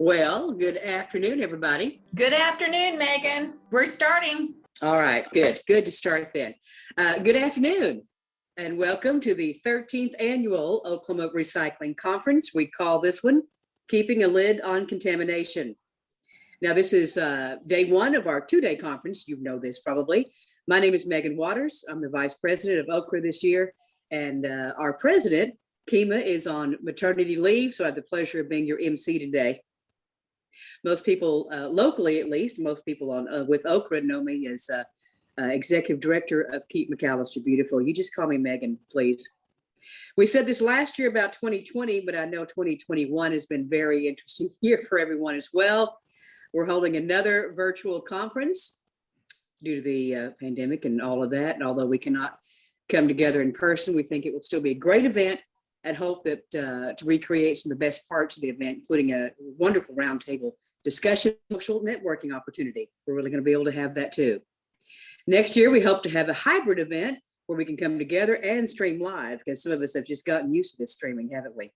Well, good afternoon, everybody. Good afternoon, Megan. We're starting. All right, good. Good to start then. Good afternoon, and welcome to the 13th Annual Oklahoma Recycling Conference. We call this one Keeping a Lid on Contamination. Now, this is day one of our two-day conference. You know this probably. My name is Megan Waters. I'm the Vice President of OKRA this year, and our President, Kima, is on maternity leave, so I have the pleasure of being your MC today. Most people, locally at least, most people on with OKRA know me as Executive Director of Keep McAllister Beautiful. You just call me Megan, please. We said this last year about 2020, but I know 2021 has been a very interesting year for everyone as well. We're holding another virtual conference due to the pandemic and all of that. And although we cannot come together in person, we think it will still be a great event and hope that to recreate some of the best parts of the event, including a wonderful roundtable discussion, social networking opportunity. We're really going to be able to have that too. Next year, we hope to have a hybrid event where we can come together and stream live, because some of us have just gotten used to this streaming, haven't we?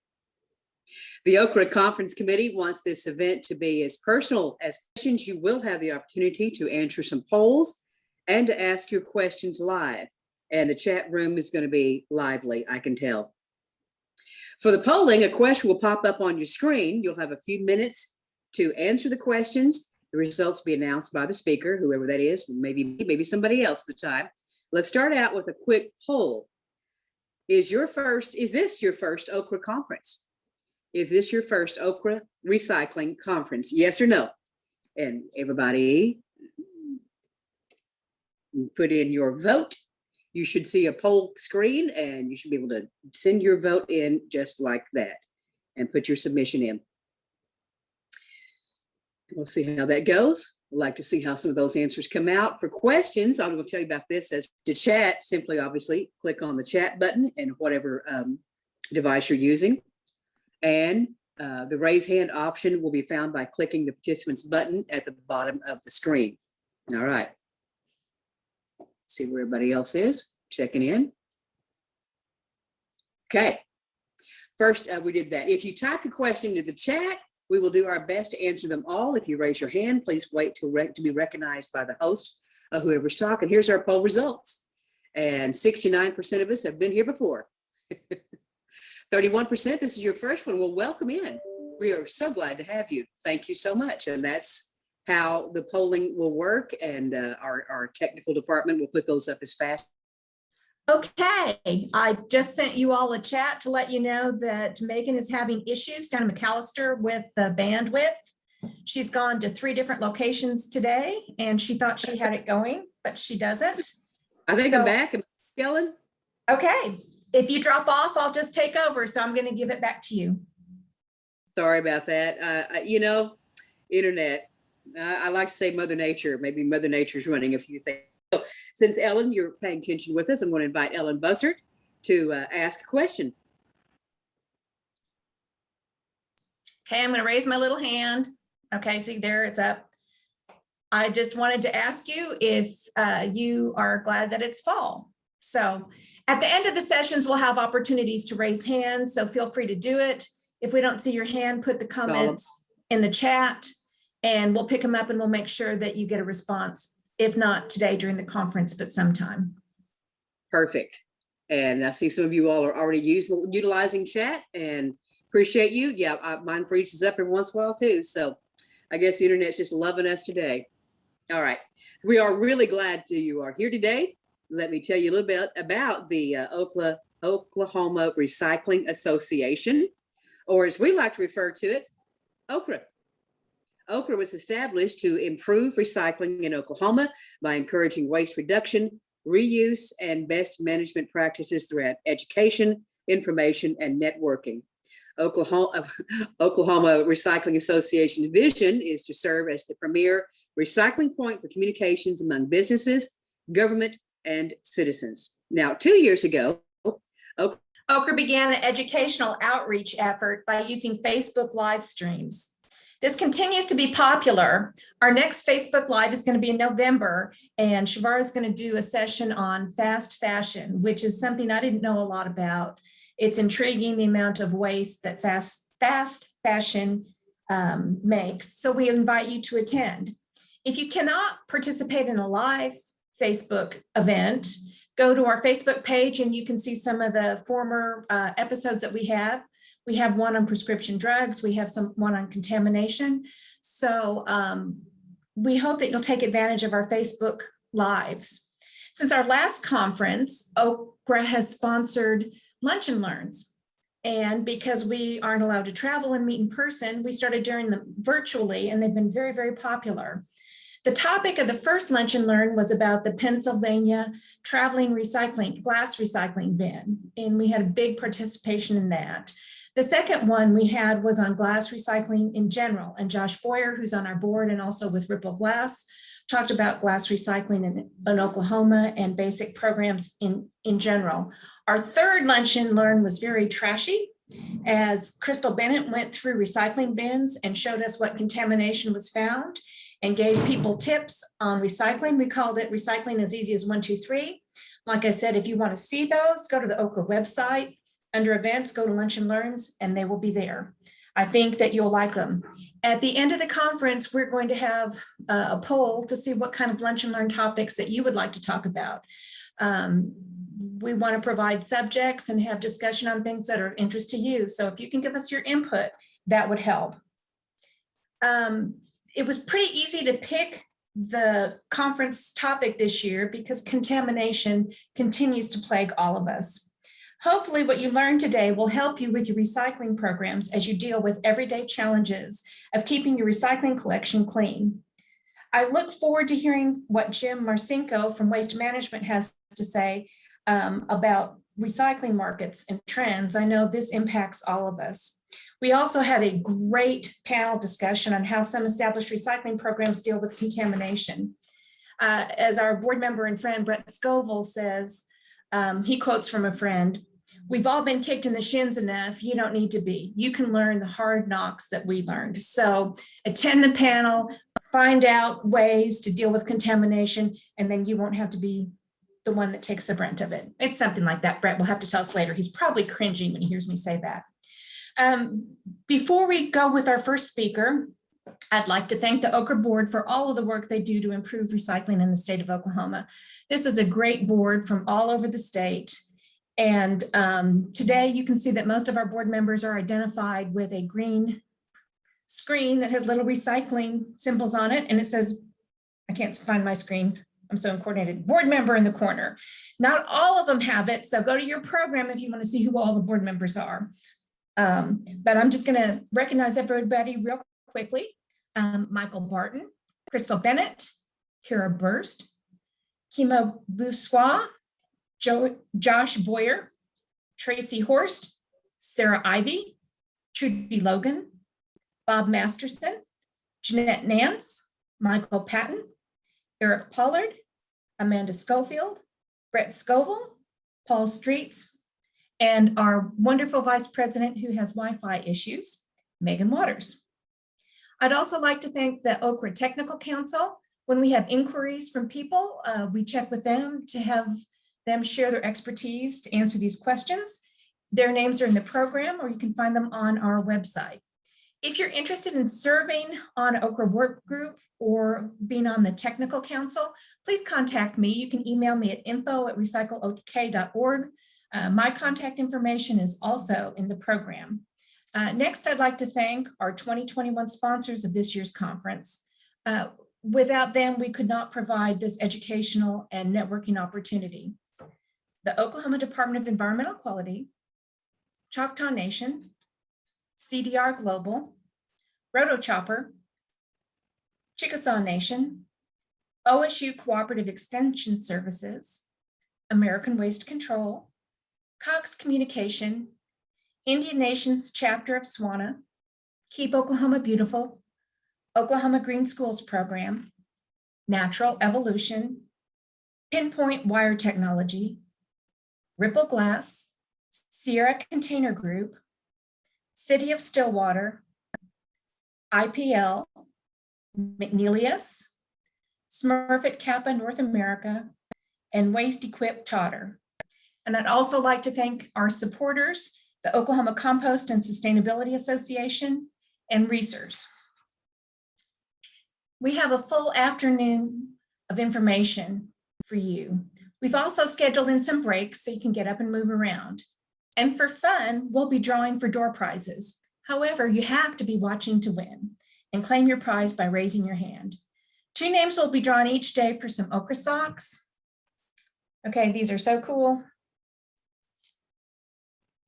The OKRA Conference Committee wants this event to be as personal as questions. You will have the opportunity to answer some polls and to ask your questions live. And the chat room is going to be lively, I can tell. For the polling, a question will pop up on your screen. You'll have a few minutes to answer the questions. The results will be announced by the speaker, whoever that is, maybe somebody else at the time. Let's start out with a quick poll. Is this your first OKRA conference? Is this your first OKRA Recycling Conference? Yes or no? And everybody put in your vote. You should see a poll screen and you should be able to send your vote in just like that and put your submission in. We'll see how that goes. I'd like to see how some of those answers come out. For questions, I'm going to tell you about this. As to chat, simply obviously click on the chat button and whatever device you're using. And the raise hand option will be found by clicking the participants button at the bottom of the screen. All right. See where everybody else is checking in. Okay. First, we did that. If you type your question into the chat, we will do our best to answer them all. If you raise your hand, please wait to be recognized by the host of whoever's talking. Here's our poll results. And 69% of us have been here before. 31%, this is your first one. Well, welcome in. We are so glad to have you. Thank you so much. And that's how the polling will work, and our technical department will put those up as fast. Okay, I just sent you all a chat to let you know that Megan is having issues down in McAllister with the bandwidth. She's gone to 3 different locations today, and she thought she had it going, but she doesn't. I think I'm back. Am I yelling? Okay, if you drop off, I'll just take over. So I'm going to give it back to you. Sorry about that. Internet. I like to say Mother Nature. Maybe Mother Nature's running a few things. So since Ellen, you're paying attention with us, I'm going to invite Ellen Buzzard to ask a question. Okay, I'm going to raise my little hand. Okay, see there, it's up. I just wanted to ask you if you are glad that it's fall. So at the end of the sessions, we'll have opportunities to raise hands. So feel free to do it. If we don't see your hand, put the comments in the chat. And we'll pick them up and we'll make sure that you get a response, if not today during the conference, but sometime. Perfect. And I see some of you all are already utilizing chat, and appreciate you. Yeah, mine freezes up every once in a while too. So I guess the internet's just loving us today. All right. We are really glad you are here today. Let me tell you a little bit about the Oklahoma Recycling Association, or as we like to refer to it, OKRA. OKRA was established to improve recycling in Oklahoma by encouraging waste reduction, reuse, and best management practices throughout education, information, and networking. Oklahoma Recycling Association's vision is to serve as the premier recycling point for communications among businesses, government, and citizens. Now, 2 years ago, OKRA began an educational outreach effort by using Facebook live streams. This continues to be popular. Our next Facebook Live is going to be in November, and Shavar is going to do a session on fast fashion, which is something I didn't know a lot about. It's intriguing the amount of waste that fast fashion makes. So we invite you to attend. If you cannot participate in a live Facebook event, go to our Facebook page and you can see some of the former episodes that we have. We have one on prescription drugs. We have one on contamination. So we hope that you'll take advantage of our Facebook Lives. Since our last conference, OKRA has sponsored Lunch and Learns. And because we aren't allowed to travel and meet in person, we started doing them virtually, and they've been very, very popular. The topic of the first Lunch and Learn was about the Pennsylvania traveling glass recycling bin, and we had a big participation in that. The second one we had was on glass recycling in general, and Josh Boyer, who's on our board and also with Ripple Glass, talked about glass recycling in Oklahoma and basic programs in general. Our third Lunch and Learn was very trashy, as Crystal Bennett went through recycling bins and showed us what contamination was found and gave people tips on recycling. We called it Recycling as Easy as 1, 2, 3. Like I said, if you want to see those, go to the OKRA website. Under events, go to Lunch and Learns, and they will be there. I think that you'll like them. At the end of the conference, we're going to have a poll to see what kind of Lunch and Learn topics that you would like to talk about. We want to provide subjects and have discussion on things that are of interest to you. So if you can give us your input, that would help. It was pretty easy to pick the conference topic this year because contamination continues to plague all of us. Hopefully what you learned today will help you with your recycling programs as you deal with everyday challenges of keeping your recycling collection clean. I look forward to hearing what Jim Marcinko from Waste Management has to say about recycling markets and trends. I know this impacts all of us. We also have a great panel discussion on how some established recycling programs deal with contamination. As our board member and friend Brett Scoville says, he quotes from a friend, "We've all been kicked in the shins enough. You don't need to be. You can learn the hard knocks that we learned." So attend the panel, find out ways to deal with contamination, and then you won't have to be the one that takes the brunt of it. It's something like that. Brett will have to tell us later. He's probably cringing when he hears me say that. Before we go with our first speaker, I'd like to thank the OKRA board for all of the work they do to improve recycling in the state of Oklahoma. This is a great board from all over the state. And today you can see that most of our board members are identified with a green screen that has little recycling symbols on it. And it says, I can't find my screen. I'm so uncoordinated, board member in the corner. Not all of them have it. So go to your program if you want to see who all the board members are. But I'm just going to recognize everybody real quickly. Michael Barton, Crystal Bennett, Kara Burst, Kimo Boussois, Josh Boyer, Tracy Horst, Sarah Ivy, Trudy Logan, Bob Masterson, Jeanette Nance, Michael Patton, Eric Pollard, Amanda Schofield, Brett Scoville, Paul Streets, and our wonderful vice president who has Wi-Fi issues, Megan Waters. I'd also like to thank the OKRA Technical Council. When we have inquiries from people, we check with them to have them share their expertise to answer these questions. Their names are in the program, or you can find them on our website. If you're interested in serving on OKRA work group or being on the technical council, please contact me. You can email me at info@recycleok.org. My contact information is also in the program. Next, I'd like to thank our 2021 sponsors of this year's conference. Without them, we could not provide this educational and networking opportunity. The Oklahoma Department of Environmental Quality, Choctaw Nation, CDR Global, Rotochopper, Chickasaw Nation, OSU Cooperative Extension Services, American Waste Control, Cox Communication, Indian Nations Chapter of SWANA, Keep Oklahoma Beautiful, Oklahoma Green Schools Program, Natural Evolution, Pinpoint Wire Technology, Ripple Glass, Sierra Container Group, City of Stillwater, IPL, McNeilius, Smurfit Kappa North America, and Waste Equip Totter. And I'd also like to thank our supporters, the Oklahoma Compost and Sustainability Association, and research. We have a full afternoon of information for you. We've also scheduled in some breaks so you can get up and move around. And for fun, we'll be drawing for door prizes. However, you have to be watching to win and claim your prize by raising your hand. 2 names will be drawn each day for some OKRA socks. Okay, these are so cool.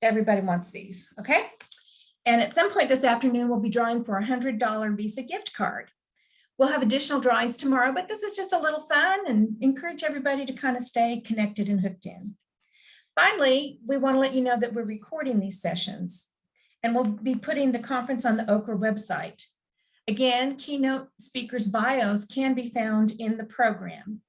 Everybody wants these, okay? And at some point this afternoon, we'll be drawing for a $100 Visa gift card. We'll have additional drawings tomorrow, but this is just a little fun and encourage everybody to kind of stay connected and hooked in. Finally, we want to let you know that we're recording these sessions and we'll be putting the conference on the OKRA website. Again, keynote speakers' bios can be found in the program.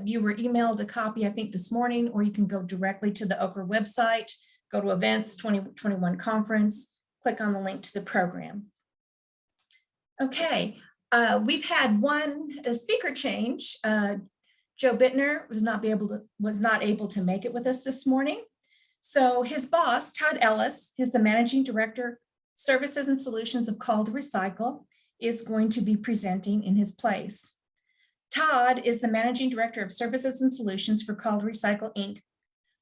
You were emailed a copy, I think, this morning, or you can go directly to the OKRA website, go to Events 2021 Conference, click on the link to the program. Okay, we've had one speaker change. Joe Bittner was not able to make it with us this morning. So his boss, Todd Ellis, who's the Managing Director, Services and Solutions of Call to Recycle, is going to be presenting in his place. Todd is the Managing Director of Services and Solutions for Call to Recycle, Inc.,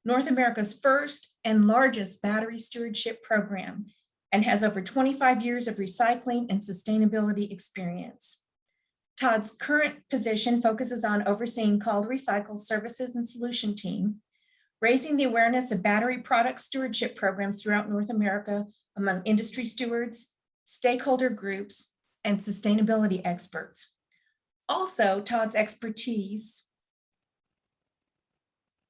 North America's first and largest battery stewardship program, and has over 25 years of recycling and sustainability experience. Todd's current position focuses on overseeing Call to Recycle Services and Solution team, raising the awareness of battery product stewardship programs throughout North America among industry stewards, stakeholder groups, and sustainability experts. Also, Todd's expertise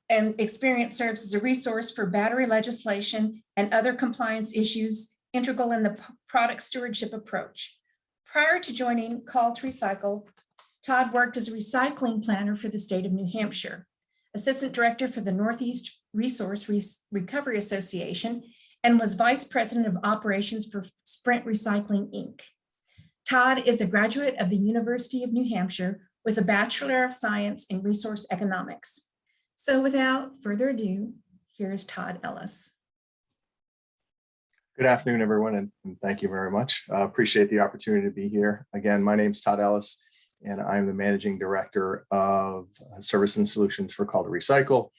and experience serves as a resource for battery legislation and other compliance issues integral in the product stewardship approach. Prior to joining Call to Recycle, Todd worked as a recycling planner for the state of New Hampshire, assistant director for the Northeast Resource Recovery Association, and was vice president of operations for Sprint Recycling, Inc. Todd is a graduate of the University of New Hampshire with a Bachelor of Science in Resource Economics. So without further ado, here's Todd Ellis. Good afternoon, everyone, and thank you very much. Appreciate the opportunity to be here. Again, my name is Todd Ellis, and I'm the Managing Director of Service and Solutions for Call to Recycle.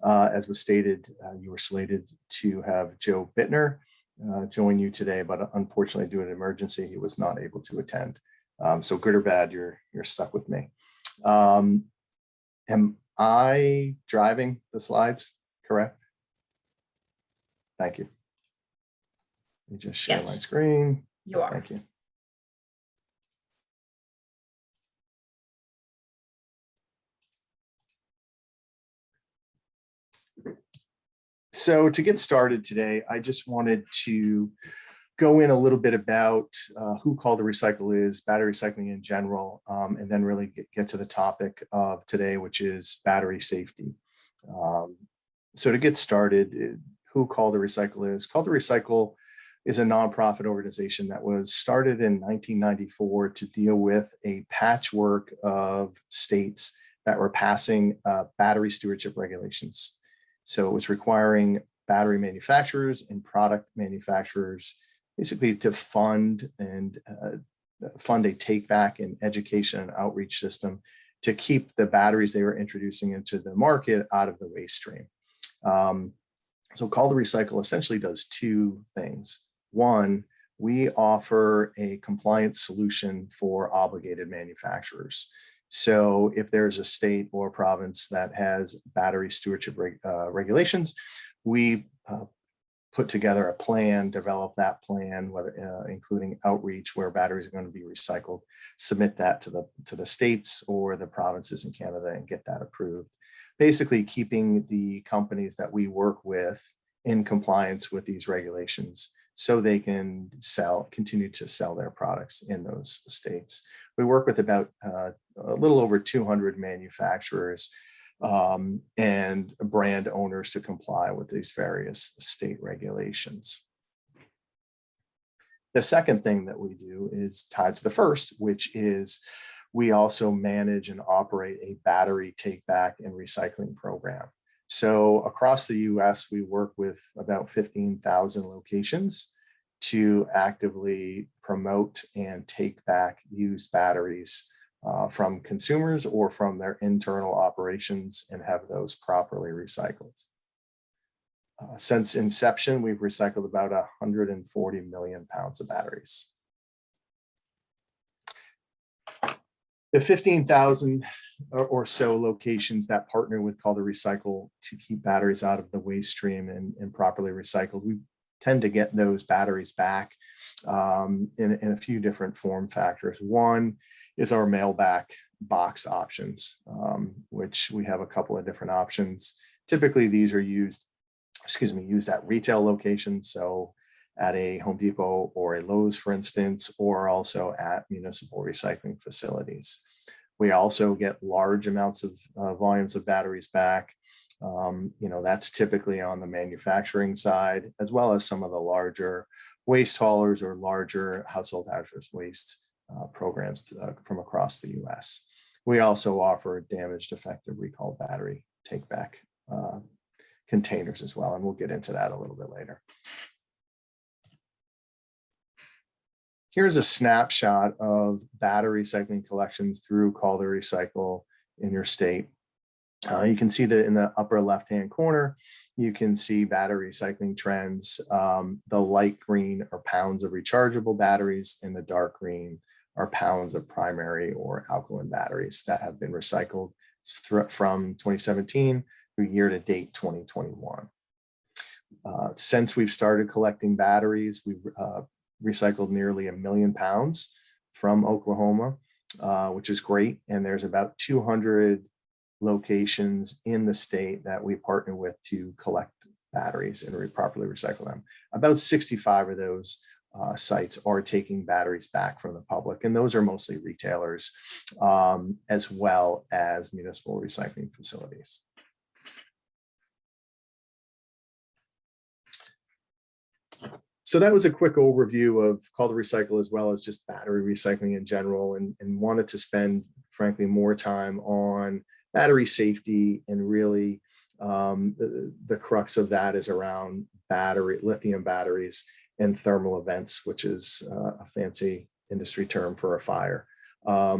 As was stated, you were slated to have Joe Bittner join you today, but unfortunately, due to an emergency, he was not able to attend. So good or bad, you're stuck with me. Am I driving the slides correct? Thank you. Let me just share my screen. You are. Thank you. So to get started today, I just wanted to go in a little bit about who Call to Recycle is, battery recycling in general, and then really get to the topic of today, which is battery safety. So to get started, who Call to Recycle is. Call to Recycle is a nonprofit organization that was started in 1994 to deal with a patchwork of states that were passing battery stewardship regulations. So it was requiring battery manufacturers and product manufacturers basically to fund a take back and education and outreach system to keep the batteries they were introducing into the market out of the waste stream. So Call to Recycle essentially does 2 things. One, we offer a compliance solution for obligated manufacturers. So if there's a state or province that has battery stewardship regulations, we put together a plan, develop that plan, whether including outreach where batteries are going to be recycled, submit that to the states or the provinces in Canada and get that approved. Basically keeping the companies that we work with in compliance with these regulations so they can continue to sell their products in those states. We work with about a little over 200 manufacturers and brand owners to comply with these various state regulations. The second thing that we do is tied to the first, which is we also manage and operate a battery take back and recycling program. So across the US, we work with about 15,000 locations. to actively promote and take back used batteries from consumers or from their internal operations and have those properly recycled. Since inception, we've recycled about 140 million pounds of batteries. The 15,000 or so locations that partner with Call to Recycle to keep batteries out of the waste stream and properly recycled, we tend to get those batteries back in a few different form factors. One is our mail back box options, which we have a couple of different options. Typically, these are used at retail locations. So at a Home Depot or a Lowe's, for instance, or also at municipal recycling facilities. We also get large amounts of volumes of batteries back. That's typically on the manufacturing side, as well as some of the larger waste haulers or larger household hazardous waste programs from across the US. We also offer damaged, defective, recalled battery take back containers as well, and we'll get into that a little bit later. Here's a snapshot of battery recycling collections through Call to Recycle in your state. You can see that in the upper left-hand corner, you can see battery recycling trends. The light green are pounds of rechargeable batteries, and the dark green are pounds of primary or alkaline batteries that have been recycled from 2017 through year to date 2021. Since we've started collecting batteries, we've recycled nearly 1 million pounds from Oklahoma, which is great. And there's about 200 locations in the state that we partner with to collect batteries and properly recycle them. About 65 of those sites are taking batteries back from the public, and those are mostly retailers as well as municipal recycling facilities. So that was a quick overview of Call to Recycle as well as just battery recycling in general, and wanted to spend, frankly, more time on battery safety, and really the crux of that is around lithium batteries and thermal events, which is a fancy industry term for a fire. I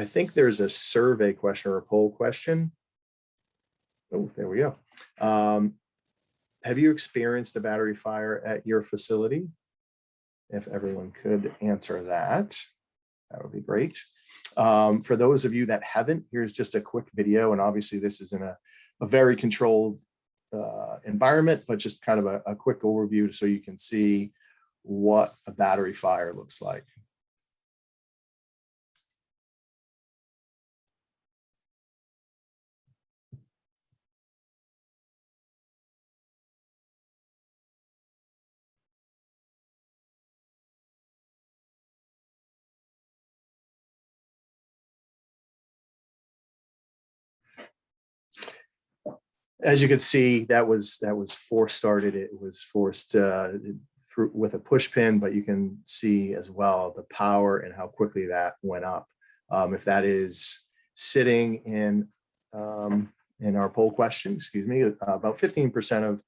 think there's a survey question or a poll question. Oh, there we go. Have you experienced a battery fire at your facility? If everyone could answer that, that would be great. For those of you that haven't, here's just a quick video. And obviously this is in a very controlled environment, but just kind of a quick overview so you can see what a battery fire looks like. As you can see, that was force started. It was forced through with a push pin, but you can see as well the power and how quickly that went up. If that is sitting in our poll question, excuse me, about 15%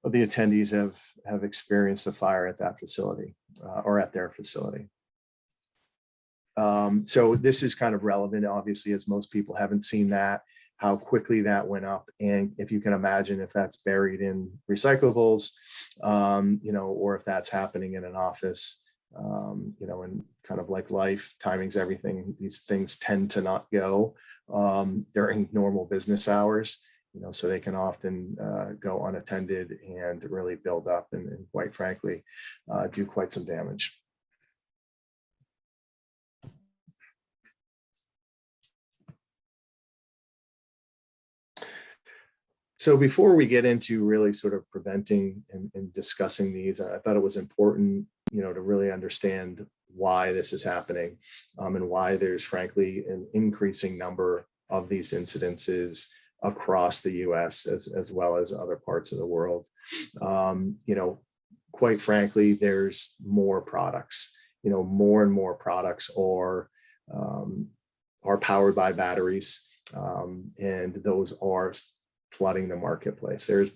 of the attendees have experienced a fire at that facility or at their facility. So this is kind of relevant, obviously, as most people haven't seen that, how quickly that went up. And if you can imagine if that's buried in recyclables, or if that's happening in an office, and kind of like life, timing's everything. These things tend to not go during normal business hours, so they can often go unattended and really build up and quite frankly, do quite some damage. So before we get into really sort of preventing and discussing these, I thought it was important, to really understand why this is happening and why there's frankly an increasing number of these incidences across the US as well as other parts of the world. Quite frankly, there's more products, more and more products are powered by batteries. And those are flooding the marketplace. There's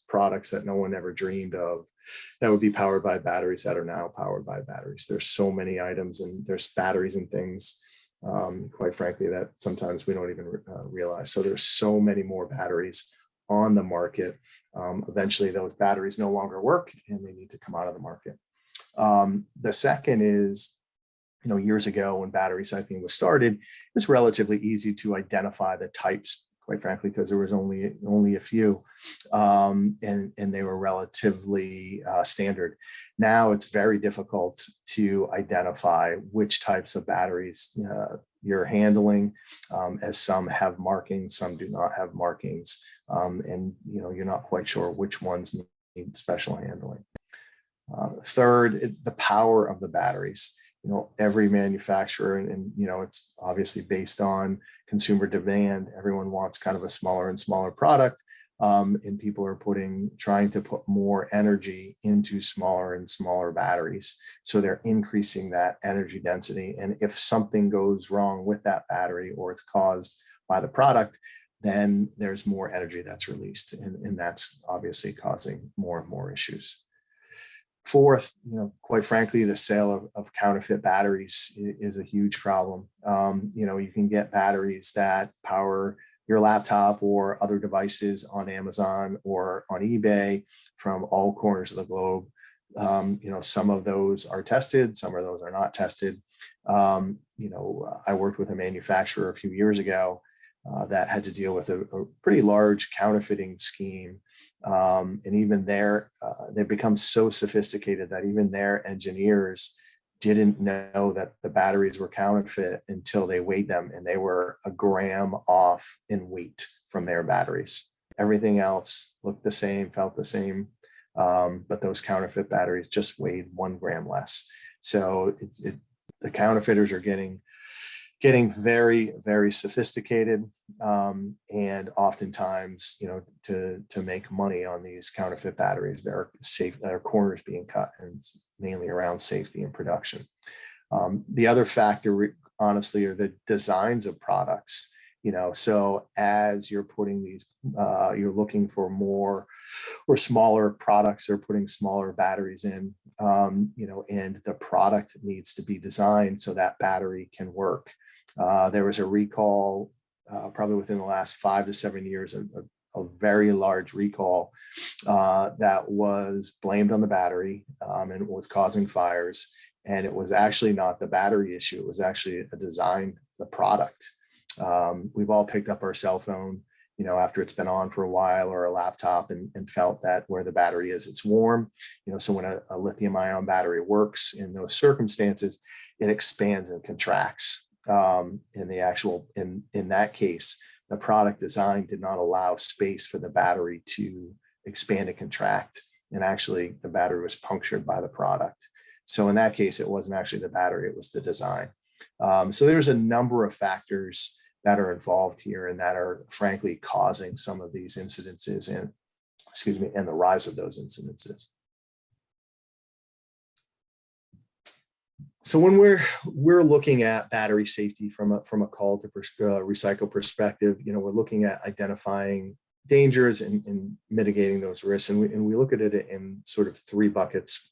products that no one ever dreamed of that would be powered by batteries that are now powered by batteries. There's so many items, and there's batteries and things, quite frankly, that sometimes we don't even realize. So there's so many more batteries on the market. Eventually those batteries no longer work and they need to come out of the market. The second is, years ago when battery recycling was started, it was relatively easy to identify the types, quite frankly, because there was only a few, and they were relatively standard. Now it's very difficult to identify which types of batteries you're handling, as some have markings, some do not have markings, and you're not quite sure which ones need special handling. Third, the power of the batteries. Every manufacturer, and it's obviously based on consumer demand. Everyone wants kind of a smaller and smaller product, and people are trying to put more energy into smaller and smaller batteries. So they're increasing that energy density. And if something goes wrong with that battery, or it's caused by the product, then there's more energy that's released, and that's obviously causing more and more issues. Fourth, quite frankly, the sale of counterfeit batteries is a huge problem. You can get batteries that power your laptop or other devices on Amazon or on eBay from all corners of the globe. Some of those are tested, some of those are not tested. I worked with a manufacturer a few years ago that had to deal with a pretty large counterfeiting scheme. And even they've become so sophisticated that even their engineers didn't know that the batteries were counterfeit until they weighed them, and they were a gram off in weight from their batteries. Everything else looked the same, felt the same, but those counterfeit batteries just weighed 1 gram less. So the counterfeiters are getting very, very sophisticated, and oftentimes, to make money on these counterfeit batteries, there are corners being cut, and it's mainly around safety and production. The other factor, honestly, are the designs of products. So as you're putting these, you're looking for more or smaller products, or putting smaller batteries in, and the product needs to be designed so that battery can work. There was a recall probably within the last 5 to 7 years, a very large recall that was blamed on the battery, and was causing fires. And it was actually not the battery issue. It was actually a design of the product. We've all picked up our cell phone, after it's been on for a while, or a laptop, and felt that where the battery is, it's warm. So when a lithium ion battery works in those circumstances, it expands and contracts. In that case, the product design did not allow space for the battery to expand and contract. And actually the battery was punctured by the product. So in that case, it wasn't actually the battery, it was the design. So there's a number of factors that are involved here, and that are frankly causing some of these incidences and the rise of those incidences. So when we're looking at battery safety from a call to recycle perspective, we're looking at identifying dangers and mitigating those risks, and we look at it in sort of 3 buckets.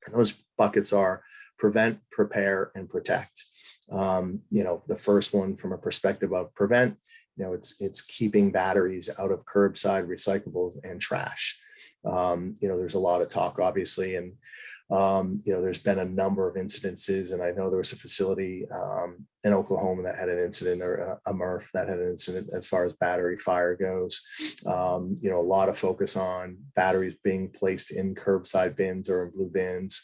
And those buckets are prevent, prepare, and protect. The first one, from a perspective of prevent, it's keeping batteries out of curbside recyclables and trash. There's a lot of talk, obviously, and there's been a number of incidences, and I know there was a facility in Oklahoma that had an incident, or a MRF that had an incident as far as battery fire goes. A lot of focus on batteries being placed in curbside bins or in blue bins.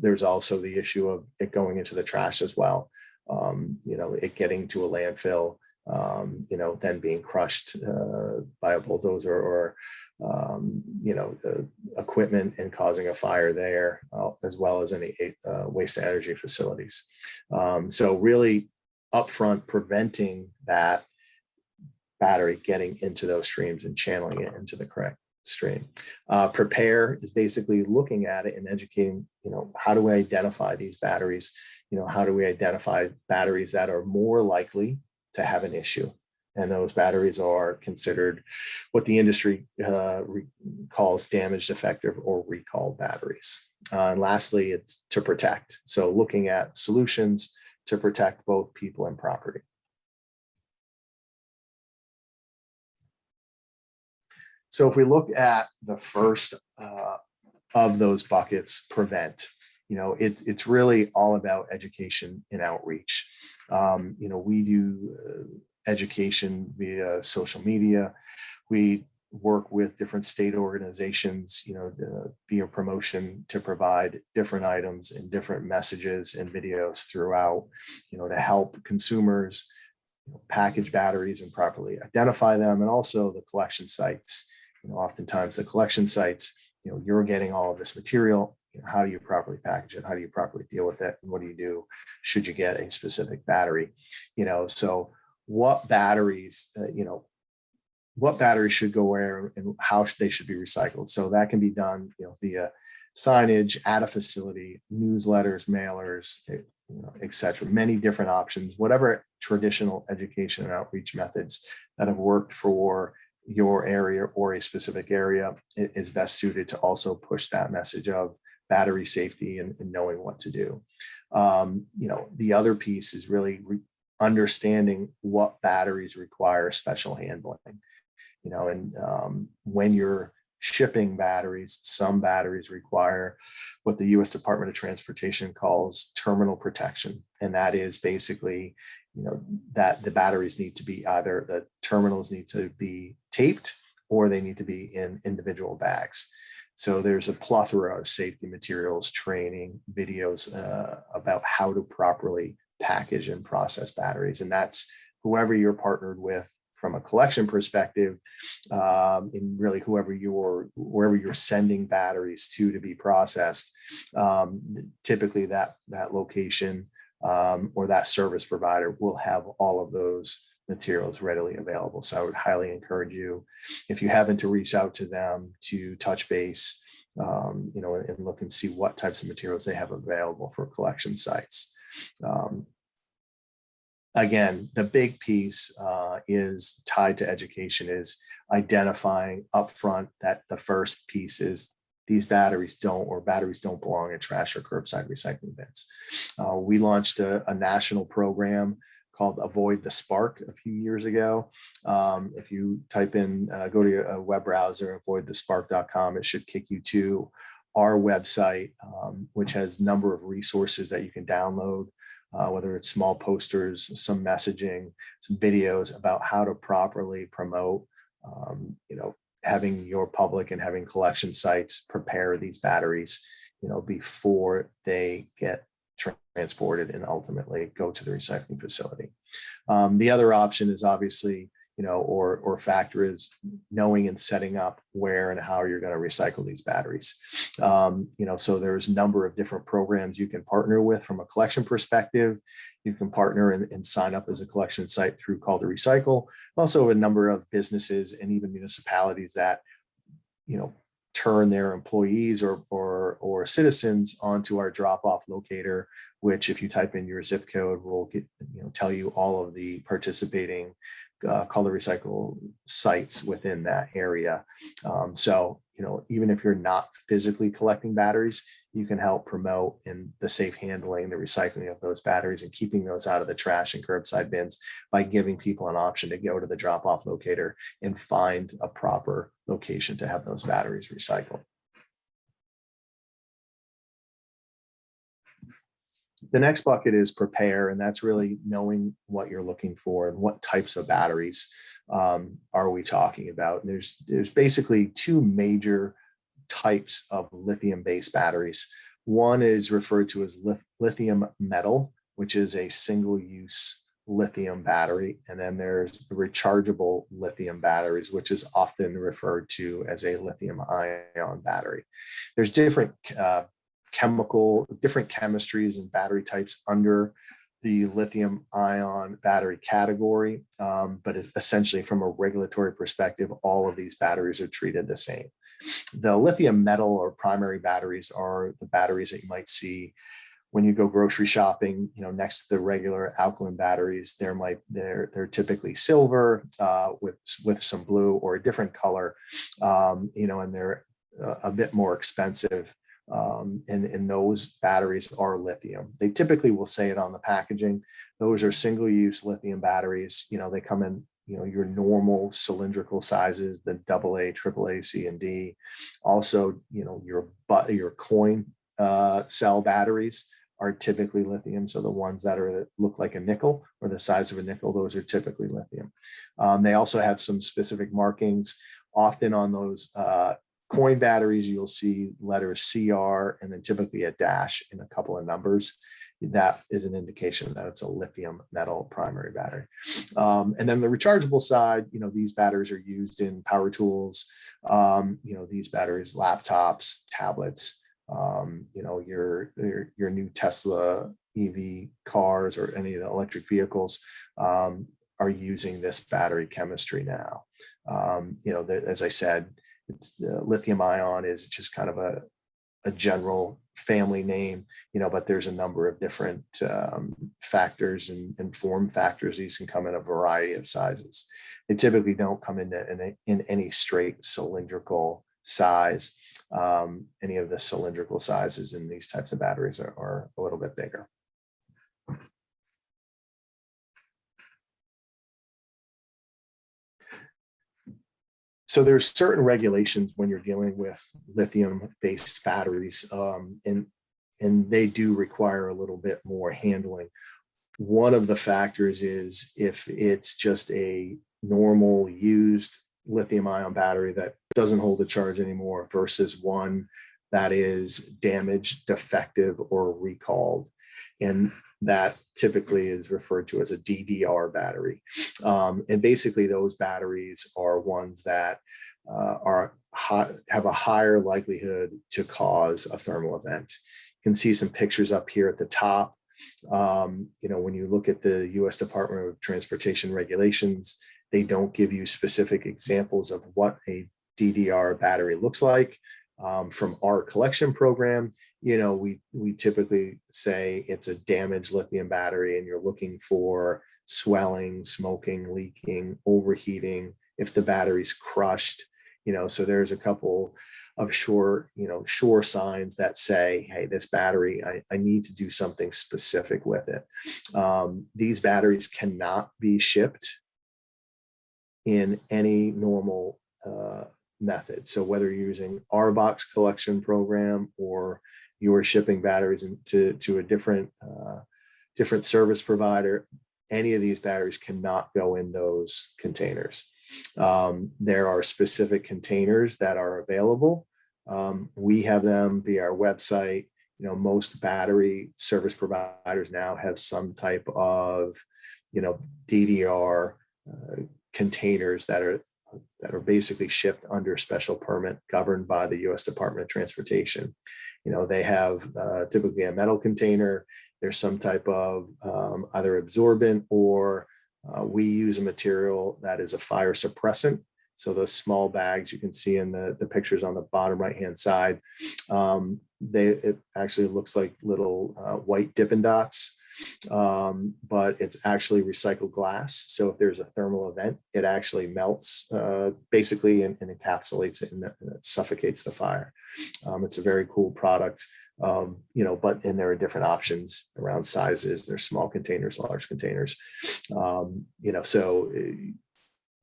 There's also the issue of it going into the trash as well. It getting to a landfill, then being crushed by a bulldozer or equipment, and causing a fire there, as well as any waste energy facilities. So really upfront preventing that battery getting into those streams and channeling it into the correct stream. Prepare is basically looking at it and educating, how do we identify these batteries? How do we identify batteries that are more likely to have an issue? And those batteries are considered what the industry calls damaged, defective, or recalled batteries. And lastly, it's to protect. So looking at solutions to protect both people and property. So if we look at the first of those buckets, prevent, it's really all about education and outreach. We do education via social media. We work with different state organizations, via promotion to provide different items and different messages and videos throughout, to help consumers package batteries and properly identify them, and also the collection sites. Oftentimes the collection sites, you're getting all of this material. How do you properly package it? How do you properly deal with it? And what do you do should you get a specific battery? So what batteries, what batteries should go where and how they should be recycled. So that can be done, via signage at a facility, newsletters, mailers, et cetera. Many different options, whatever traditional education and outreach methods that have worked for your area or a specific area is best suited to also push that message of battery safety and knowing what to do. The other piece is really understanding what batteries require special handling. When you're shipping batteries, some batteries require what the U.S. Department of Transportation calls terminal protection. And that is basically, that the batteries need to be either the terminals need to be taped or they need to be in individual bags. So there's a plethora of safety materials, training, videos about how to properly package and process batteries. And that's whoever you're partnered with from a collection perspective, and really wherever you're sending batteries to be processed, typically that location or that service provider will have all of those materials readily available. So I would highly encourage you, if you happen to reach out to them, to touch base, and look and see what types of materials they have available for collection sites. Again, the big piece is tied to education, is identifying upfront that the first piece is these batteries don't belong in trash or curbside recycling bins. We launched a national program called Avoid the Spark a few years ago. If you type in, go to a web browser, avoidthespark.com, it should kick you to our website, which has a number of resources that you can download, whether it's small posters, some messaging, some videos about how to properly promote, having your public and having collection sites prepare these batteries, before they get transported and ultimately go to the recycling facility. The other option is obviously, or factor is knowing and setting up where and how you're going to recycle these batteries. So there's a number of different programs you can partner with from a collection perspective. You can partner and sign up as a collection site through Call to Recycle. Also a number of businesses and even municipalities that, turn their employees or citizens onto our drop-off locator, which if you type in your zip code will get, tell you all of the participating Call to Recycle sites within that area. So, even if you're not physically collecting batteries, you can help promote in the safe handling, the recycling of those batteries and keeping those out of the trash and curbside bins by giving people an option to go to the drop-off locator and find a proper location to have those batteries recycled. The next bucket is prepare, and that's really knowing what you're looking for and what types of batteries are we talking about. And there's basically two major types of lithium-based batteries. One is referred to as lithium metal, which is a single-use lithium battery. And then there's the rechargeable lithium batteries, which is often referred to as a lithium ion battery. There's different different chemistries and battery types under the lithium ion battery category, but essentially from a regulatory perspective, all of these batteries are treated the same. The lithium metal or primary batteries are the batteries that you might see when you go grocery shopping, next to the regular alkaline batteries, they're typically silver with some blue or a different color, and they're a bit more expensive. And those batteries are lithium. They typically will say it on the packaging. Those are single-use lithium batteries. They come in, your normal cylindrical sizes, the AA, AAA, C, and D. Also, your coin cell batteries are typically lithium. So the ones that look like a nickel or the size of a nickel, those are typically lithium. They also have some specific markings. Often on those coin batteries, you'll see letters CR and then typically a dash and a couple of numbers. That is an indication that it's a lithium metal primary battery. And then the rechargeable side, these batteries are used in power tools, these batteries, laptops, tablets, your new Tesla EV cars or any of the electric vehicles are using this battery chemistry now. As I said, it's lithium ion is just kind of a general family name, but there's a number of different factors and form factors. These can come in a variety of sizes. They typically don't come in any straight cylindrical size. Any of the cylindrical sizes in these types of batteries are a little bit bigger. So there's certain regulations when you're dealing with lithium-based batteries, and they do require a little bit more handling. One of the factors is if it's just a normal used lithium-ion battery that doesn't hold a charge anymore versus one that is damaged, defective, or recalled. And that typically is referred to as a DDR battery. And basically those batteries are ones that have a higher likelihood to cause a thermal event. You can see some pictures up here at the top. When you look at the US Department of Transportation regulations, they don't give you specific examples of what a DDR battery looks like. From our collection program, we typically say it's a damaged lithium battery and you're looking for swelling, smoking, leaking, overheating, if the battery's crushed, so there's a couple of sure signs that say, hey, this battery, I need to do something specific with it. These batteries cannot be shipped in any normal method. So whether you're using our box collection program or you're shipping batteries to a different service provider, any of these batteries cannot go in those containers. There are specific containers that are available. We have them via our website. Most battery service providers now have some type of, DDR containers that are basically shipped under special permit governed by the US Department of Transportation. They have typically a metal container. There's some type of either absorbent or we use a material that is a fire suppressant. So those small bags you can see in the pictures on the bottom right-hand side, it actually looks like little white Dippin' Dots, but it's actually recycled glass. So if there's a thermal event, it actually melts basically and encapsulates it and it suffocates the fire. It's a very cool product, and there are different options around sizes. There's small containers, large containers, so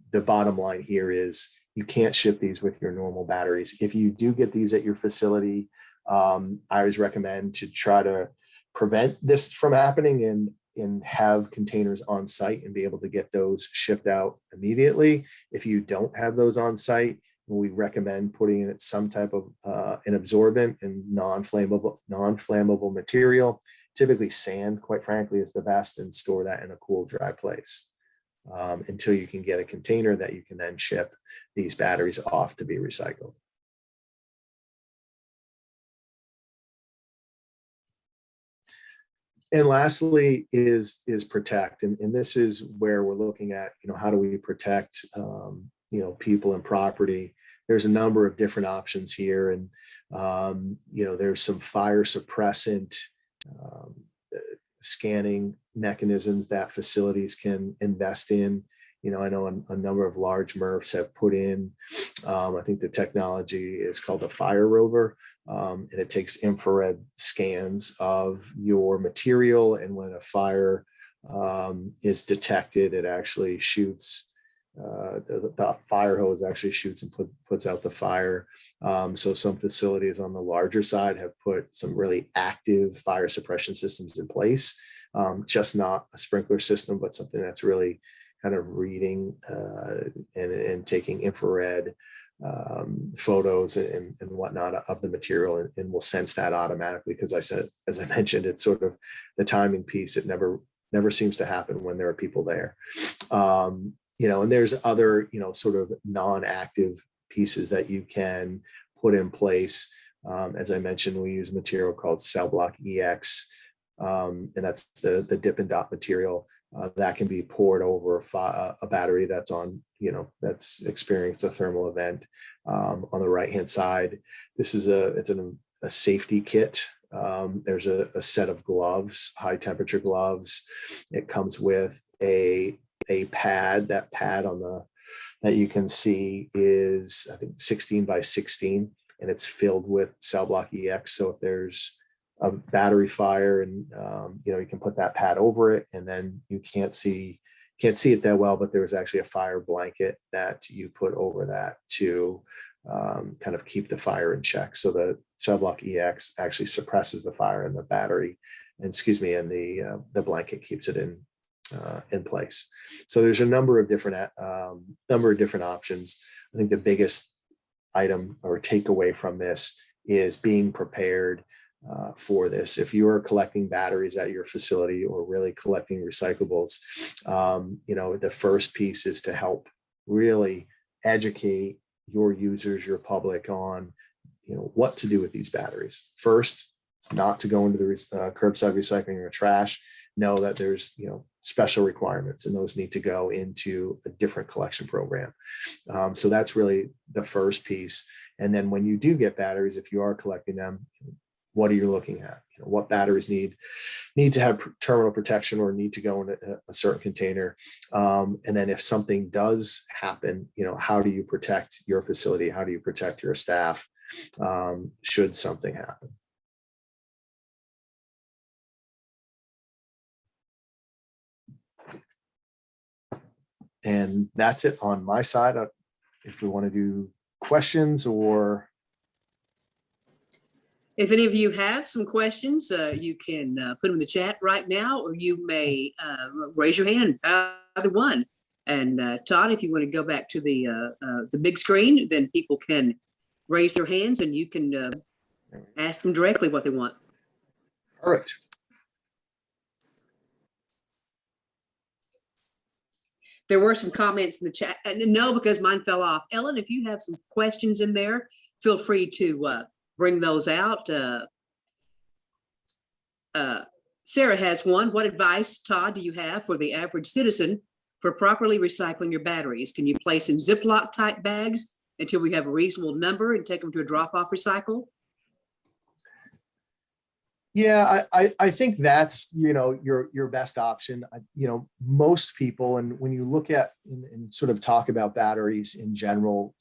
the bottom line here is you can't ship these with your normal batteries. If you do get these at your facility, I always recommend to try to prevent this from happening and have containers on site and be able to get those shipped out immediately. If you don't have those on site, we recommend putting in some type of an absorbent and non-flammable material. Typically sand, quite frankly, is the best, and store that in a cool, dry place until you can get a container that you can then ship these batteries off to be recycled. And lastly is protect. And this is where we're looking at, how do we protect, people and property. There's a number of different options here. And, there's some fire suppressant um, scanning mechanisms that facilities can invest in. I know a number of large MRFs have put in, I think the technology is called the Fire Rover, and it takes infrared scans of your material. And when a fire is detected, it actually shoots, the fire hose actually shoots and puts out the fire. So some facilities on the larger side have put some really active fire suppression systems in place, just not a sprinkler system, but something that's really kind of reading and taking infrared photos and whatnot of the material, and will sense that automatically. Because as I mentioned, it's sort of the timing piece. It never seems to happen when there are people there. And there's other, sort of non-active pieces that you can put in place. As I mentioned, we use a material called Cell Block EX, and that's the dip and dot material that can be poured over a battery that's that's experienced a thermal event. On the right-hand side, this is a safety kit. There's a set of gloves, high temperature gloves. It comes with a pad. That pad that you can see is, I think, 16 by 16, and it's filled with Cell Block EX. So if there's a battery fire, and you can put that pad over it, and then you can't see it that well, but there's actually a fire blanket that you put over that to kind of keep the fire in check. So the Cell Block EX actually suppresses the fire in the battery, and the blanket keeps it in place. So there's a number of different options. I think the biggest item or takeaway from this is being prepared for this. If you are collecting batteries at your facility, or really collecting recyclables, the first piece is to help really educate your users, your public, on what to do with these batteries. First, it's not to go into the curbside recycling or trash. Know that there's special requirements, and those need to go into a different collection program. So that's really the first piece. And then when you do get batteries, if you are collecting them, what are you looking at? What batteries need to have terminal protection, or need to go in a certain container? And then if something does happen, how do you protect your facility? How do you protect your staff should something happen? And that's it on my side. If we want to do questions, or if any of you have some questions, you can put them in the chat right now, or you may raise your hand, either one. And Todd, if you want to go back to the big screen, then people can raise their hands, and you can ask them directly what they want. All right. There were some comments in the chat. No, because mine fell off. Ellen, if you have some questions in there, feel free to bring those out. Sarah has one. What advice, Todd, do you have for the average citizen for properly recycling your batteries? Can you place in Ziploc type bags until we have a reasonable number and take them to a drop-off recycle? Yeah, I think that's your best option. Most people, and when you look at and sort of talk about batteries in general,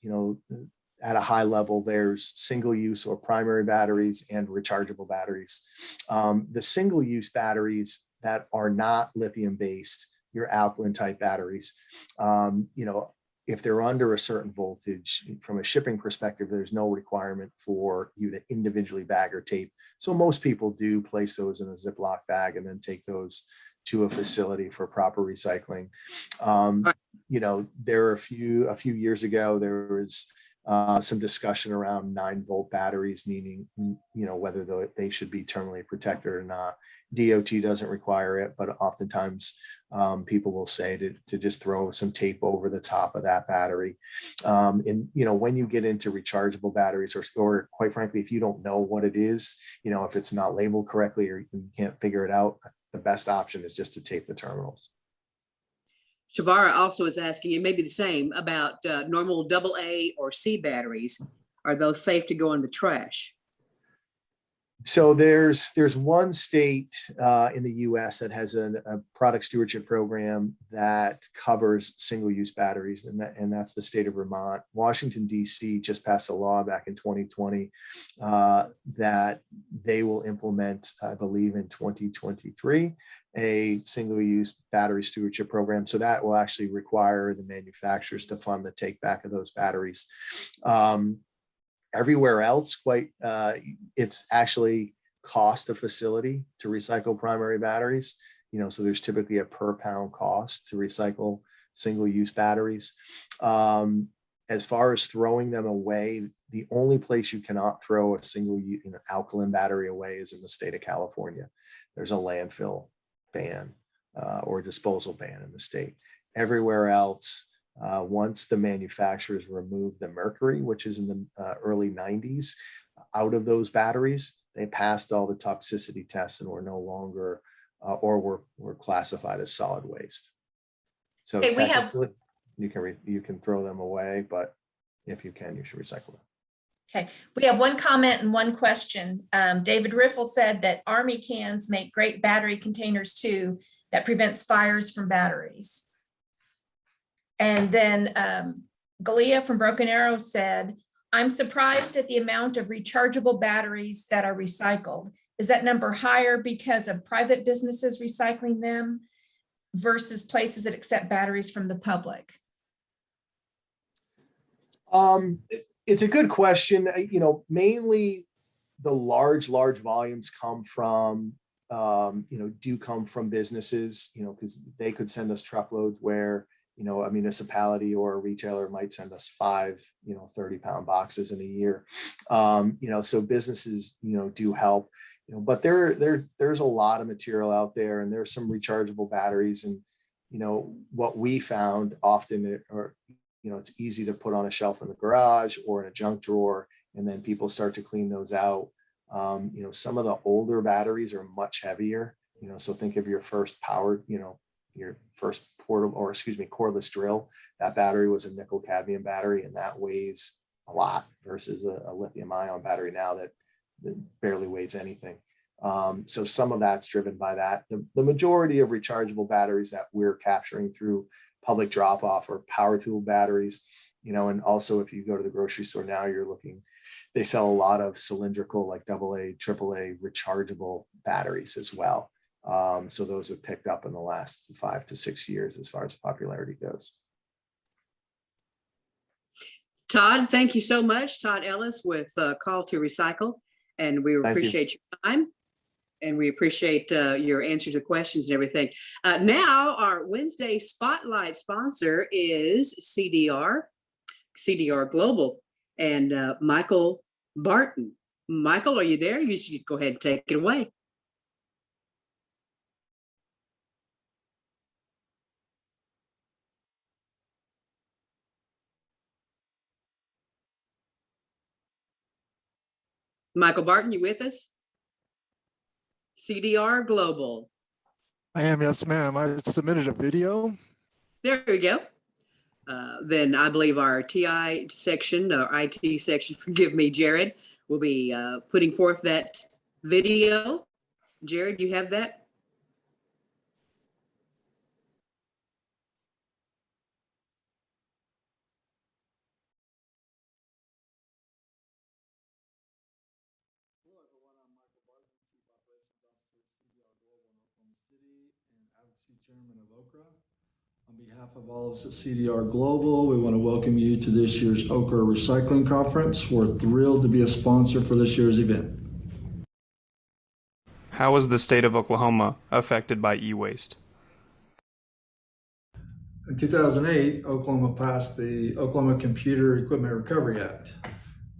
at a high level, there's single-use or primary batteries and rechargeable batteries. The single-use batteries that are not lithium-based, your alkaline type batteries, if they're under a certain voltage, from a shipping perspective, there's no requirement for you to individually bag or tape. So most people do place those in a Ziploc bag and then take those to a facility for proper recycling. There are a few years ago, there was some discussion around 9-volt batteries, meaning, whether they should be terminally protected or not. DOT doesn't require it, but oftentimes people will say to just throw some tape over the top of that battery. And when you get into rechargeable batteries, or quite frankly, if you don't know what it is, if it's not labeled correctly, or you can't figure it out, the best option is just to tape the terminals. Shavara also is asking, it may be the same, about normal AA or C batteries. Are those safe to go in the trash? So there's one state in the U.S. that has a product stewardship program that covers single-use batteries, and that's the state of Vermont. Washington, D.C. just passed a law back in 2020 that they will implement, I believe, in 2023, a single-use battery stewardship program. So that will actually require the manufacturers to fund the take back of those batteries. Everywhere else, it's actually cost a facility to recycle primary batteries. So there's typically a per pound cost to recycle single-use batteries. As far as throwing them away, the only place you cannot throw a single alkaline battery away is in the state of California. There's a landfill ban or disposal ban in the state. Everywhere else, once the manufacturers removed the mercury, which is in the early 90s, out of those batteries, they passed all the toxicity tests and were no longer, or were classified as solid waste. So Okay, technically, you can throw them away, but if you can, you should recycle them. Okay, we have one comment and one question. David Riffle said that Army cans make great battery containers too, that prevents fires from batteries. And then Galia from Broken Arrow said, I'm surprised at the amount of rechargeable batteries that are recycled. Is that number higher because of private businesses recycling them versus places that accept batteries from the public? It's a good question. Mainly the large volumes come from, do come from businesses, because they could send us truckloads where, a municipality or a retailer might send us 5, 30-pound boxes in a year. So businesses, do help, but there's a lot of material out there, and there's some rechargeable batteries. And, what we found often it's easy to put on a shelf in the garage or in a junk drawer, and then people start to clean those out. Some of the older batteries are much heavier, so think of your first powered, your first cordless drill. That battery was a nickel cadmium battery, and that weighs a lot versus a lithium ion battery now that barely weighs anything. So some of that's driven by that. The majority of rechargeable batteries that we're capturing through public drop off or power tool batteries, and also if you go to the grocery store now, they sell a lot of cylindrical, like AA, AAA rechargeable batteries as well. So those have picked up in the last 5 to 6 years as far as popularity goes. Todd, thank you so much. Todd Ellis with Call to Recycle. And we appreciate your time. And we appreciate your answers to questions and everything. Now, our Wednesday Spotlight sponsor is CDR Global, and Michael Barton. Michael, are you there? You should go ahead and take it away. Michael Barton, you with us? CDR Global. I am, yes, ma'am. I submitted a video. There we go. Then I believe our TI section, or IT section, forgive me, Jared, will be putting forth that video. Jared, you have that? Chairman of OKRA. On behalf of all of us at CDR Global, we want to welcome you to this year's OKRA Recycling Conference. We're thrilled to be a sponsor for this year's event. How was the state of Oklahoma affected by e-waste? In 2008, Oklahoma passed the Oklahoma Computer Equipment Recovery Act.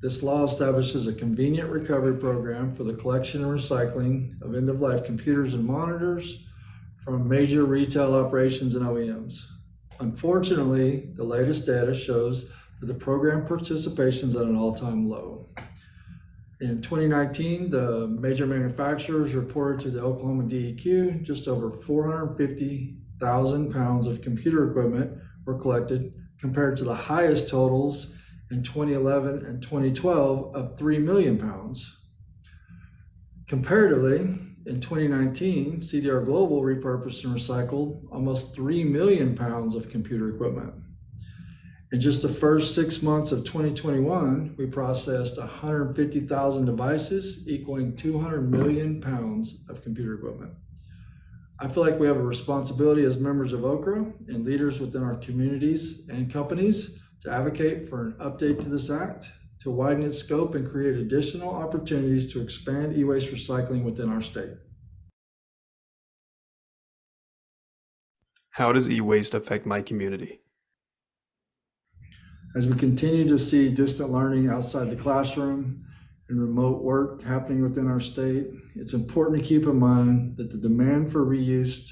This law establishes a convenient recovery program for the collection and recycling of end-of-life computers and monitors from major retail operations and OEMs. Unfortunately, the latest data shows that the program participation is at an all-time low. In 2019, the major manufacturers reported to the Oklahoma DEQ just over 450,000 pounds of computer equipment were collected, compared to the highest totals in 2011 and 2012 of 3 million pounds. Comparatively, in 2019, CDR Global repurposed and recycled almost 3 million pounds of computer equipment. In just the first 6 months of 2021, we processed 150,000 devices, equaling 200 million pounds of computer equipment. I feel like we have a responsibility as members of OKRA and leaders within our communities and companies to advocate for an update to this act, to widen its scope and create additional opportunities to expand e-waste recycling within our state. How does e-waste affect my community? As we continue to see distant learning outside the classroom and remote work happening within our state, it's important to keep in mind that the demand for reused,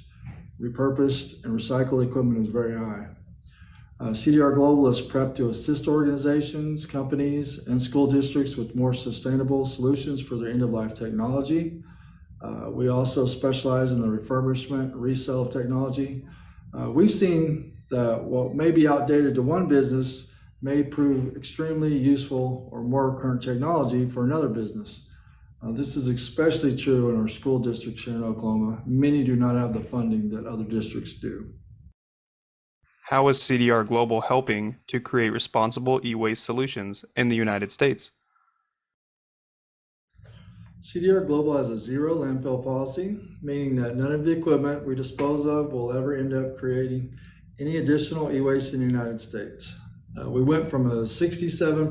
repurposed, and recycled equipment is very high. CDR Global is prepped to assist organizations, companies, and school districts with more sustainable solutions for their end-of-life technology. We also specialize in the refurbishment and resale of technology. We've seen that what may be outdated to one business may prove extremely useful or more current technology for another business. This is especially true in our school districts here in Oklahoma. Many do not have the funding that other districts do. How is CDR Global helping to create responsible e-waste solutions in the United States? CDR Global has a zero landfill policy, meaning that none of the equipment we dispose of will ever end up creating any additional e-waste in the United States. We went from a 67%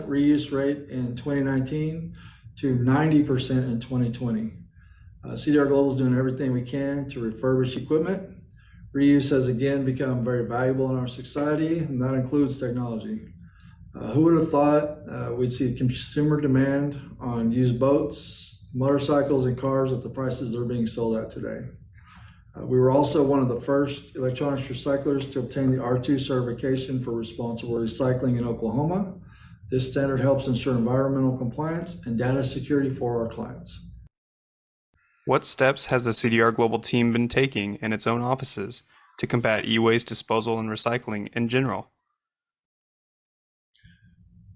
reuse rate in 2019 to 90% in 2020. CDR Global is doing everything we can to refurbish equipment. Reuse has again become very valuable in our society, and that includes technology. Who would have thought we'd see consumer demand on used boats, motorcycles, and cars at the prices they're being sold at today? We were also one of the first electronics recyclers to obtain the R2 certification for responsible recycling in Oklahoma. This standard helps ensure environmental compliance and data security for our clients. What steps has the CDR Global team been taking in its own offices to combat e-waste disposal and recycling in general?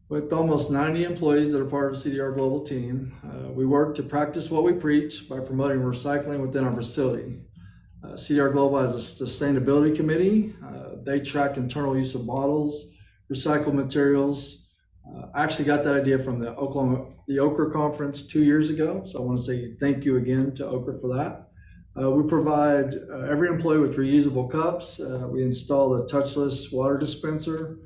With almost 90 employees that are part of the CDR Global team, we work to practice what we preach by promoting recycling within our facility. CDR Global has a sustainability committee. They track internal use of bottles, recycled materials. I actually got that idea from the OKRA Conference 2 years ago. So I want to say thank you again to OKRA for that. We provide every employee with reusable cups. We install the touchless water dispenser.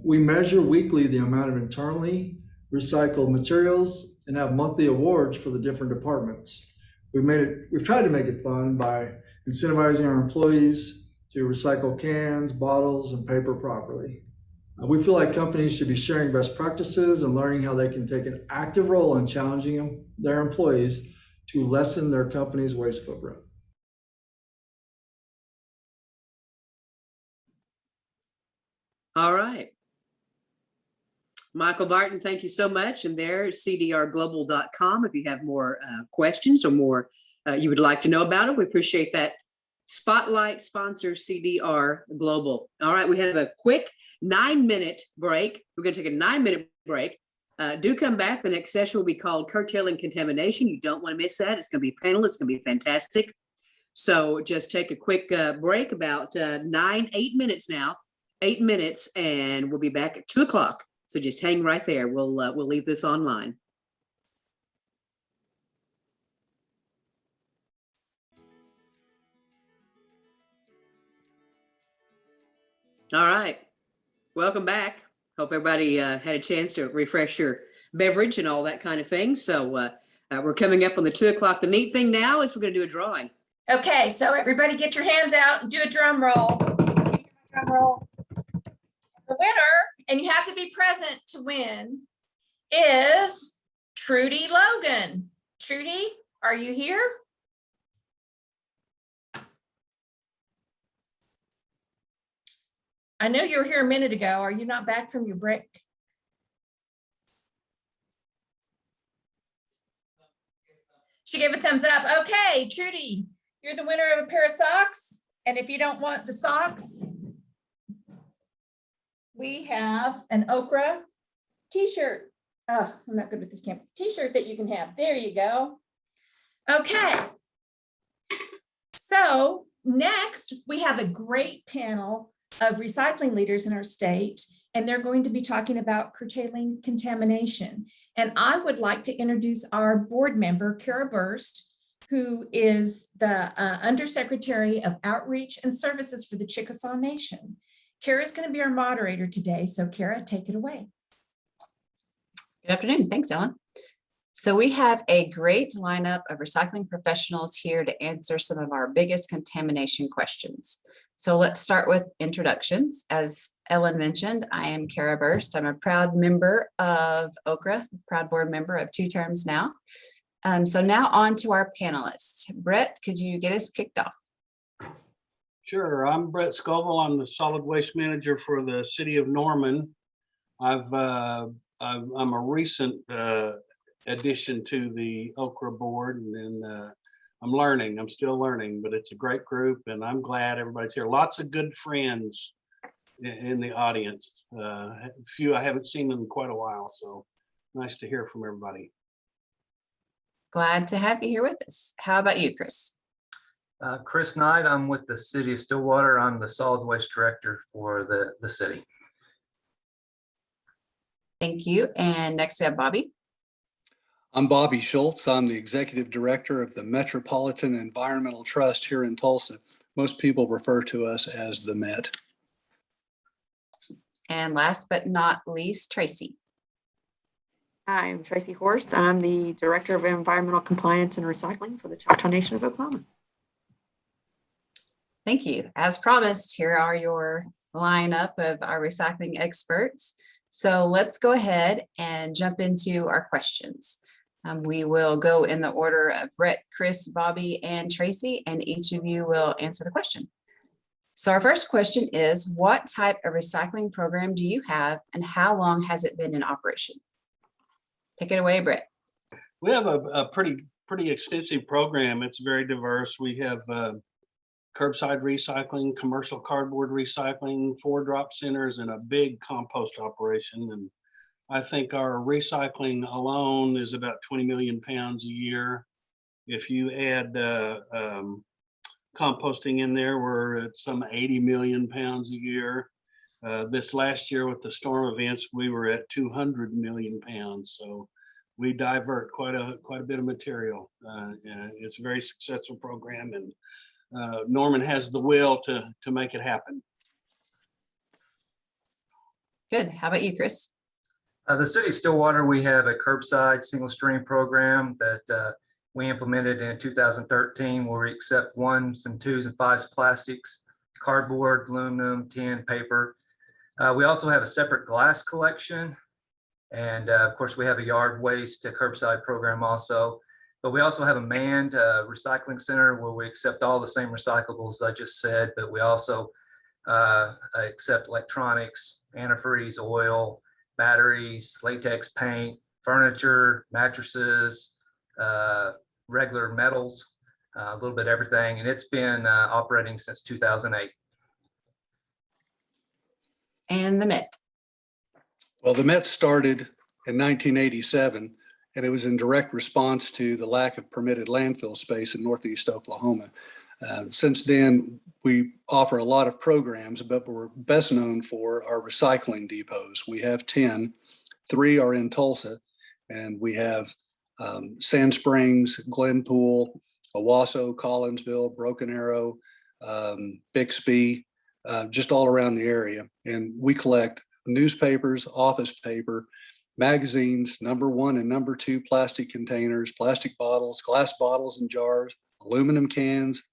We measure weekly the amount of internally recycled materials and have monthly awards for the different departments. We've tried to make it fun by incentivizing our employees to recycle cans, bottles, and paper properly. We feel like companies should be sharing best practices and learning how they can take an active role in challenging their employees to lessen their company's waste footprint. All right. Michael Barton, thank you so much. And there's cdrglobal.com if you have more questions or more you would like to know about it. We appreciate that. Spotlight sponsor CDR Global. All right, we have a quick 9-minute break. We're going to take a 9-minute break. Do come back. The next session will be called Curtailing Contamination. You don't want to miss that. It's going to be a panel. It's going to be fantastic. So just take a quick break, about 8 minutes now. 8 minutes, and we'll be back at 2 o'clock. So just hang right there. We'll leave this online. All right. Welcome back. Hope everybody had a chance to refresh your beverage and all that kind of thing. So we're coming up on the 2 o'clock. The neat thing now is we're going to do a drawing. Okay, so everybody get your hands out and do a drum roll. Drum roll. The winner, and you have to be present to win, is Trudy Logan. Trudy, are you here? I know you were here a minute ago. Are you not back from your break? She gave a thumbs up. Okay, Trudy, you're the winner of a pair of socks. And if you don't want the socks, we have an OKRA t-shirt. Oh, I'm not good with this camera. T-shirt that you can have. There you go. Okay. So next, we have a great panel of recycling leaders in our state, and they're going to be talking about curtailing contamination. And I would like to introduce our board member, Kara Burst, who is the Undersecretary of Outreach and Services for the Chickasaw Nation. Kara is going to be our moderator today. So Kara, take it away. Good afternoon. Thanks, Ellen. So we have a great lineup of recycling professionals here to answer some of our biggest contamination questions. So let's start with introductions. As Ellen mentioned, I am Kara Burst. I'm a proud member of OKRA, proud board member of 2 terms now. So now on to our panelists. Brett, could you get us kicked off? Sure. I'm Brett Scoville. I'm the solid waste manager for the city of Norman. I'm a recent addition to the OKRA board, and I'm still learning, but it's a great group and I'm glad everybody's here. Lots of good friends in the audience. A few I haven't seen in quite a while, so nice to hear from everybody. Glad to have you here with us. How about you, Chris? Chris Knight, I'm with the City of Stillwater. I'm the solid waste director for the city. Thank you. And next we have Bobby. I'm Bobby Schultz. I'm the executive director of the Metropolitan Environmental Trust here in Tulsa. Most people refer to us as the Met. And last but not least, Tracy. I'm Tracy Horst. I'm the Director of Environmental Compliance and Recycling for the Choctaw Nation of Oklahoma. Thank you. As promised, here are your lineup of our recycling experts. So let's go ahead and jump into our questions. We will go in the order of Brett, Chris, Bobby, and Tracy, and each of you will answer the question. So our first question is, what type of recycling program do you have and how long has it been in operation? Take it away, Brett. We have a pretty extensive program. It's very diverse. We have curbside recycling, commercial cardboard recycling, 4 drop centers, and a big compost operation. And I think our recycling alone is about 20 million pounds a year. If you add composting in there, we're at some 80 million pounds a year. This last year with the storm events, we were at 200 million pounds. So we divert quite a bit of material. It's a very successful program, and Norman has the will to make it happen. Good. How about you, Chris? The City of Stillwater, we have a curbside single stream program that we implemented in 2013, where we accept 1s and 2s and 5s plastics, cardboard, aluminum, tin, paper. We also have a separate glass collection. And of course, we have a yard waste curbside program also. But we also have a manned recycling center where we accept all the same recyclables I just said, but we also accept electronics, antifreeze, oil, batteries, latex paint, furniture, mattresses, regular metals, a little bit of everything. And it's been operating since 2008. And the Met. Well, the Met started in 1987, and it was in direct response to the lack of permitted landfill space in Northeast Oklahoma. Since then, we offer a lot of programs, but we're best known for our recycling depots. We have 10, 3 are in Tulsa, and we have Sand Springs, Glenpool, Owasso, Collinsville, Broken Arrow, Bixby, just all around the area. And we collect newspapers, office paper, magazines, number 1 and number 2 plastic containers, plastic bottles, glass bottles and jars, aluminum cans,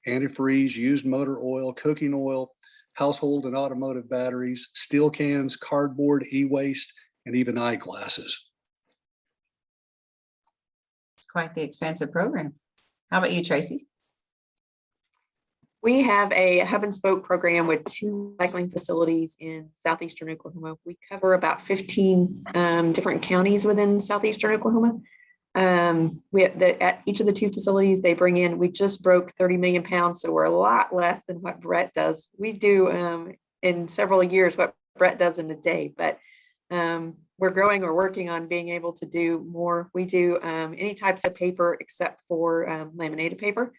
antifreeze, used motor oil, cooking oil, household and automotive batteries, steel cans, cardboard, e-waste, and even eyeglasses. Quite the expansive program. How about you, Tracy? We have a hub and spoke program with 2 recycling facilities in southeastern Oklahoma. We cover about 15 different counties within southeastern Oklahoma. At each of the 2 facilities they bring in, we just broke 30 million pounds, so we're a lot less than what Brett does. We do in several years what Brett does in a day, but We're growing or working on being able to do more. We do any types of paper except for laminated paper,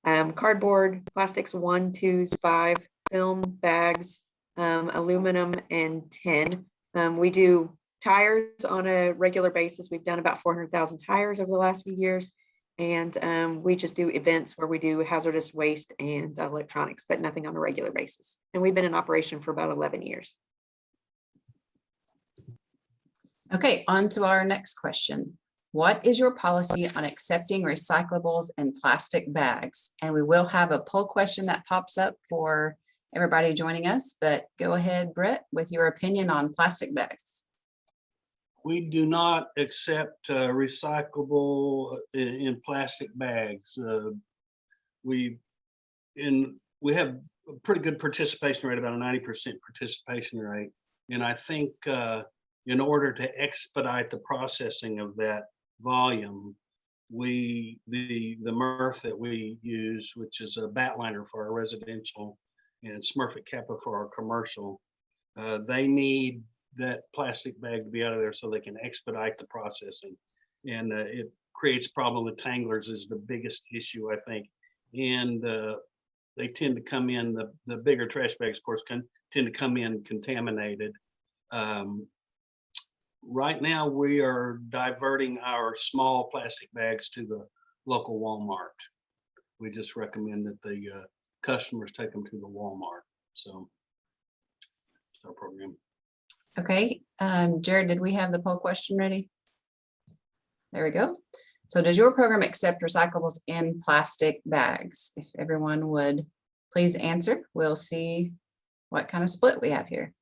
cardboard, plastics 1, 2s, 5, film, bags, aluminum, and tin. We do tires on a regular basis. We've done about 400,000 tires over the last few years. And we just do events where we do hazardous waste and electronics, but nothing on a regular basis. And we've been in operation for about 11 years. Okay, on to our next question. What is your policy on accepting recyclables and plastic bags? And we will have a poll question that pops up for everybody joining us, but go ahead, Brett, with your opinion on plastic bags. We do not accept recyclable in plastic bags. We have a pretty good participation rate, about a 90% participation rate. And I think in order to expedite the processing of that volume, the MRF that we use, which is a batliner for our residential and Smurfit Kappa for our commercial, they need that plastic bag to be out of there so they can expedite the processing. And it creates problem with tanglers is the biggest issue, I think. And they tend to come in, the bigger trash bags, of course, tend to come in contaminated. Right now, we are diverting our small plastic bags to the local Walmart. We just recommend that the customers take them to the Walmart. So it's our program. Okay, Jared, did we have the poll question ready? There we go. So does your program accept recyclables in plastic bags? If everyone would please answer, we'll see what kind of split we have here.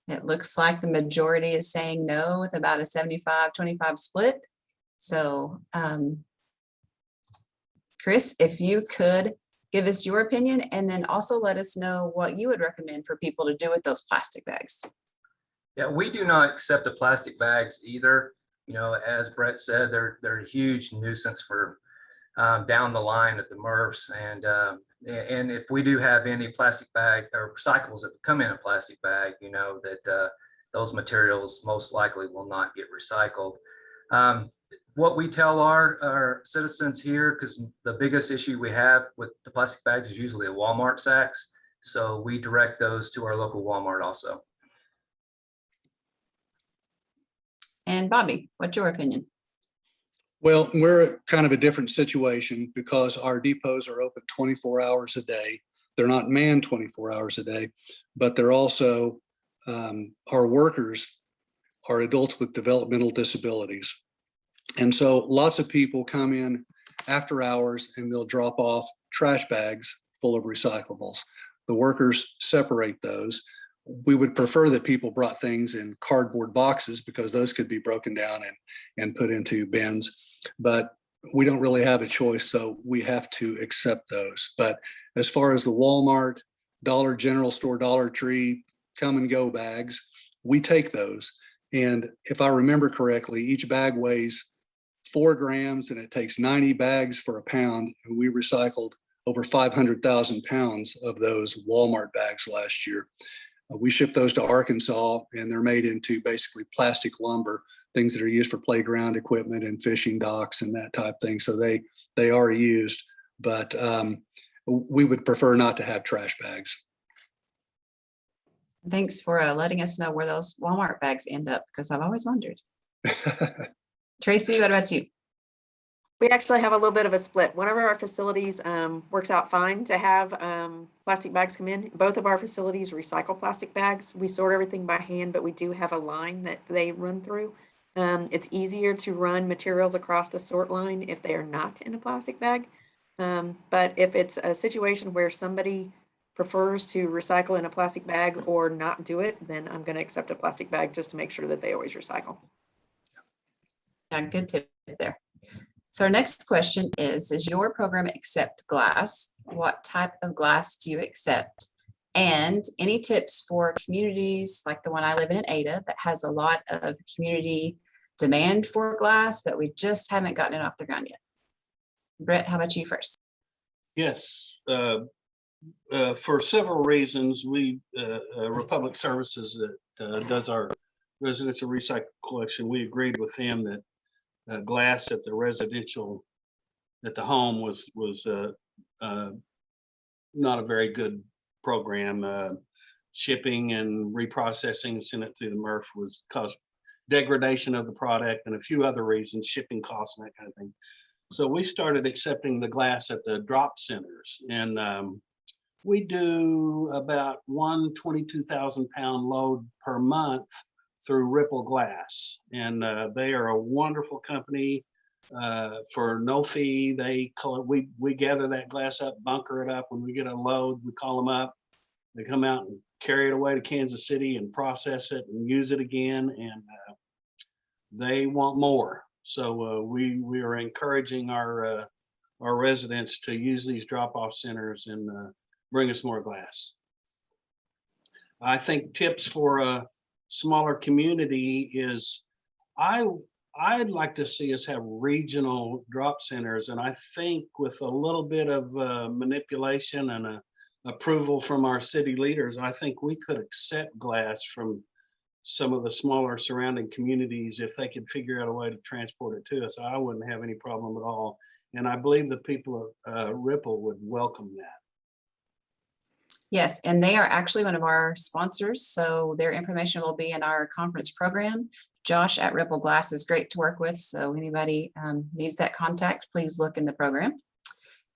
It looks like the majority is saying no with about a 75-25 split. So Chris, if you could give us your opinion and then also let us know what you would recommend for people to do with those plastic bags. Yeah, we do not accept the plastic bags either. You know, as Brett said, they're a huge nuisance for down the line at the MRFs. And if we do have any plastic bag or recyclables that come in a plastic bag, you know, that those materials most likely will not get recycled. What we tell our citizens here, because the biggest issue we have with the plastic bags is usually the Walmart sacks. So we direct those to our local Walmart also. And Bobby, what's your opinion? Well, we're kind of a different situation because our depots are open 24 hours a day. They're not manned 24 hours a day, but they're also, our workers are adults with developmental disabilities. And so lots of people come in after hours and they'll drop off trash bags full of recyclables. The workers separate those. We would prefer that people brought things in cardboard boxes because those could be broken down and put into bins, but we don't really have a choice, so we have to accept those. But as far as the Walmart, Dollar General Store, Dollar Tree, come and go bags, we take those. And if I remember correctly, each bag weighs 4 grams and it takes 90 bags for a pound. And we recycled over 500,000 pounds of those Walmart bags last year. We ship those to Arkansas and they're made into basically plastic lumber, things that are used for playground equipment and fishing docks and that type of thing. So they are used, but we would prefer not to have trash bags. Thanks for letting us know where those Walmart bags end up, because I've always wondered. Tracy, what about you? We actually have a little bit of a split. One of our facilities works out fine to have plastic bags come in. Both of our facilities recycle plastic bags. We sort everything by hand, but we do have a line that they run through. It's easier to run materials across a sort line if they are not in a plastic bag. But if it's a situation where somebody prefers to recycle in a plastic bag or not do it, then I'm going to accept a plastic bag just to make sure that they always recycle. Yeah, good tip there. So our next question is, does your program accept glass? What type of glass do you accept? And any tips for communities like the one I live in Ada that has a lot of community demand for glass, but we just haven't gotten it off the ground yet? Brett, how about you first? Yes, for several reasons, Republic Services that does our residential recycle collection, we agreed with them that glass at the residential, at the home was not a very good program. Shipping and reprocessing, sent it through the MRF was caused degradation of the product and a few other reasons, shipping costs and that kind of thing. So we started accepting the glass at the drop centers, and we do about 122,000 pound load per month through Ripple Glass. And they are a wonderful company for no fee. We gather that glass up, bunker it up. When we get a load, we call them up. They come out and carry it away to Kansas City and process it and use it again. And they want more. So we are encouraging our residents to use these drop-off centers and bring us more glass. I think tips for a smaller community is I'd like to see us have regional drop centers. And I think with a little bit of manipulation and approval from our city leaders, I think we could accept glass from some of the smaller surrounding communities if they could figure out a way to transport it to us. I wouldn't have any problem at all. And I believe the people of Ripple would welcome that. Yes, and they are actually one of our sponsors, so their information will be in our conference program. Josh at Ripple Glass is great to work with, so anybody needs that contact, please look in the program.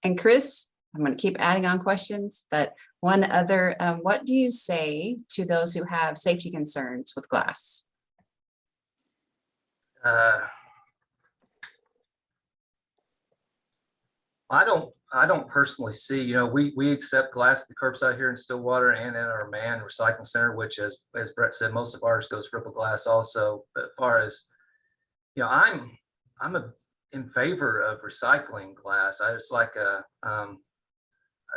And Chris, I'm going to keep adding on questions, but one other, what do you say to those who have safety concerns with glass? I don't personally see, we accept glass at the curbside here in Stillwater and in our manned recycling center, which as Brett said, most of ours goes Ripple Glass also. But as far as, I'm in favor of recycling glass. I just like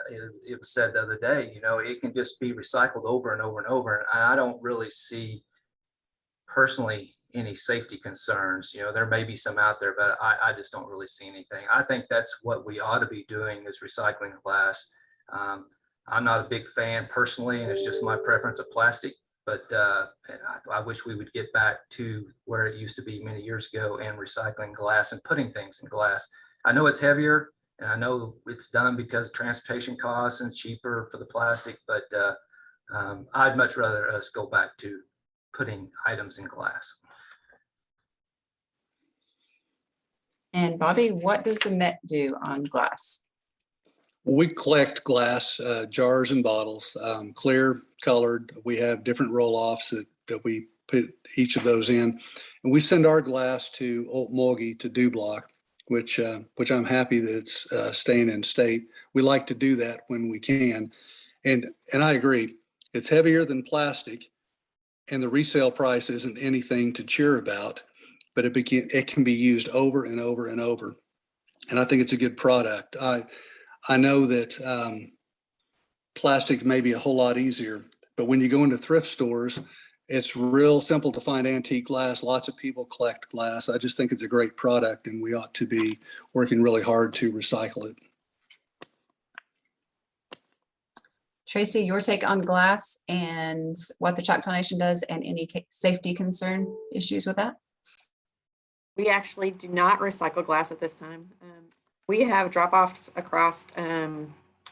it was said the other day, it can just be recycled over and over and over. And I don't really see personally any safety concerns. There may be some out there, but I just don't really see anything. I think that's what we ought to be doing is recycling glass. I'm not a big fan personally, and it's just my preference of plastic, but I wish we would get back to where it used to be many years ago and recycling glass and putting things in glass. I know it's heavier, and I know it's done because of transportation costs and cheaper for the plastic, but I'd much rather us go back to putting items in glass. And Bobby, what does the Met do on glass? We collect glass, jars and bottles, clear, colored. We have different roll-offs that we put each of those in. And we send our glass to Okmulgee to do block, which I'm happy that it's staying in state. We like to do that when we can. And I agree, it's heavier than plastic, and the resale price isn't anything to cheer about, but it can be used over and over and over. And I think it's a good product. I know that plastic may be a whole lot easier, but when you go into thrift stores, it's real simple to find antique glass. Lots of people collect glass. I just think it's a great product, and we ought to be working really hard to recycle it. Tracy, your take on glass and what the Choctaw Nation does and any safety concern issues with that? We actually do not recycle glass at this time. We have drop-offs across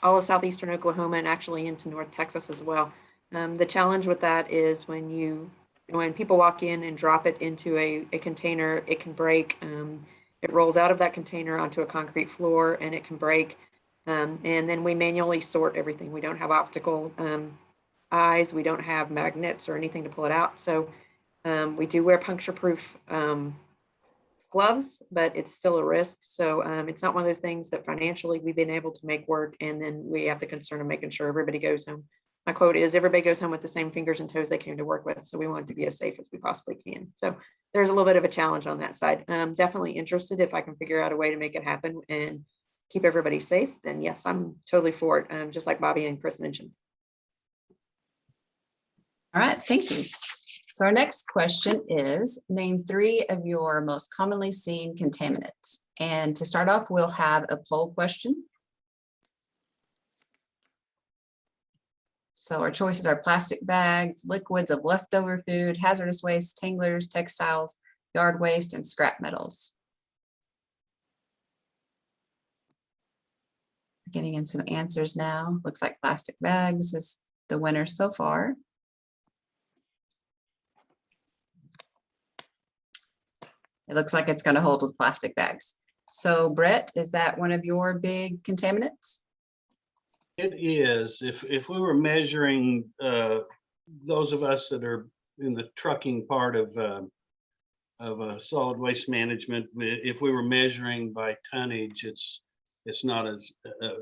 all of southeastern Oklahoma and actually into North Texas as well. The challenge with that is when people walk in and drop it into a container, it can break. It rolls out of that container onto a concrete floor and it can break. And then we manually sort everything. We don't have optical eyes. We don't have magnets or anything to pull it out. So we do wear puncture-proof gloves, but it's still a risk. So it's not one of those things that financially we've been able to make work. And then we have the concern of making sure everybody goes home. My quote is everybody goes home with the same fingers and toes they came to work with. So we want it to be as safe as we possibly can. So there's a little bit of a challenge on that side. I'm definitely interested if I can figure out a way to make it happen and keep everybody safe, then yes, I'm totally for it. Just like Bobby and Chris mentioned. All right, thank you. So our next question is, name 3 of your most commonly seen contaminants. And to start off, we'll have a poll question. So our choices are plastic bags, liquids of leftover food, hazardous waste, tanglers, textiles, yard waste, and scrap metals. Getting in some answers now. Looks like plastic bags is the winner so far. It looks like it's going to hold with plastic bags. So Brett, is that one of your big contaminants? It is. If we were measuring, those of us that are in the trucking part of solid waste management, if we were measuring by tonnage, it's not as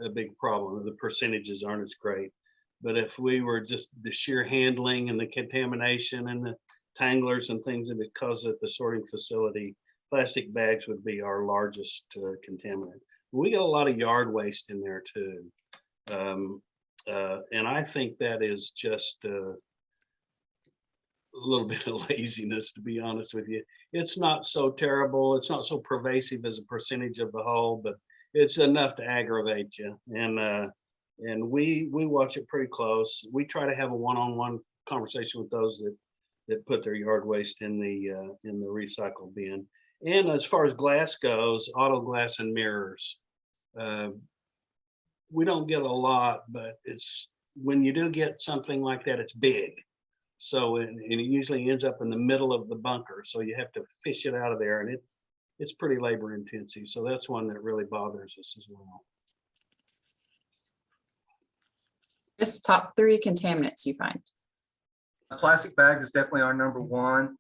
a big problem. The percentages aren't as great. But if we were just the sheer handling and the contamination and the tanglers and things that it causes at the sorting facility, plastic bags would be our largest contaminant. We get a lot of yard waste in there too. And I think that is just a little bit of laziness, to be honest with you. It's not so terrible. It's not so pervasive as a percentage of the whole, but it's enough to aggravate you. And we watch it pretty close. We try to have a one-on-one conversation with those that put their yard waste in the recycle bin. And as far as glass goes, auto glass and mirrors. We don't get a lot, but it's when you do get something like that, it's big. So and it usually ends up in the middle of the bunker. So you have to fish it out of there, and it's pretty labor intensive. So that's one that really bothers us as well. Just top 3 contaminants you find. Plastic bags is definitely our number one,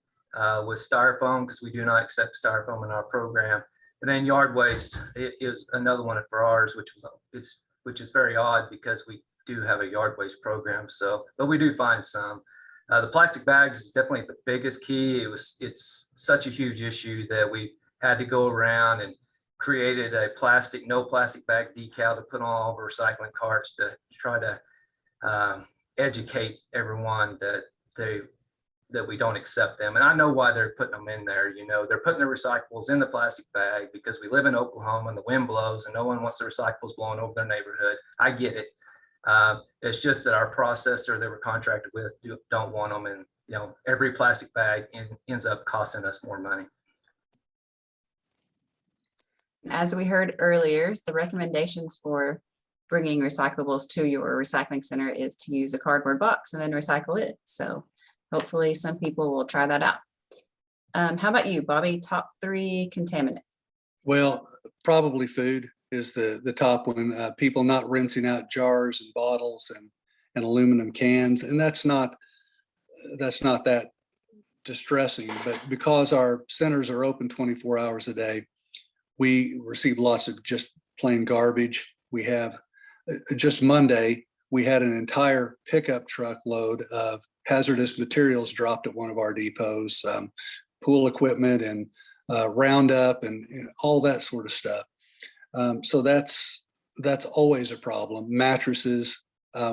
with styrofoam, because we do not accept styrofoam in our program. And then yard waste is another one for ours, which is very odd because we do have a yard waste program. So, but we do find some. The plastic bags is definitely the biggest key. It's such a huge issue that we had to go around and created a no plastic bag decal to put on all of our recycling carts to try to educate everyone that we don't accept them. And I know why they're putting them in there. You know, they're putting the recyclables in the plastic bag because we live in Oklahoma and the wind blows and no one wants the recyclables blowing over their neighborhood. I get it. It's just that our processor that we're contracted with don't want them, and you know, every plastic bag ends up costing us more money. As we heard earlier, the recommendations for bringing recyclables to your recycling center is to use a cardboard box and then recycle it. So hopefully some people will try that out. How about you, Bobby? Top 3 contaminants? Well, probably food is the top one. People not rinsing out jars and bottles and aluminum cans. And that's not that distressing, but because our centers are open 24 hours a day, we receive lots of just plain garbage. We have just Monday, we had an entire pickup truck load of hazardous materials dropped at one of our depots, pool equipment and Roundup and all that sort of stuff. So that's always a problem. Mattresses.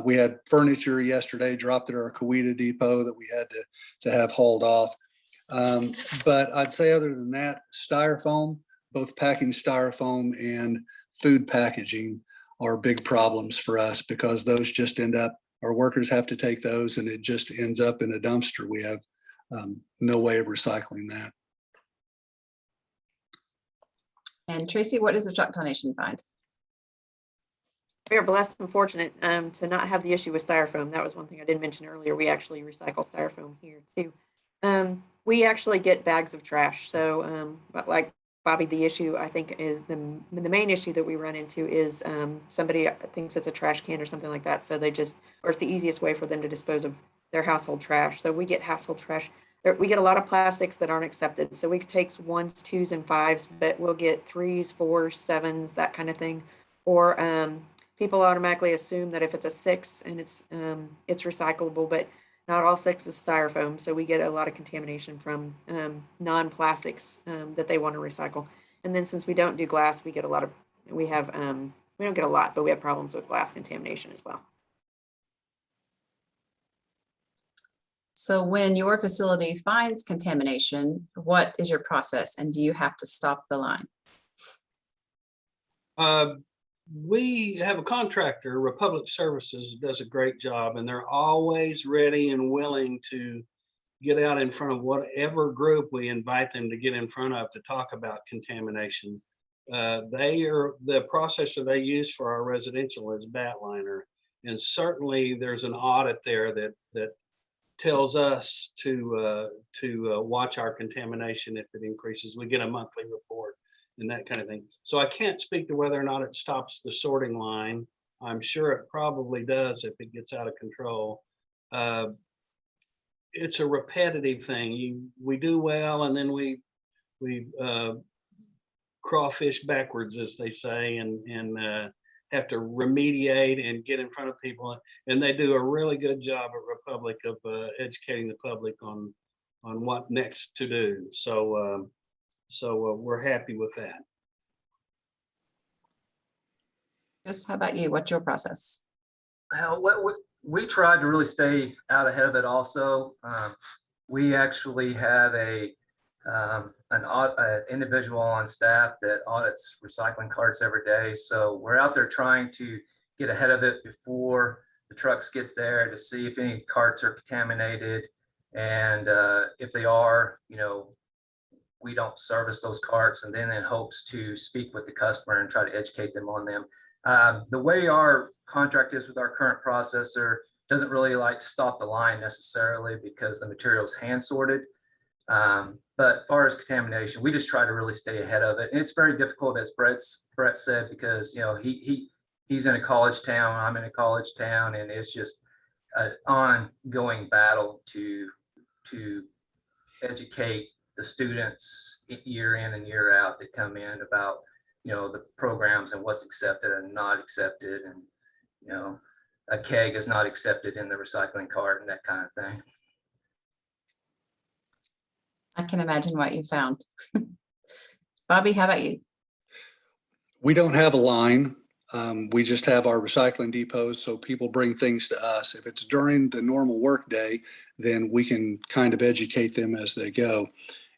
We had furniture yesterday dropped at our Coweta depot that we had to have hauled off. But I'd say other than that, styrofoam, both packing styrofoam and food packaging are big problems for us because those just end up, our workers have to take those and it just ends up in a dumpster. We have no way of recycling that. And Tracy, what does the Choctaw Nation find? We are blessed and fortunate to not have the issue with styrofoam. That was one thing I didn't mention earlier. We actually recycle styrofoam here too. We actually get bags of trash. So but like Bobby, the issue I think is the main issue that we run into is somebody thinks it's a trash can or something like that. So they just, or it's the easiest way for them to dispose of their household trash. So we get household trash. We get a lot of plastics that aren't accepted. So we take 1s, 2s, and 5s, but we'll get 3s, 4s, 7s, that kind of thing. Or people automatically assume that if it's a 6 and it's recyclable, but not all 6 is styrofoam. So we get a lot of contamination from non-plastics that they want to recycle. And then since we don't do glass, we get a lot of, we don't get a lot, but we have problems with glass contamination as well. So when your facility finds contamination, what is your process and do you have to stop the line? we have a contractor, Republic Services, does a great job, and they're always ready and willing to get out in front of whatever group we invite them to get in front of to talk about contamination. The processor they use for our residential is Batliner, and certainly there's an audit there that tells us to watch our contamination if it increases. We get a monthly report and that kind of thing. So I can't speak to whether or not it stops the sorting line. I'm sure it probably does if it gets out of control. It's a repetitive thing. We do well, and then we crawfish backwards, as they say, and have to remediate and get in front of people. And they do a really good job at Republic of educating the public on what next to do. So we're happy with that. Chris, how about you? What's your process? We tried to really stay out ahead of it also. We actually have an individual on staff that audits recycling carts every day. So we're out there trying to get ahead of it before the trucks get there to see if any carts are contaminated. And if they are, we don't service those carts, and then in hopes to speak with the customer and try to educate them on them. The way our contract is with our current processor doesn't really stop the line necessarily because the material is hand sorted. But as far as contamination, we just try to really stay ahead of it. And it's very difficult, as Brett said, because he's in a college town, I'm in a college town, and it's just an ongoing battle to educate the students year in and year out that come in about the programs and what's accepted and not accepted, and a keg is not accepted in the recycling cart and that kind of thing. I can imagine what you found. Bobby, how about you? We don't have a line. We just have our recycling depots, so people bring things to us. If it's during the normal workday, then we can kind of educate them as they go.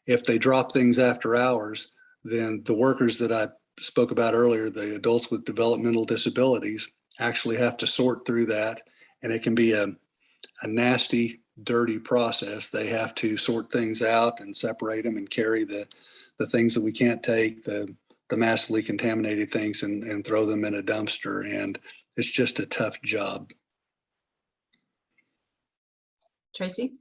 If they drop things after hours, then the workers that I spoke about earlier, the adults with developmental disabilities, actually have to sort through that, and it can be a nasty, dirty process. They have to sort things out and separate them and carry the things that we can't take, the massively contaminated things, and throw them in a dumpster. And it's just a tough job. Tracy?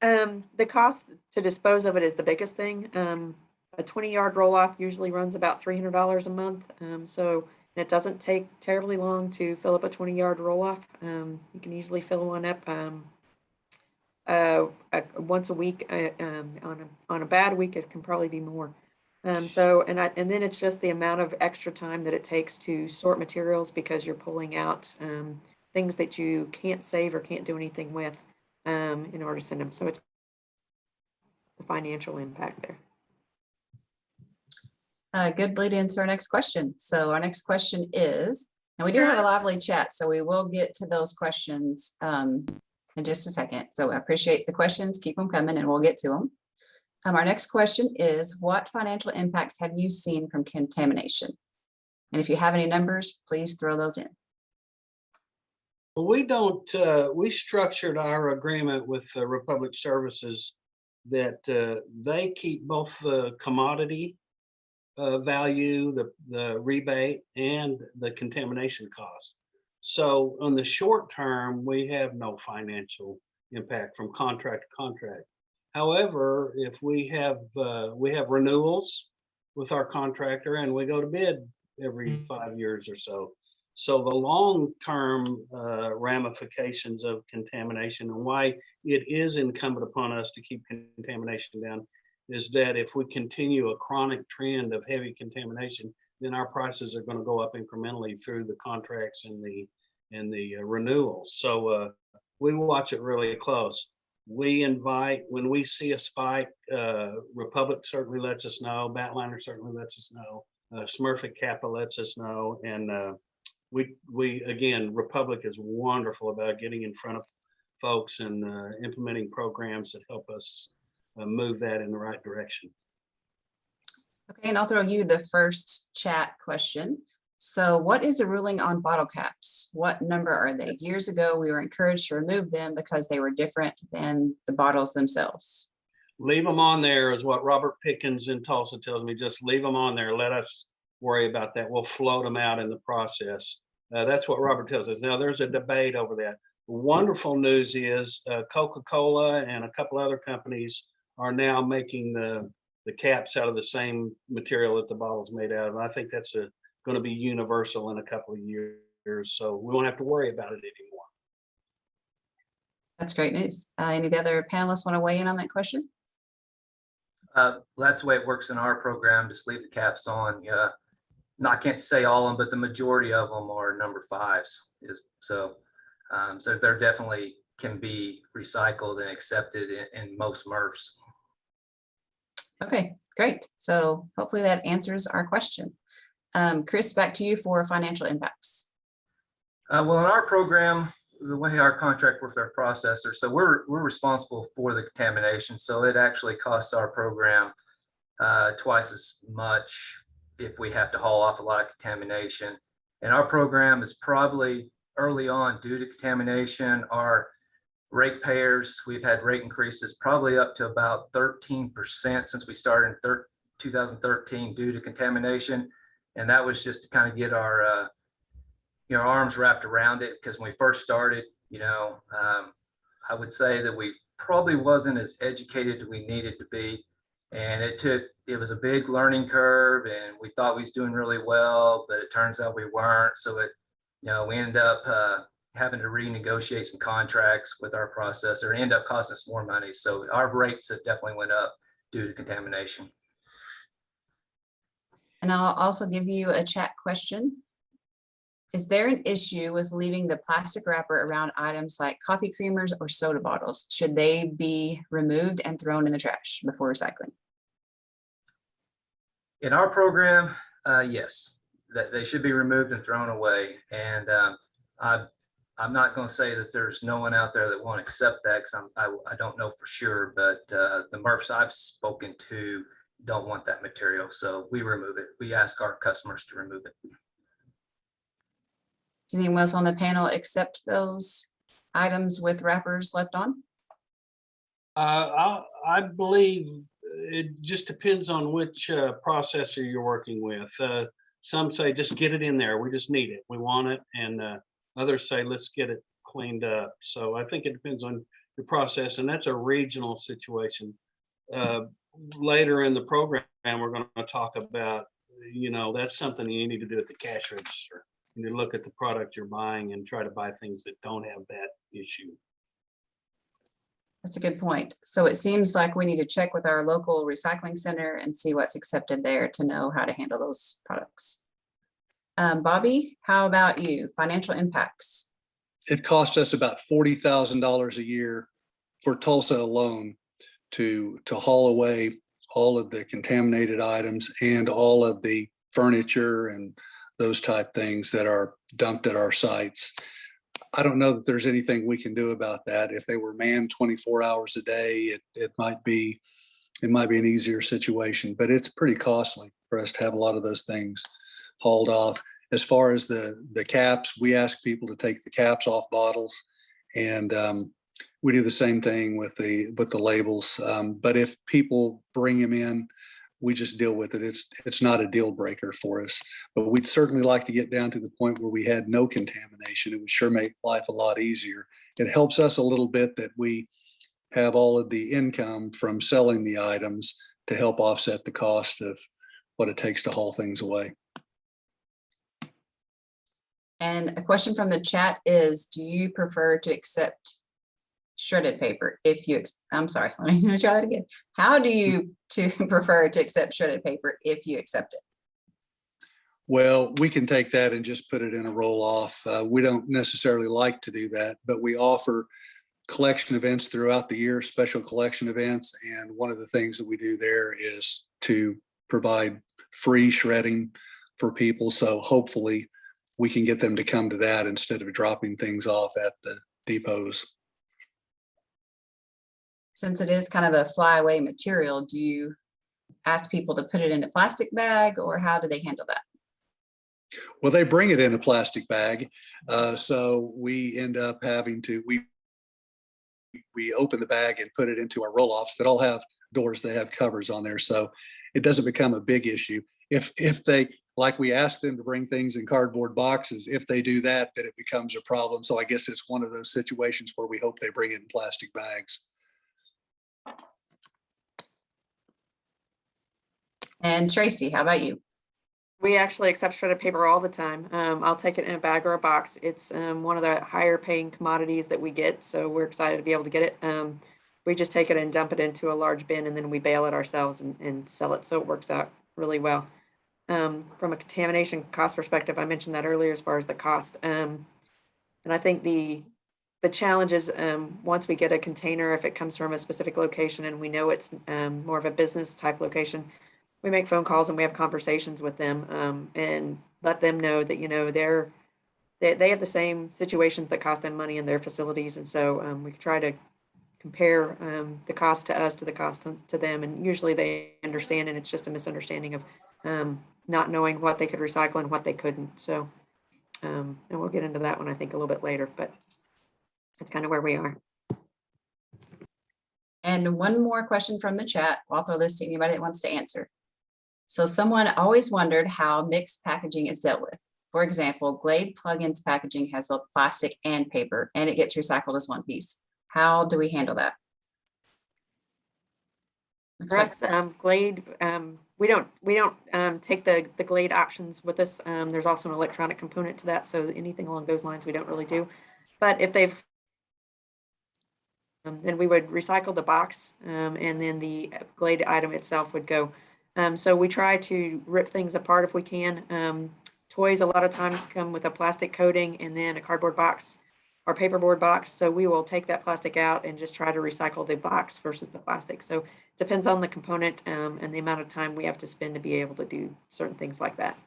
The cost to dispose of it is the biggest thing. A 20-yard roll-off usually runs about $300 a month. So it doesn't take terribly long to fill up a 20-yard roll-off. You can easily fill one up once a week. On a bad week, it can probably be more. And then it's just the amount of extra time that it takes to sort materials, because you're pulling out things that you can't save or can't do anything with in order to send them. So it's the financial impact there. Good lead into our next question. So our next question is, and we do have a lively chat, so we will get to those questions in just a second. So I appreciate the questions. Keep them coming and we'll get to them. Our next question is, what financial impacts have you seen from contamination? And if you have any numbers, please throw those in. We don't, we structured our agreement with Republic Services that they keep both the commodity value, the rebate, and the contamination cost. So on the short term, we have no financial impact from contract to contract. However, if we have renewals with our contractor, and we go to bid every 5 years or so. So the long-term ramifications of contamination, and why it is incumbent upon us to keep contamination down, is that if we continue a chronic trend of heavy contamination, then our prices are going to go up incrementally through the contracts and the renewals. So we watch it really close. We invite, when we see a spike, Republic certainly lets us know, Batliner certainly lets us know, Smurfit Kappa lets us know, and we again, Republic is wonderful about getting in front of folks and implementing programs that help us move that in the right direction. Okay, and I'll throw you the first chat question. So what is the ruling on bottle caps? What number are they? Years ago, we were encouraged to remove them because they were different than the bottles themselves. Leave them on there is what Robert Pickens in Tulsa tells me. Just leave them on there. Let us worry about that. We'll float them out in the process. That's what Robert tells us. Now, there's a debate over that. The wonderful news is Coca-Cola and a couple other companies are now making the caps out of the same material that the bottle's made out of. And I think that's going to be universal in a couple of years. So we won't have to worry about it anymore. That's great news. Any of the other panelists want to weigh in on that question? That's the way it works in our program. Just leave the caps on. Yeah. I can't say all of them, but the majority of them are number 5s. So they're definitely can be recycled and accepted in most MRFs. Okay, great. So hopefully that answers our question. Chris, back to you for financial impacts. Well, in our program, the way our contract with our processor, so we're responsible for the contamination. So it actually costs our program twice as much if we have to haul off a lot of contamination. And our program is probably early on due to contamination. Our ratepayers, we've had rate increases probably up to about 13% since we started in 2013 due to contamination. And that was just to kind of get our arms wrapped around it, because when we first started, I would say that we probably wasn't as educated as we needed to be. And it was a big learning curve, and we thought we was doing really well, but it turns out we weren't. So we ended up having to renegotiate some contracts with our processor and end up costing us more money. So our rates have definitely went up due to contamination. And I'll also give you a chat question. Is there an issue with leaving the plastic wrapper around items like coffee creamers or soda bottles? Should they be removed and thrown in the trash before recycling? In our program, yes, that they should be removed and thrown away. And I'm not going to say that there's no one out there that won't accept that, because I don't know for sure, but the MRFs I've spoken to don't want that material. So we remove it. We ask our customers to remove it. Does anyone else on the panel accept those items with wrappers left on? I believe it just depends on which processor you're working with. Some say just get it in there. We just need it. We want it. And others say let's get it cleaned up. So I think it depends on your process, and that's a regional situation. Later in the program, we're going to talk about, that's something you need to do at the cash register. You look at the product you're buying and try to buy things that don't have that issue. That's a good point. So it seems like we need to check with our local recycling center and see what's accepted there to know how to handle those products. Bobby, how about you? Financial impacts. It costs us about $40,000 a year for Tulsa alone to haul away all of the contaminated items and all of the furniture and those type things that are dumped at our sites. I don't know that there's anything we can do about that. If they were manned 24 hours a day, it might be an easier situation, but it's pretty costly for us to have a lot of those things hauled off. As far as the caps, we ask people to take the caps off bottles, and we do the same thing with the labels. But if people bring them in, we just deal with it. It's not a deal breaker for us, but we'd certainly like to get down to the point where we had no contamination. It would sure make life a lot easier. It helps us a little bit that we have all of the income from selling the items to help offset the cost of what it takes to haul things away. And a question from the chat is, do you prefer to accept shredded paper I'm sorry, let me try that again. How do you prefer to accept shredded paper if you accept it? Well, we can take that and just put it in a roll off. We don't necessarily like to do that, but we offer collection events throughout the year, special collection events. And one of the things that we do there is to provide free shredding for people. So hopefully we can get them to come to that instead of dropping things off at the depots. Since it is kind of a flyaway material, do you ask people to put it in a plastic bag, or how do they handle that? Well, they bring it in a plastic bag. So we end up having to, we open the bag and put it into our roll-offs that all have doors that have covers on there. So it doesn't become a big issue. If they, like we ask them to bring things in cardboard boxes, if they do that, then it becomes a problem. So I guess it's one of those situations where we hope they bring it in plastic bags. And Tracy, how about you? We actually accept shredded paper all the time. I'll take it in a bag or a box. It's one of the higher paying commodities that we get, so we're excited to be able to get it. We just take it and dump it into a large bin, and then we bale it ourselves and sell it, so it works out really well. From a contamination cost perspective, I mentioned that earlier as far as the cost. And I think the challenge is once we get a container, if it comes from a specific location and we know it's more of a business type location, we make phone calls and we have conversations with them and let them know that, you know, they have the same situations that cost them money in their facilities. And so we try to compare the cost to us to the cost to them. And usually they understand, and it's just a misunderstanding of not knowing what they could recycle and what they couldn't. So, and we'll get into that one, I think, a little bit later, but that's kind of where we are. And one more question from the chat. I'll throw this to anybody that wants to answer. So someone always wondered how mixed packaging is dealt with. For example, Glade plugins packaging has both plastic and paper, and it gets recycled as one piece. How do we handle that? For us, Glade, we don't take the Glade options with us. There's also an electronic component to that, so anything along those lines we don't really do. But if they've then we would recycle the box, and then the Glade item itself would go. So we try to rip things apart if we can. Toys a lot of times come with a plastic coating and then a cardboard box or paperboard box. So we will take that plastic out and just try to recycle the box versus the plastic. So it depends on the component and the amount of time we have to spend to be able to do certain things like that.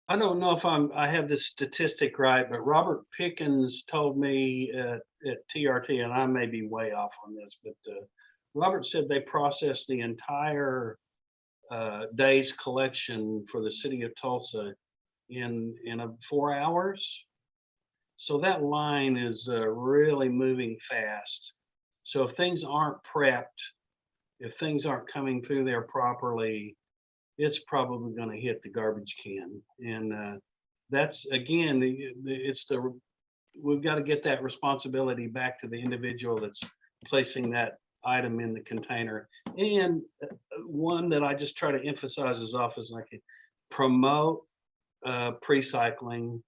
I don't know if I have this statistic right, but Robert Pickens told me at TRT, and I may be way off on this, but Robert said they processed the entire day's collection for the city of Tulsa in 4 hours. So that line is really moving fast. So if things aren't prepped, if things aren't coming through there properly, it's probably going to hit the garbage can. And that's, again, we've got to get that responsibility back to the individual that's placing that item in the container. And one that I just try to emphasize as often as I can: promote pre-cycling,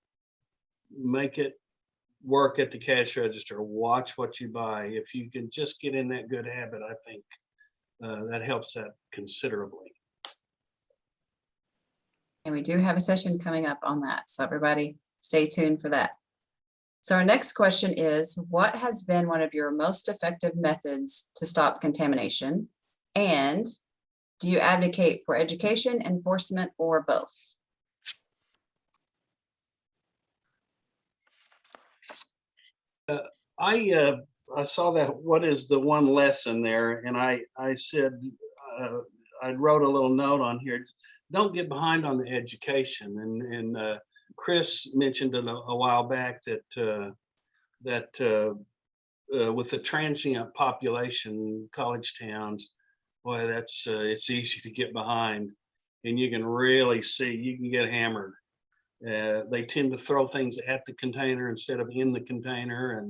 make it work at the cash register, watch what you buy. If you can just get in that good habit, I think that helps that considerably. And we do have a session coming up on that, so everybody stay tuned for that. So our next question is, what has been one of your most effective methods to stop contamination? And do you advocate for education, enforcement, or both? I saw that, what is the one lesson there? And I said, I wrote a little note on here: don't get behind on the education. And Chris mentioned it a while back that with the transient population, college towns, boy, that's it's easy to get behind, and you can really see, you can get hammered. They tend to throw things at the container instead of in the container,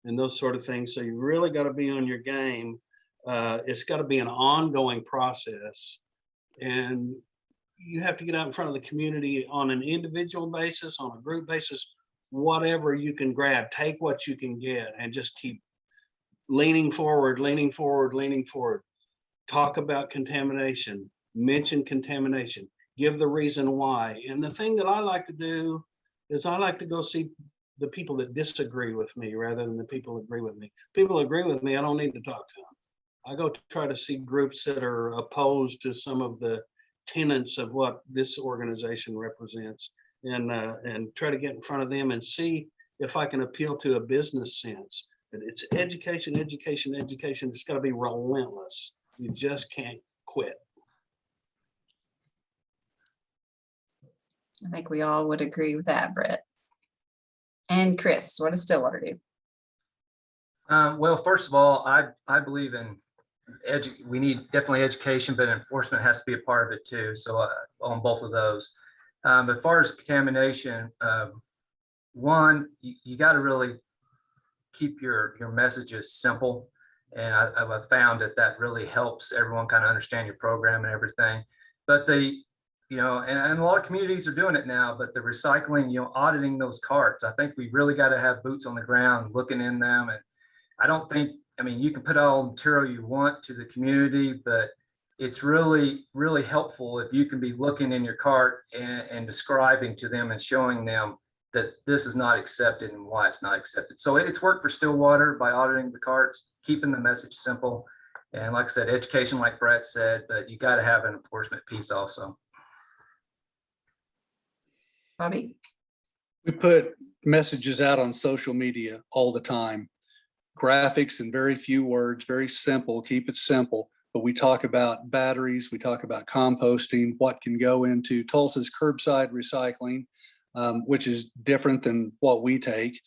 and those sort of things. So you really got to be on your game. It's got to be an ongoing process, and you have to get out in front of the community on an individual basis, on a group basis, whatever you can grab. Take what you can get and just keep leaning forward, leaning forward, leaning forward. Talk about contamination, mention contamination, give the reason why. And the thing that I like to do is I like to go see the people that disagree with me rather than the people who agree with me. People who agree with me, I don't need to talk to them. I go try to see groups that are opposed to some of the tenets of what this organization represents, and try to get in front of them and see if I can appeal to a business sense. But it's education, education, education. It's got to be relentless. You just can't quit. I think we all would agree with that, Brett. And Chris, what does Stillwater do? Well, first of all, I believe in we need definitely education, but enforcement has to be a part of it too. So on both of those. As far as contamination, one, you got to really keep your messages simple. And I've found that really helps everyone kind of understand your program and everything. But and a lot of communities are doing it now, but the recycling, auditing those carts, I think we really got to have boots on the ground looking in them. And I don't think, you can put all the material you want to the community, but it's really, really helpful if you can be looking in your cart and describing to them and showing them that this is not accepted and why it's not accepted. So it's worked for Stillwater by auditing the carts, keeping the message simple. And like I said, education, like Brett said, but you got to have an enforcement piece also. Bobby? We put messages out on social media all the time. Graphics and very few words, very simple, keep it simple. But we talk about batteries, we talk about composting, what can go into Tulsa's curbside recycling, which is different than what we take.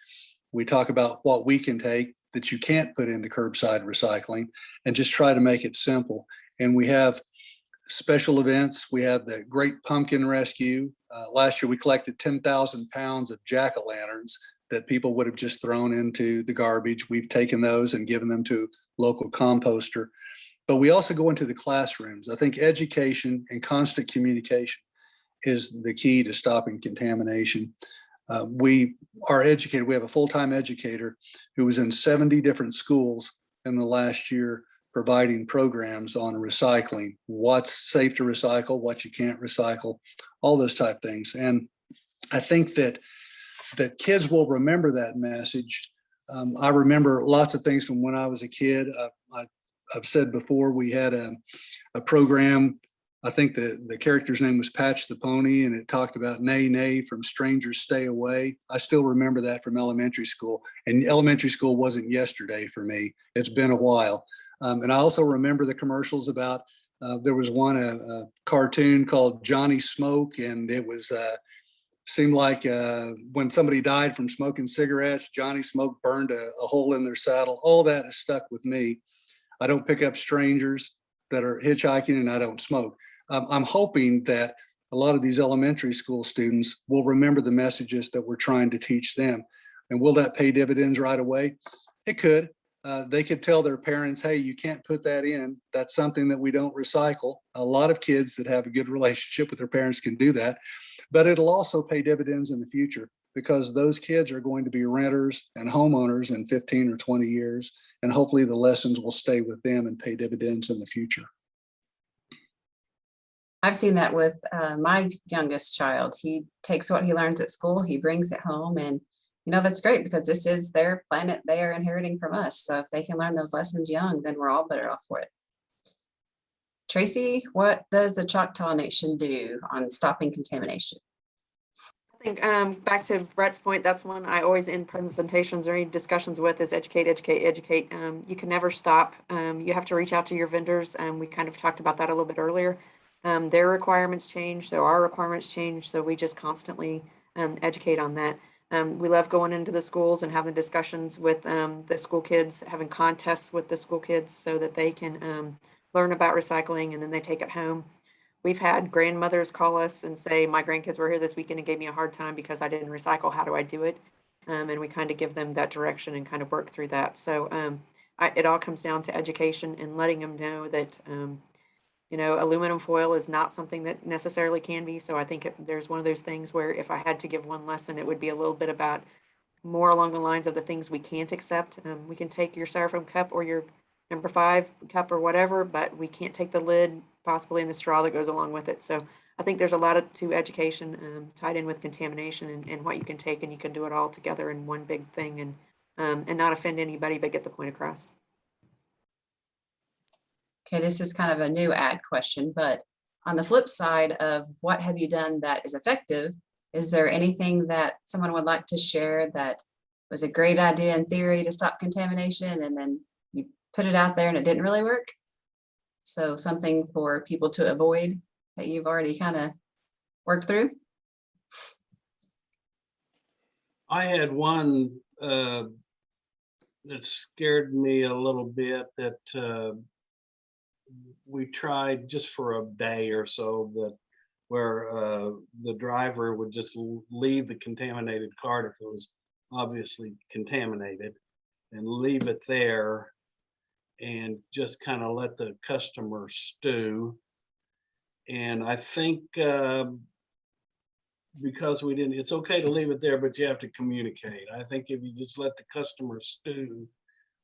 We talk about what we can take that you can't put into curbside recycling and just try to make it simple. And we have special events. We have the Great Pumpkin Rescue. Last year, we collected 10,000 pounds of jack-o'-lanterns that people would have just thrown into the garbage. We've taken those and given them to local composter. But we also go into the classrooms. I think education and constant communication is the key to stopping contamination. We are educated. We have a full-time educator who was in 70 different schools in the last year providing programs on recycling, what's safe to recycle, what you can't recycle, all those type things. And I think that kids will remember that message. I remember lots of things from when I was a kid. I've said before, we had a program, I think the character's name was Patch the Pony, and it talked about nay, nay, from strangers stay away. I still remember that from elementary school, and elementary school wasn't yesterday for me. It's been a while. And I also remember the commercials about, there was one, a cartoon called Johnny Smoke, and it was, seemed like when somebody died from smoking cigarettes, Johnny Smoke burned a hole in their saddle. All that is stuck with me. I don't pick up strangers that are hitchhiking, and I don't smoke. I'm hoping that a lot of these elementary school students will remember the messages that we're trying to teach them. And will that pay dividends right away? It could. They could tell their parents, hey, you can't put that in. That's something that we don't recycle. A lot of kids that have a good relationship with their parents can do that. But it'll also pay dividends in the future, because those kids are going to be renters and homeowners in 15 or 20 years. And hopefully the lessons will stay with them and pay dividends in the future. I've seen that with my youngest child. He takes what he learns at school, he brings it home, and that's great, because this is their planet they are inheriting from us. So if they can learn those lessons young, then we're all better off for it. Tracy, what does the Choctaw Nation do on stopping contamination? I think back to Brett's point, that's one I always end presentations or any discussions with is educate, educate, educate. You can never stop. You have to reach out to your vendors. We kind of talked about that a little bit earlier. Their requirements change, so our requirements change. So we just constantly educate on that. We love going into the schools and having discussions with the school kids, having contests with the school kids so that they can learn about recycling and then they take it home. We've had grandmothers call us and say, my grandkids were here this weekend and gave me a hard time because I didn't recycle. How do I do it? And we kind of give them that direction and kind of work through that. So it all comes down to education and letting them know that aluminum foil is not something that necessarily can be. So I think there's one of those things where if I had to give one lesson, it would be a little bit about more along the lines of the things we can't accept. We can take your styrofoam cup or your number 5 cup or whatever, but we can't take the lid, possibly in the straw that goes along with it. So I think there's a lot to education tied in with contamination and what you can take, and you can do it all together in one big thing and not offend anybody, but get the point across. Okay, this is kind of a new ad question, but on the flip side of what have you done that is effective, is there anything that someone would like to share that was a great idea in theory to stop contamination and then you put it out there and it didn't really work? So something for people to avoid that you've already kind of worked through? I had one that scared me a little bit that we tried just for a day or so, that where the driver would just leave the contaminated cart if it was obviously contaminated and leave it there and just kind of let the customer stew. And I think because we didn't, it's okay to leave it there, but you have to communicate. I think if you just let the customer stew,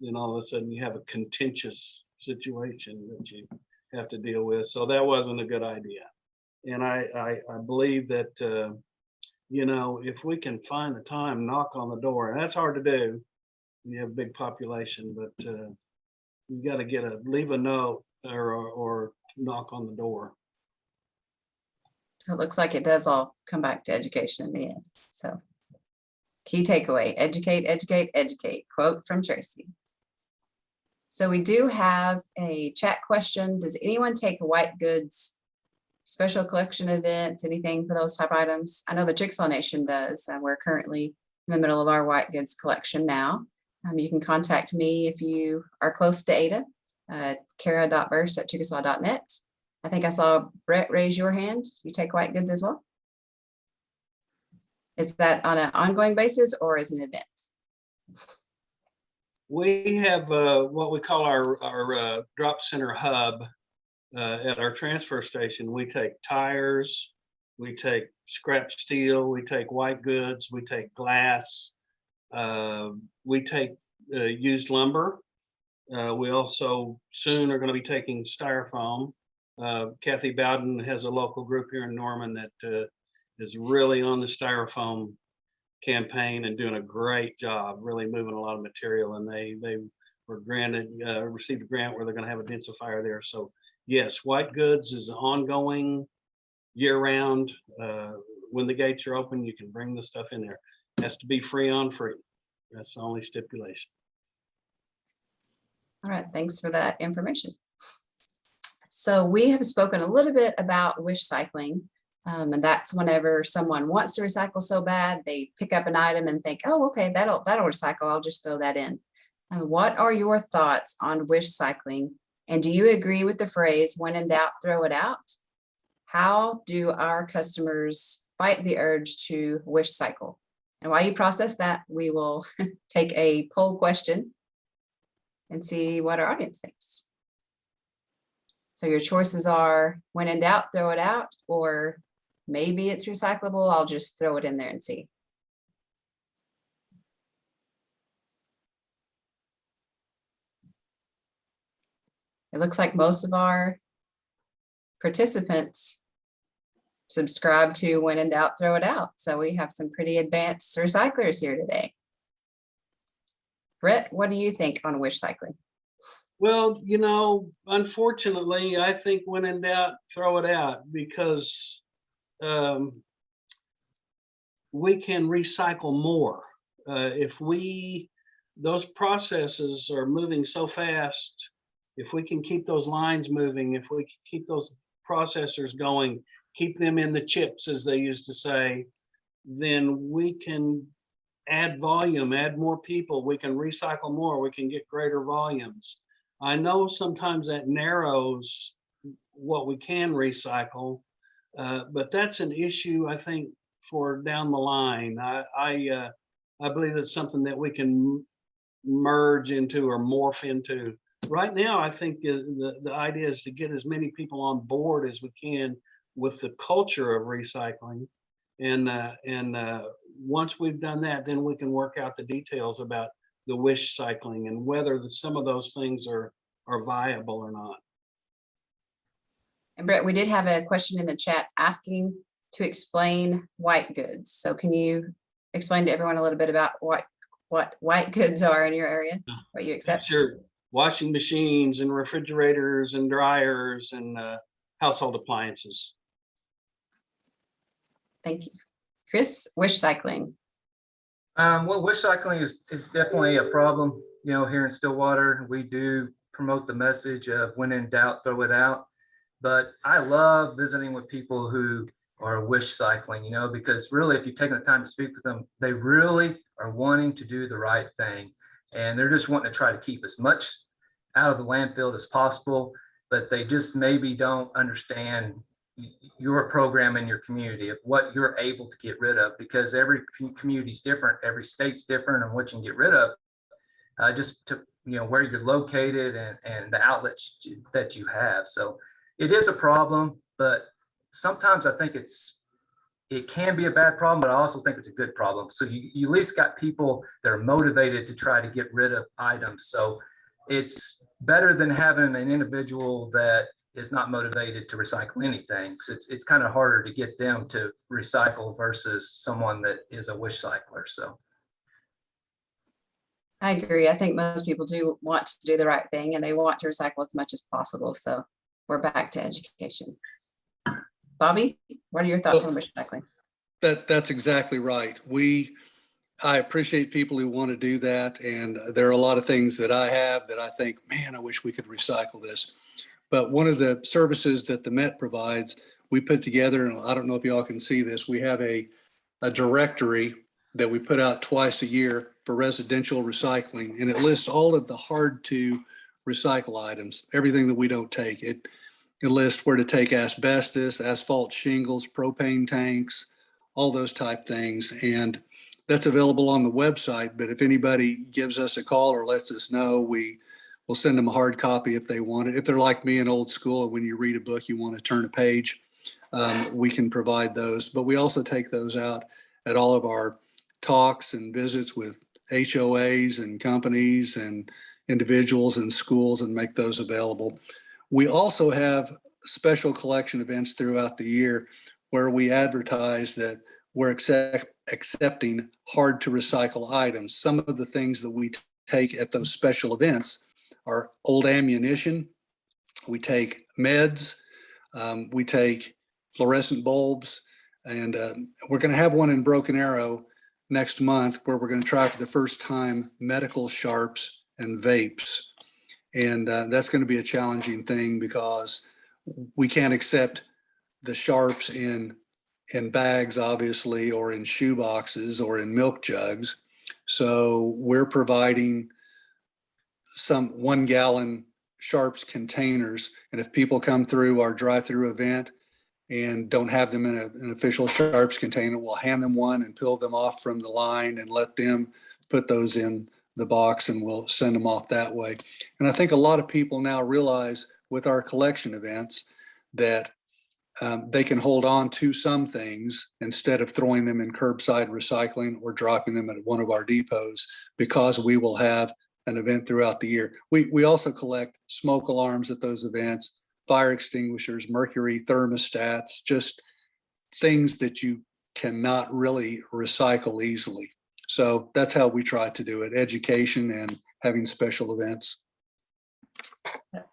then all of a sudden you have a contentious situation that you have to deal with. So that wasn't a good idea. And I believe that, you know, if we can find the time, knock on the door, and that's hard to do when you have a big population, but you got to leave a note or knock on the door. So it looks like it does all come back to education in the end. So key takeaway, educate, educate, educate, quote from Tracy. So we do have a chat question. Does anyone take white goods, special collection events, anything for those type items? I know the Chickasaw Nation does. We're currently in the middle of our white goods collection now. You can contact me if you are close to Ada, kara.burst@chickasaw.net. I think I saw Brett raise your hand. You take white goods as well? Is that on an ongoing basis or as an event? We have what we call our drop center hub at our transfer station. We take tires, we take scrap steel, we take white goods, we take glass, we take used lumber. We also soon are going to be taking styrofoam. Kathy Bowden has a local group here in Norman that is really on the styrofoam campaign and doing a great job, really moving a lot of material. And they were received a grant where they're going to have a densifier there. So yes, white goods is ongoing year round. When the gates are open, you can bring the stuff in there. It has to be free on free. That's the only stipulation. All right, thanks for that information. So we have spoken a little bit about wish cycling, and that's whenever someone wants to recycle so bad, they pick up an item and think, oh, okay, that'll recycle, I'll just throw that in. What are your thoughts on wish cycling? And do you agree with the phrase, when in doubt, throw it out? How do our customers fight the urge to wish cycle? And while you process that, we will take a poll question and see what our audience thinks. So your choices are, when in doubt, throw it out, or maybe it's recyclable, I'll just throw it in there and see. It looks like most of our participants subscribe to when in doubt, throw it out. So we have some pretty advanced recyclers here today. Brett, what do you think on wish cycling? Well, you know, unfortunately, I think when in doubt, throw it out, because we can recycle more. If those processes are moving so fast, if we can keep those lines moving, if we keep those processors going, keep them in the chips, as they used to say, then we can add volume, add more people, we can recycle more, we can get greater volumes. I know sometimes that narrows what we can recycle, but that's an issue, I think, for down the line. I believe it's something that we can merge into or morph into. Right now, I think the idea is to get as many people on board as we can with the culture of recycling. And once we've done that, then we can work out the details about the wish cycling and whether some of those things are viable or not. And Brett, we did have a question in the chat asking to explain white goods. So can you explain to everyone a little bit about what white goods are in your area, what you accept? Sure. Washing machines and refrigerators and dryers and household appliances. Thank you. Chris, wish cycling. Well, wish cycling is definitely a problem. You know, here in Stillwater, we do promote the message of when in doubt, throw it out. But I love visiting with people who are wish cycling, you know, because really, if you've taken the time to speak with them, they really are wanting to do the right thing. And they're just wanting to try to keep as much out of the landfill as possible, but they just maybe don't understand your program in your community of what you're able to get rid of, because every community is different, every state's different on what you can get rid of, just to, you know, where you're located and the outlets that you have. So it is a problem, but sometimes I think it can be a bad problem, but I also think it's a good problem. So you at least got people that are motivated to try to get rid of items. So it's better than having an individual that is not motivated to recycle anything, because it's kind of harder to get them to recycle versus someone that is a wish cycler. So I agree. I think most people do want to do the right thing and they want to recycle as much as possible. So we're back to education. Bobby, what are your thoughts on recycling? That's exactly right. I appreciate people who want to do that. And there are a lot of things that I have that I think, man, I wish we could recycle this. But one of the services that the Met provides, we put together, and I don't know if y'all can see this, we have a directory that we put out twice a year for residential recycling. And it lists all of the hard to recycle items, everything that we don't take. It lists where to take asbestos, asphalt shingles, propane tanks, all those type things. And that's available on the website. But if anybody gives us a call or lets us know, we'll send them a hard copy if they want it. If they're like me in old school, when you read a book, you want to turn a page, we can provide those. But we also take those out at all of our talks and visits with HOAs and companies and individuals and schools and make those available. We also have special collection events throughout the year where we advertise that we're accepting hard to recycle items. Some of the things that we take at those special events are old ammunition. We take meds. We take fluorescent bulbs. And we're going to have one in Broken Arrow next month where we're going to try for the first time medical sharps and vapes. And that's going to be a challenging thing because we can't accept the sharps in bags, obviously, or in shoe boxes or in milk jugs. So we're providing some 1 gallon sharps containers. And if people come through our drive-through event and don't have them in an official sharps container, we'll hand them one and peel them off from the line and let them put those in the box, and we'll send them off that way. And I think a lot of people now realize with our collection events that they can hold on to some things instead of throwing them in curbside recycling or dropping them at one of our depots, because we will have an event throughout the year. We also collect smoke alarms at those events, fire extinguishers, mercury thermostats, just things that you cannot really recycle easily. So that's how we try to do it, education and having special events.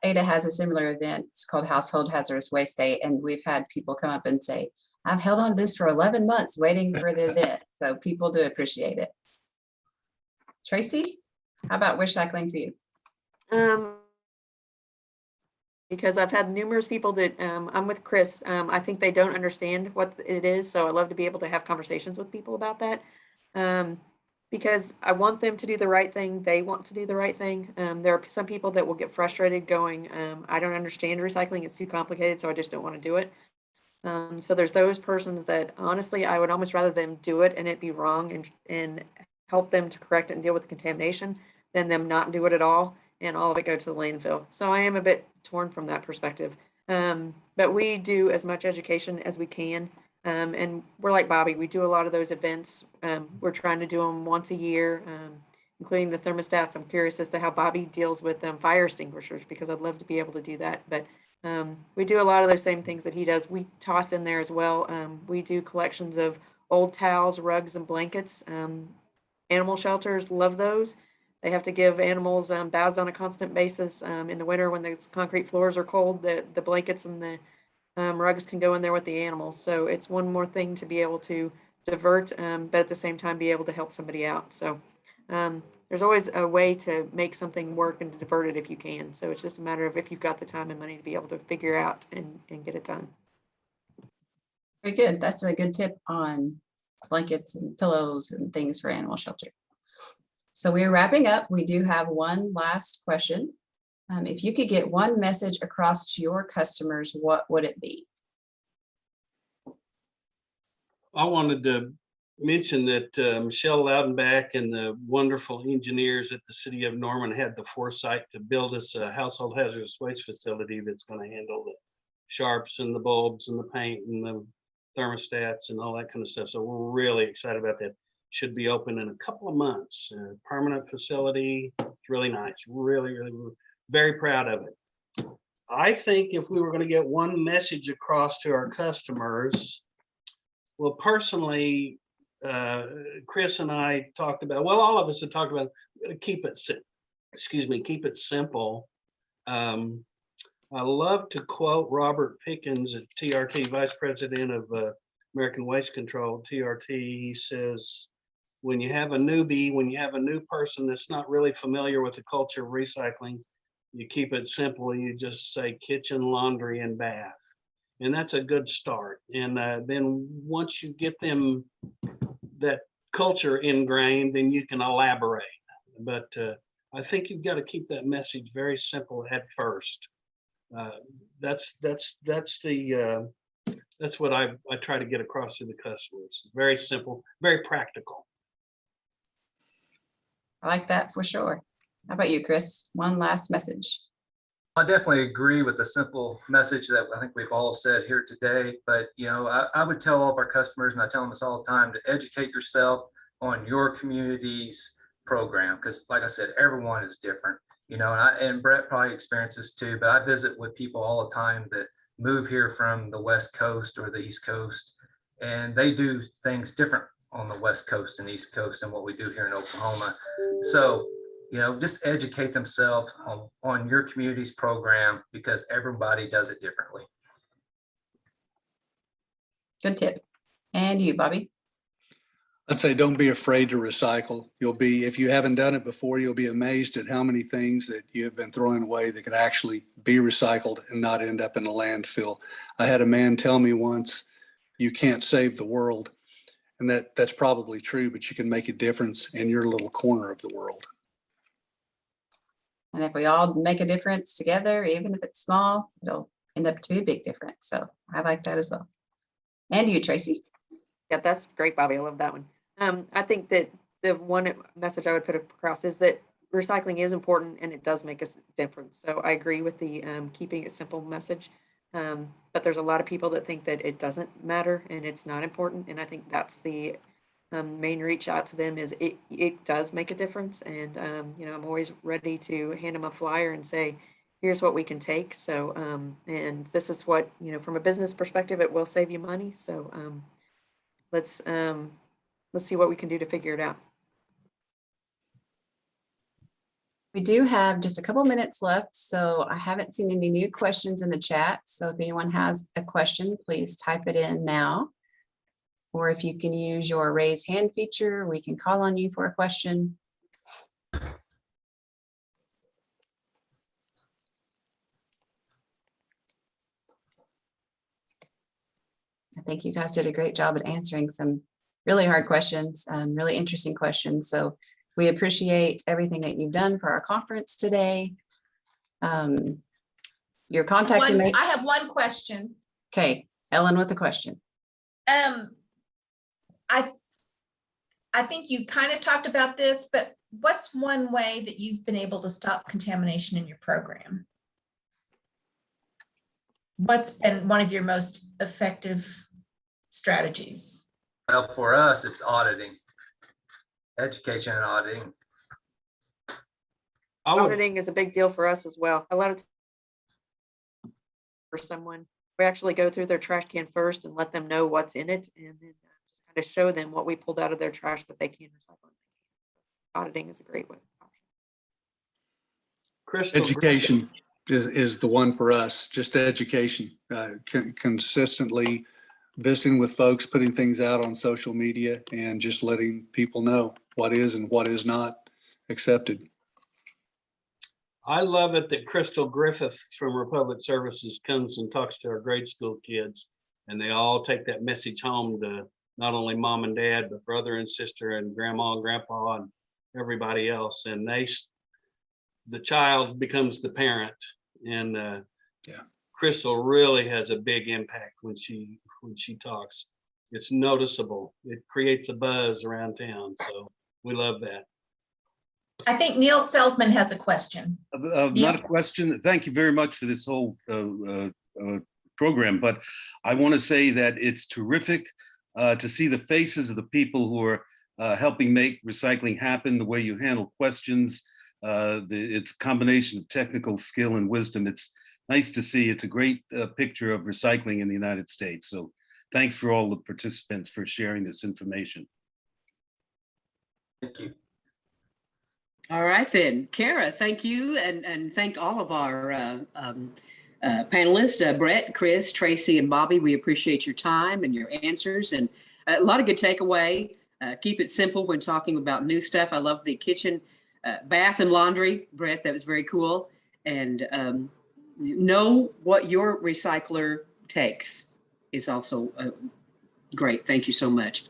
Ada has a similar event. It's called Household Hazardous Waste Day. And we've had people come up and say, I've held on to this for 11 months waiting for the event. So people do appreciate it. Tracy, how about wish cycling for you? Because I've had numerous people that I'm with Chris. I think they don't understand what it is. So I love to be able to have conversations with people about that. Because I want them to do the right thing. They want to do the right thing. There are some people that will get frustrated going, I don't understand recycling. It's too complicated, so I just don't want to do it. So there's those persons that honestly, I would almost rather them do it and it be wrong and help them to correct it and deal with the contamination than them not do it at all and all of it go to the landfill. So I am a bit torn from that perspective. But we do as much education as we can. And we're like Bobby, we do a lot of those events. We're trying to do them once a year, including the thermostats. I'm curious as to how Bobby deals with fire extinguishers, because I'd love to be able to do that. But we do a lot of those same things that he does. We toss in there as well. We do collections of old towels, rugs, and blankets. Animal shelters love those. They have to give animals baths on a constant basis. In the winter when the concrete floors are cold, the blankets and the rugs can go in there with the animals. So it's one more thing to be able to divert, but at the same time be able to help somebody out. So there's always a way to make something work and to divert it if you can. So it's just a matter of if you've got the time and money to be able to figure out and get it done. Very good. That's a good tip on blankets and pillows and things for animal shelter. So we're wrapping up. We do have one last question. If you could get one message across to your customers, what would it be? I wanted to mention that Michelle Loudenbach and the wonderful engineers at the city of Norman had the foresight to build us a household hazardous waste facility that's going to handle the sharps and the bulbs and the paint and the thermostats and all that kind of stuff. So we're really excited about that. Should be open in a couple of months. Permanent facility. It's really nice. Really, we're very proud of it. I think if we were going to get one message across to our customers, well, personally, Chris and I talked about, well, all of us have talked about keep it simple. I love to quote Robert Pickens at TRT, Vice President of American Waste Control, TRT. He says, when you have a newbie, when you have a new person that's not really familiar with the culture of recycling, you keep it simple. You just say kitchen, laundry, and bath. And that's a good start. And then once you get them that culture ingrained, then you can elaborate. But I think you've got to keep that message very simple at first. That's what I try to get across to the customers. Very simple, very practical. I like that for sure. How about you, Chris? One last message. I definitely agree with the simple message that I think we've all said here today. But, you know, I would tell all of our customers, and I tell them this all the time, to educate yourself on your community's program. Because like I said, everyone is different, you know, and Brett probably experiences too, but I visit with people all the time that move here from the West Coast or the East Coast, and they do things different on the West Coast and East Coast than what we do here in Oklahoma. So, you know, just educate themselves on your community's program, because everybody does it differently. Good tip. And you, Bobby? I'd say don't be afraid to recycle. If you haven't done it before, you'll be amazed at how many things that you have been throwing away that could actually be recycled and not end up in a landfill. I had a man tell me once, you can't save the world. And that's probably true, but you can make a difference in your little corner of the world. And if we all make a difference together, even if it's small, it'll end up to be a big difference. So I like that as well. And you, Tracy? Yeah, that's great, Bobby. I love that one. I think that the one message I would put across is that recycling is important and it does make a difference. So I agree with the keeping it simple message. But there's a lot of people that think that it doesn't matter and it's not important. And I think that's the main reach out to them is it does make a difference. And, you know, I'm always ready to hand them a flyer and say, here's what we can take. So, and this is what, you know, from a business perspective, it will save you money. So let's see what we can do to figure it out. We do have just a couple minutes left, so I haven't seen any new questions in the chat. So if anyone has a question, please type it in now. Or if you can use your raise hand feature, we can call on you for a question. I think you guys did a great job at answering some really hard questions, really interesting questions. So we appreciate everything that you've done for our conference today. Your contact information. I have one question. Okay, Ellen with a question. I think you kind of talked about this, but what's one way that you've been able to stop contamination in your program? What's been one of your most effective strategies? Well, for us, it's auditing, education and auditing. Auditing is a big deal for us as well. A lot of for someone, we actually go through their trash can first and let them know what's in it, and then just kind of show them what we pulled out of their trash that they can recycle. Auditing is a great way. Education is the one for us. Just education, consistently visiting with folks, putting things out on social media, and just letting people know what is and what is not accepted. I love it that Crystal Griffith from Republic Services comes and talks to our grade school kids, and they all take that message home to not only mom and dad, but brother and sister and grandma and grandpa and everybody else. And the child becomes the parent. And Crystal really has a big impact when she talks. It's noticeable. It creates a buzz around town. So we love that. I think Neil Seltman has a question. Not a question. Thank you very much for this whole program, but I want to say that it's terrific to see the faces of the people who are helping make recycling happen, the way you handle questions. It's a combination of technical skill and wisdom. It's nice to see. It's a great picture of recycling in the United States. So thanks for all the participants for sharing this information. Thank you. All right then, Kara, thank you, and thank all of our panelists, Brett, Chris, Tracy, and Bobby. We appreciate your time and your answers, and a lot of good takeaway. Keep it simple when talking about new stuff. I love the kitchen, bath, and laundry, Brett. That was very cool. And know what your recycler takes is also great. Thank you so much.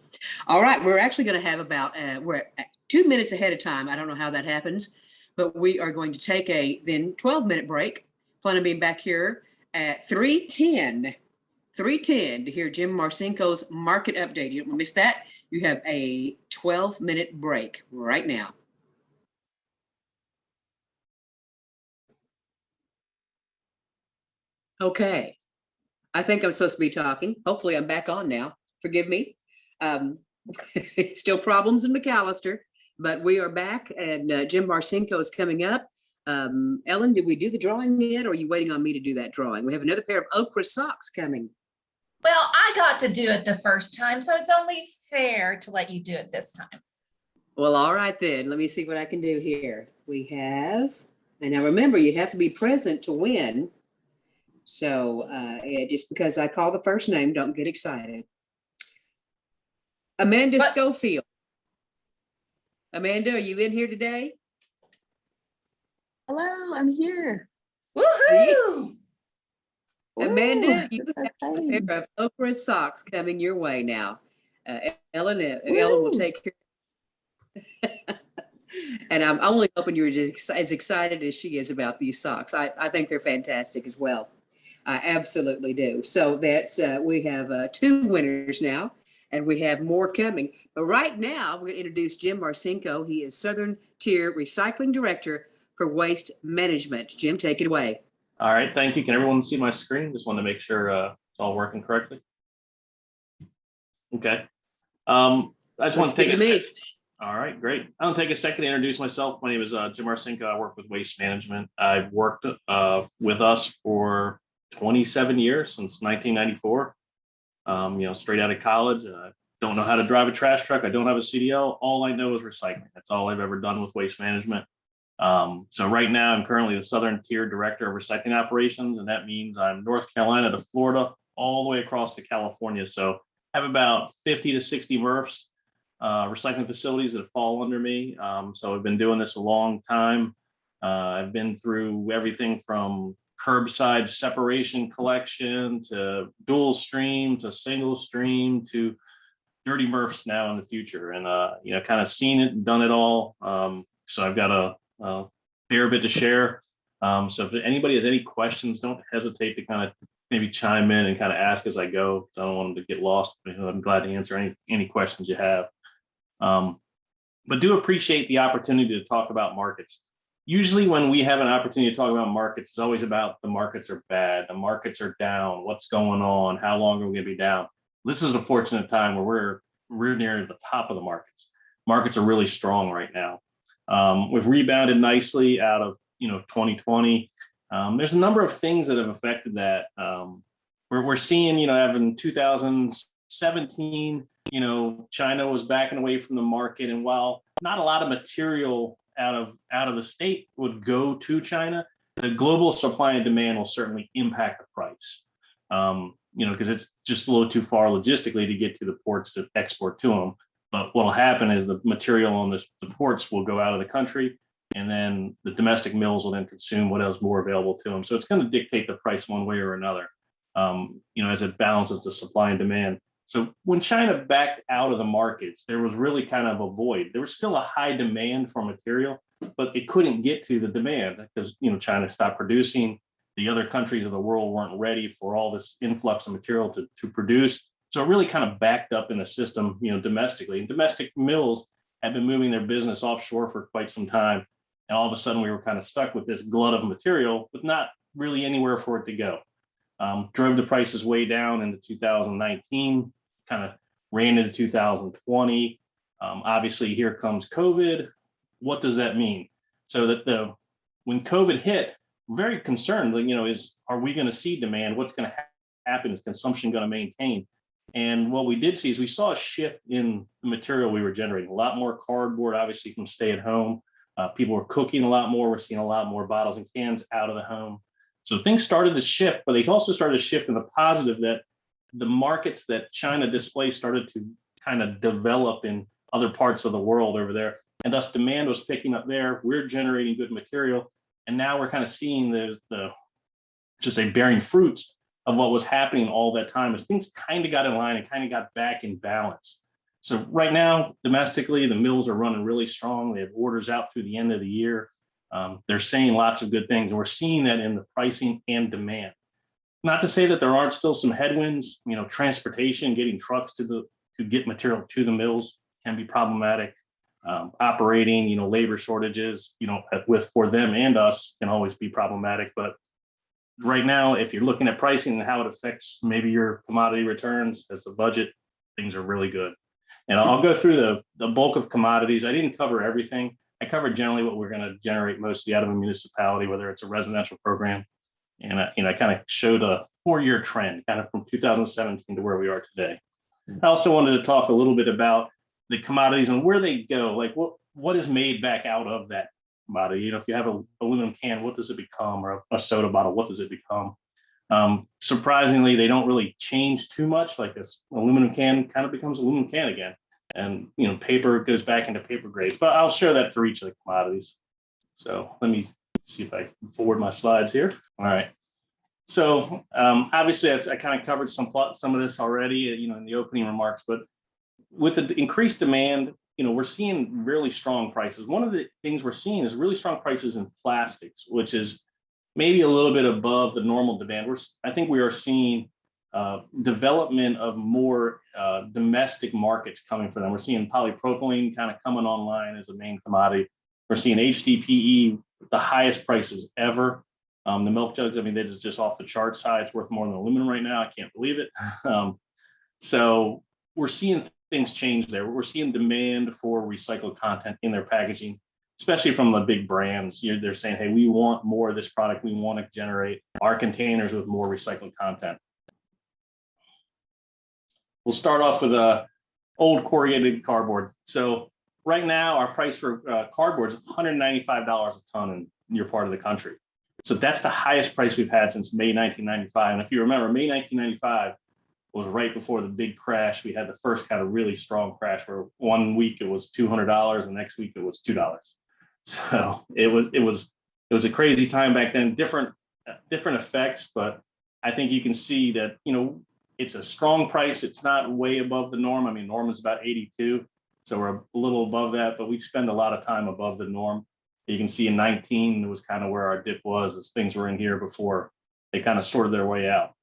All right, we're actually going to have about we're 2 minutes ahead of time. I don't know how that happens, but we are going to take a then 12-minute break. Plan on being back here at 3:10 to hear Jim Marcinko's market update. You don't want to miss that. You have a 12-minute break right now. Okay. I think I'm supposed to be talking. Hopefully I'm back on now. Forgive me. Still problems in McAllister, but we are back, and Jim Marcinko is coming up. Ellen, did we do the drawing yet, or are you waiting on me to do that drawing? We have another pair of OKRA socks coming. Well, I got to do it the first time, so it's only fair to let you do it this time. Well, all right then. Let me see what I can do here. We have, and now remember, you have to be present to win. So just because I call the first name, don't get excited. Amanda Schofield. Amanda, are you in here today? Hello, I'm here. Woohoo! Amanda, you That's have a exciting. pair of OKRA socks coming your way now. Ellen will take care. And I'm only hoping you're just as excited as she is about these socks. I think they're fantastic as well. I absolutely do. So that's we have 2 winners now, and we have more coming. But right now, we're going to introduce Jim Marcinko. He is Southern Tier Recycling Director for Waste Management. Jim, take it away. All right, thank you. Can everyone see my screen? Just want to make sure it's all working correctly. Okay. I just want to take a second. All right, great. I'll take a second to introduce myself. My name is Jim Marcinko. I work with Waste Management. I've worked with us for 27 years, since 1994. Straight out of college. Don't know how to drive a trash truck. I don't have a CDL. All I know is recycling. That's all I've ever done with Waste Management. So right now I'm currently the Southern Tier Director of Recycling Operations, and that means I'm North Carolina to Florida, all the way across to California. So I have about 50 to 60 MRFs, recycling facilities that fall under me. So I've been doing this a long time. I've been through everything from curbside separation collection to dual stream to single stream to dirty MRFs now in the future, and kind of seen it and done it all. So I've got a fair bit to share. So if anybody has any questions, don't hesitate to kind of maybe chime in and kind of ask as I go. I don't want them to get lost. I'm glad to answer any questions you have. But do appreciate the opportunity to talk about markets. Usually when we have an opportunity to talk about markets, it's always about the markets are bad, the markets are down, what's going on, how long are we going to be down? This is a fortunate time where we're near the top of the markets. Markets are really strong right now. We've rebounded nicely out of 2020. There's a number of things that have affected that. We're seeing, in 2017, China was backing away from the market, and while not a lot of material out of the state would go to China, the global supply and demand will certainly impact the price. Because it's just a little too far logistically to get to the ports to export to them. But what will happen is the material on the ports will go out of the country, and then the domestic mills will then consume what else more available to them. So it's going to dictate the price one way or another, as it balances the supply and demand. So when China backed out of the markets, there was really kind of a void. There was still a high demand for material, but it couldn't get to the demand because, China stopped producing. The other countries of the world weren't ready for all this influx of material to produce. So it really kind of backed up in the system, domestically. And domestic mills had been moving their business offshore for quite some time. And all of a sudden we were kind of stuck with this glut of material, with not really anywhere for it to go. Drove the prices way down into 2019, kind of ran into 2020. Obviously here comes COVID. What does that mean? So that when COVID hit, very concerned, are we going to see demand? What's going to happen? Is consumption going to maintain? And what we did see is we saw a shift in the material we were generating. A lot more cardboard, obviously, from stay at home. People were cooking a lot more. We're seeing a lot more bottles and cans out of the home. So things started to shift, but they also started to shift in the positive, that the markets that China displaced started to kind of develop in other parts of the world over there. And thus demand was picking up there. We're generating good material. And now we're kind of seeing bearing fruits of what was happening all that time, as things kind of got in line and kind of got back in balance. So right now, domestically, the mills are running really strong. They have orders out through the end of the year. They're saying lots of good things, and we're seeing that in the pricing and demand. Not to say that there aren't still some headwinds. Transportation, getting trucks to get material to the mills can be problematic. Operating, labor shortages, for them and us can always be problematic. But right now, if you're looking at pricing and how it affects maybe your commodity returns as a budget, things are really good. And I'll go through the bulk of commodities. I didn't cover everything. I covered generally what we're going to generate mostly out of a municipality, whether it's a residential program. And I kind of showed a 4-year trend, kind of from 2017 to where we are today. I also wanted to talk a little bit about the commodities and where they go, like what is made back out of that commodity. If you have an aluminum can, what does it become? Or a soda bottle, what does it become? Surprisingly, they don't really change too much. Like this aluminum can kind of becomes aluminum can again. And, paper goes back into paper grades, but I'll show that for each of the commodities. So let me see if I can forward my slides here. All right. So obviously I kind of covered some of this already, in the opening remarks, but with the increased demand, we're seeing really strong prices. One of the things we're seeing is really strong prices in plastics, which is maybe a little bit above the normal demand. I think we are seeing development of more domestic markets coming for them. We're seeing polypropylene kind of coming online as a main commodity. We're seeing HDPE, the highest prices ever. The milk jugs, that is just off the charts high. It's worth more than aluminum right now. I can't believe it. So we're seeing things change there. We're seeing demand for recycled content in their packaging, especially from the big brands. They're saying, hey, we want more of this product. We want to generate our containers with more recycled content. We'll start off with old corrugated cardboard. So right now, our price for cardboard is $195 a ton in your part of the country. So that's the highest price we've had since May 1995. And if you remember, May 1995 was right before the big crash. We had the first kind of really strong crash where 1 week it was $200, and the next week it was $2. So it was a crazy time back then. Different effects, but I think you can see that it's a strong price. It's not way above the norm. Norm is about 82, so we're a little above that, but we spend a lot of time above the norm. You can see in 19, it was kind of where our dip was, as things were in here before they kind of sorted their way out.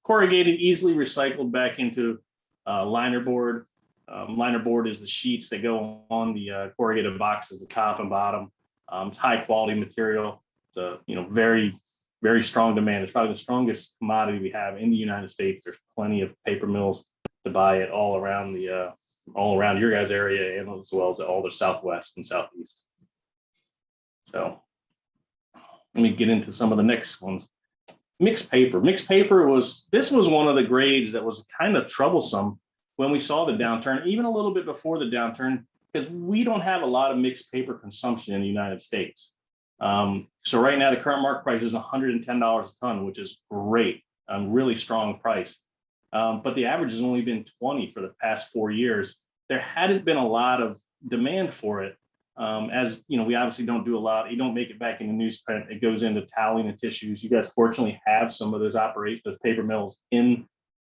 Corrugated, easily recycled back into liner board. Liner board is the sheets that go on the corrugated boxes, the top and bottom. It's high quality material. It's a very, very strong demand. It's probably the strongest commodity we have in the United States. There's plenty of paper mills to buy it all around your guys' area, and as well as all the Southwest and Southeast. So let me get into some of the next ones. Mixed paper. Mixed paper was one of the grades that was kind of troublesome when we saw the downturn, even a little bit before the downturn, because we don't have a lot of mixed paper consumption in the United States. So right now, the current market price is $110 a ton, which is great, really strong price. But the average has only been 20 for the past 4 years. there hadn't been a lot of demand for it. As you know, we obviously don't do a lot. You don't make it back into newsprint. It goes into toweling and tissues. You guys fortunately have some of those those paper mills in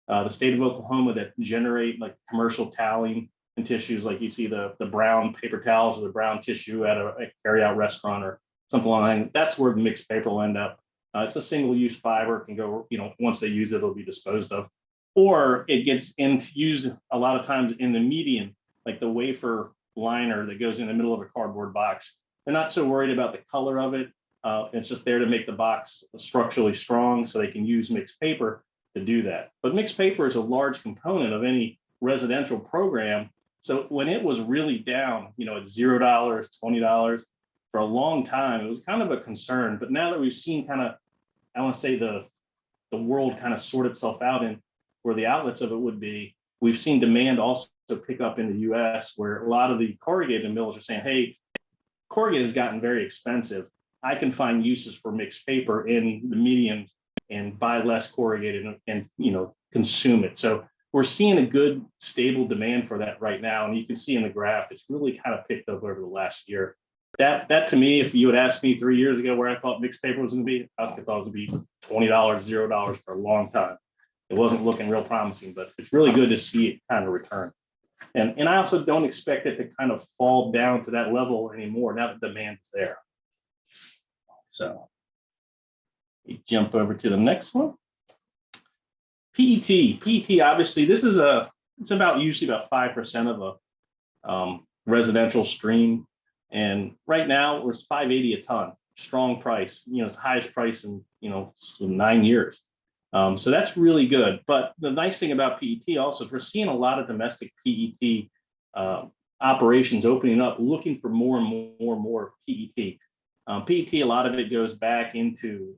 the state of Oklahoma that generate like commercial toweling and tissues, like you see the brown paper towels or the brown tissue at a carry-out restaurant or something like that. That's where the mixed paper will end up. It's a single-use fiber. It can go, once they use it, it'll be disposed of. Or it gets used a lot of times in the median, like the wafer liner that goes in the middle of a cardboard box. They're not so worried about the color of it. It's just there to make the box structurally strong so they can use mixed paper to do that. But mixed paper is a large component of any residential program. So when it was really down, at $0, $20 for a long time, it was kind of a concern. But now that we've seen kind of, I want to say the world kind of sort itself out in where the outlets of it would be, we've seen demand also pick up in the US, where a lot of the corrugated mills are saying, hey, corrugated has gotten very expensive. I can find uses for mixed paper in the medium and buy less corrugated and consume it. So we're seeing a good stable demand for that right now. And you can see in the graph, it's really kind of picked up over the last year. That to me, if you had asked me 3 years ago where I thought mixed paper was going to be, I thought it was going to be $20, $0 for a long time. It wasn't looking real promising, but it's really good to see it kind of return. And I also don't expect it to kind of fall down to that level anymore now that demand is there. So we jump over to the next one. PET, obviously, this is it's usually about 5% of a residential stream. And right now we're $5.80 a ton, strong price, it's the highest price in, 9 years. So that's really good. But the nice thing about PET also is we're seeing a lot of domestic PET operations opening up, looking for more and more PET. PET, a lot of it goes back into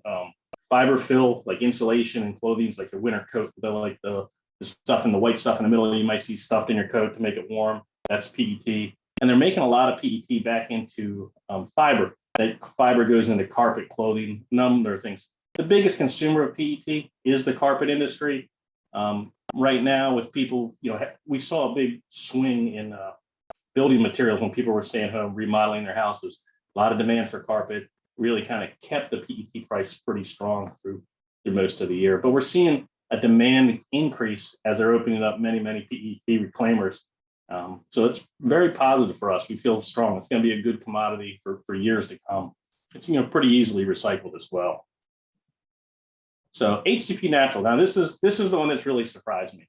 fiber fill, like insulation and clothing, like your winter coat, the stuff in the white stuff in the middle, you might see stuffed in your coat to make it warm. That's PET. And they're making a lot of PET back into fiber. That fiber goes into carpet, clothing, number of things. The biggest consumer of PET is the carpet industry. Right now with people, we saw a big swing in building materials when people were staying home, remodeling their houses. A lot of demand for carpet really kind of kept the PET price pretty strong through most of the year. But we're seeing a demand increase as they're opening up many PET reclaimers. So it's very positive for us. We feel strong. It's going to be a good commodity for years to come. It's pretty easily recycled as well. So HDP natural. Now this is the one that's really surprised me.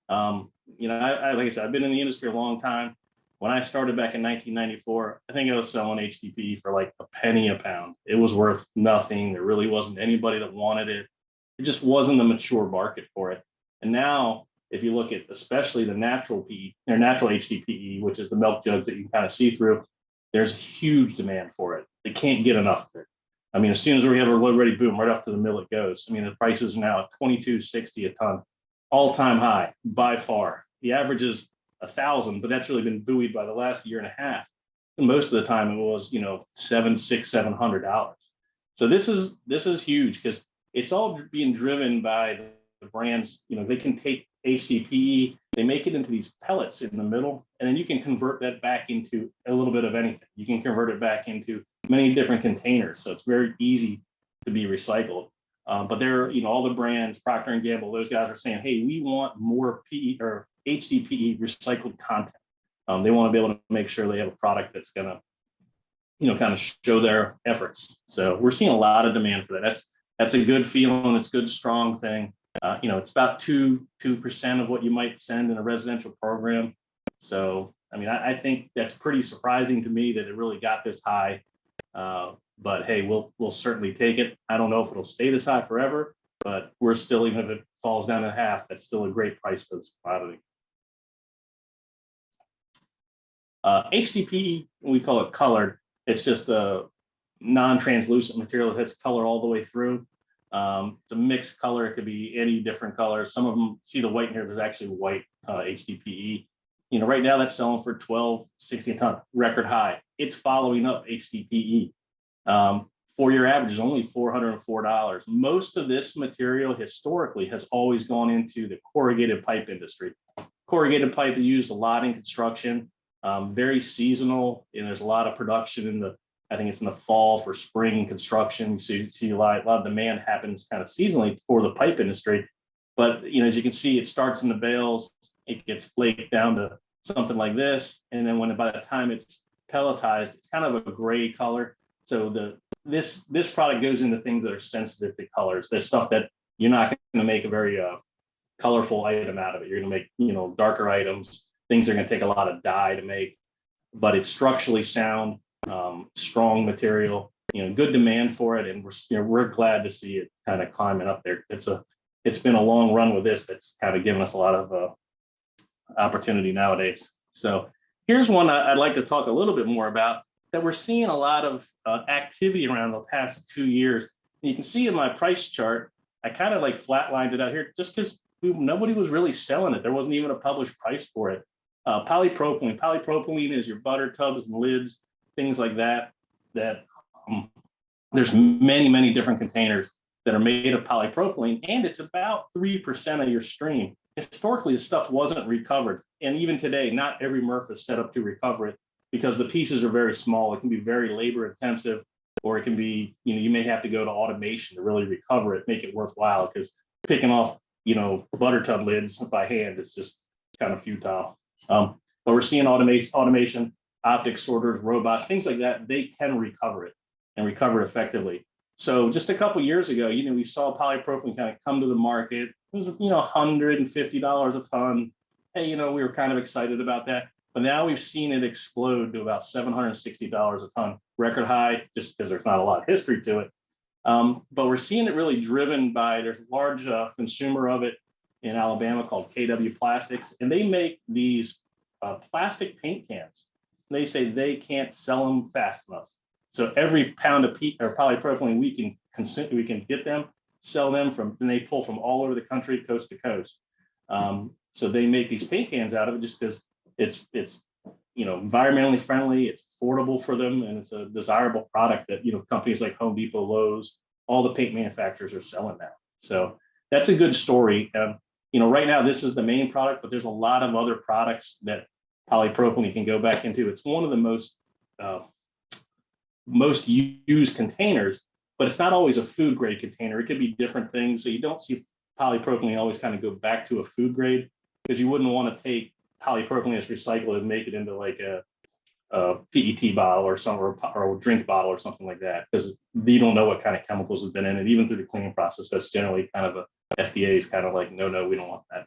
Like I said, I've been in the industry a long time. When I started back in 1994, I think I was selling HDPE for like a penny a pound. It was worth nothing. There really wasn't anybody that wanted it. It just wasn't a mature market for it. And now, if you look at especially the natural PE or natural HDPE, which is the milk jugs that you kind of see through, there's huge demand for it. They can't get enough of it. I mean, as soon as we have a load ready boom, right off to the mill it goes. I mean, the prices are now at $22.60 a ton, all-time high by far. The average is $1,000, but that's really been buoyed by the last year and a half. And most of the time it was, $700. So this is huge because it's all being driven by the brands. They can take HDPE, they make it into these pellets in the middle, and then you can convert that back into a little bit of anything. You can convert it back into many different containers. So it's very easy to be recycled. But they're, all the brands, Procter & Gamble, those guys are saying, hey, we want more PE or HDPE recycled content. They want to be able to make sure they have a product that's going to, kind of show their efforts. So we're seeing a lot of demand for that. That's a good feeling. It's a good, strong thing. It's about 2% of what you might send in a residential program. So, I think that's pretty surprising to me that it really got this high. But hey, we'll certainly take it. I don't know if it'll stay this high forever, but we're still, even if it falls down to half, that's still a great price for this commodity. HDPE, we call it colored. It's just a non-translucent material that has color all the way through. It's a mixed color. It could be any different colors. Some of them, see the white here, there's actually white HDPE. Right now that's selling for $12.60 a ton, record high. It's following up HDPE. 4-year average is only $404. Most of this material historically has always gone into the corrugated pipe industry. Corrugated pipe is used a lot in construction, very seasonal, and there's a lot of production in the, I think it's in the fall for spring construction. So you see a lot of demand happens kind of seasonally for the pipe industry. But as you can see, it starts in the bales, it gets flaked down to something like this, and then by the time it's pelletized, it's kind of a gray color. So this product goes into things that are sensitive to colors. There's stuff that you're not going to make a very colorful item out of it. You're going to make darker items. Things are going to take a lot of dye to make, but it's structurally sound, strong material. Good demand for it, and we're glad to see it kind of climbing up there. It's been a long run with this. That's kind of given us a lot of opportunity nowadays. So here's one I'd like to talk a little bit more about that we're seeing a lot of activity around the past 2 years. And you can see in my price chart, I kind of like flatlined it out here just because nobody was really selling it. There wasn't even a published price for it. Polypropylene. Polypropylene is your butter tubs and lids, things like that. There's many different containers that are made of polypropylene, and it's about 3% of your stream. Historically, the stuff wasn't recovered. And even today, not every MRF is set up to recover it because the pieces are very small. It can be very labor intensive, or it can be, you may have to go to automation to really recover it, make it worthwhile, because picking off, butter tub lids by hand is just kind of futile. But we're seeing automation, optic sorters, robots, things like that. They can recover it and recover it effectively. So just a couple years ago, we saw polypropylene kind of come to the market. It was, $150 a ton. Hey, we were kind of excited about that. But now we've seen it explode to about $760 a ton, record high, just because there's not a lot of history to it. But we're seeing it really driven by, there's a large consumer of it in Alabama called KW Plastics, and they make these plastic paint cans. They say they can't sell them fast enough. So every pound of polypropylene we can get them, sell them and they pull from all over the country, coast to coast. So they make these paint cans out of it just because it's environmentally friendly, it's affordable for them, and it's a desirable product that companies like Home Depot, Lowe's, all the paint manufacturers are selling now. So that's a good story. Right now this is the main product, but there's a lot of other products that polypropylene can go back into. It's one of the most used containers, but it's not always a food grade container. It could be different things. So you don't see polypropylene always kind of go back to a food grade, because you wouldn't want to take polypropylene as recycled and make it into like a PET bottle or or a drink bottle or something like that, because you don't know what kind of chemicals have been in it. Even through the cleaning process, that's generally kind of FDA is kind of like, no, we don't want that.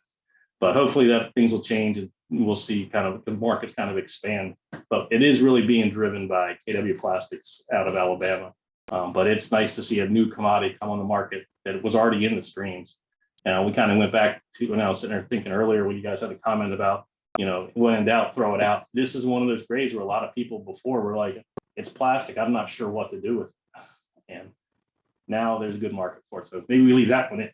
But hopefully that things will change and we'll see kind of the markets kind of expand. But it is really being driven by KW Plastics out of Alabama. But it's nice to see a new commodity come on the market that was already in the streams. We kind of went back to when I was sitting there thinking earlier when you guys had a comment about, when in doubt, throw it out. This is one of those grades where a lot of people before were like, it's plastic, I'm not sure what to do with it. And now there's a good market for it. So maybe we leave that one in.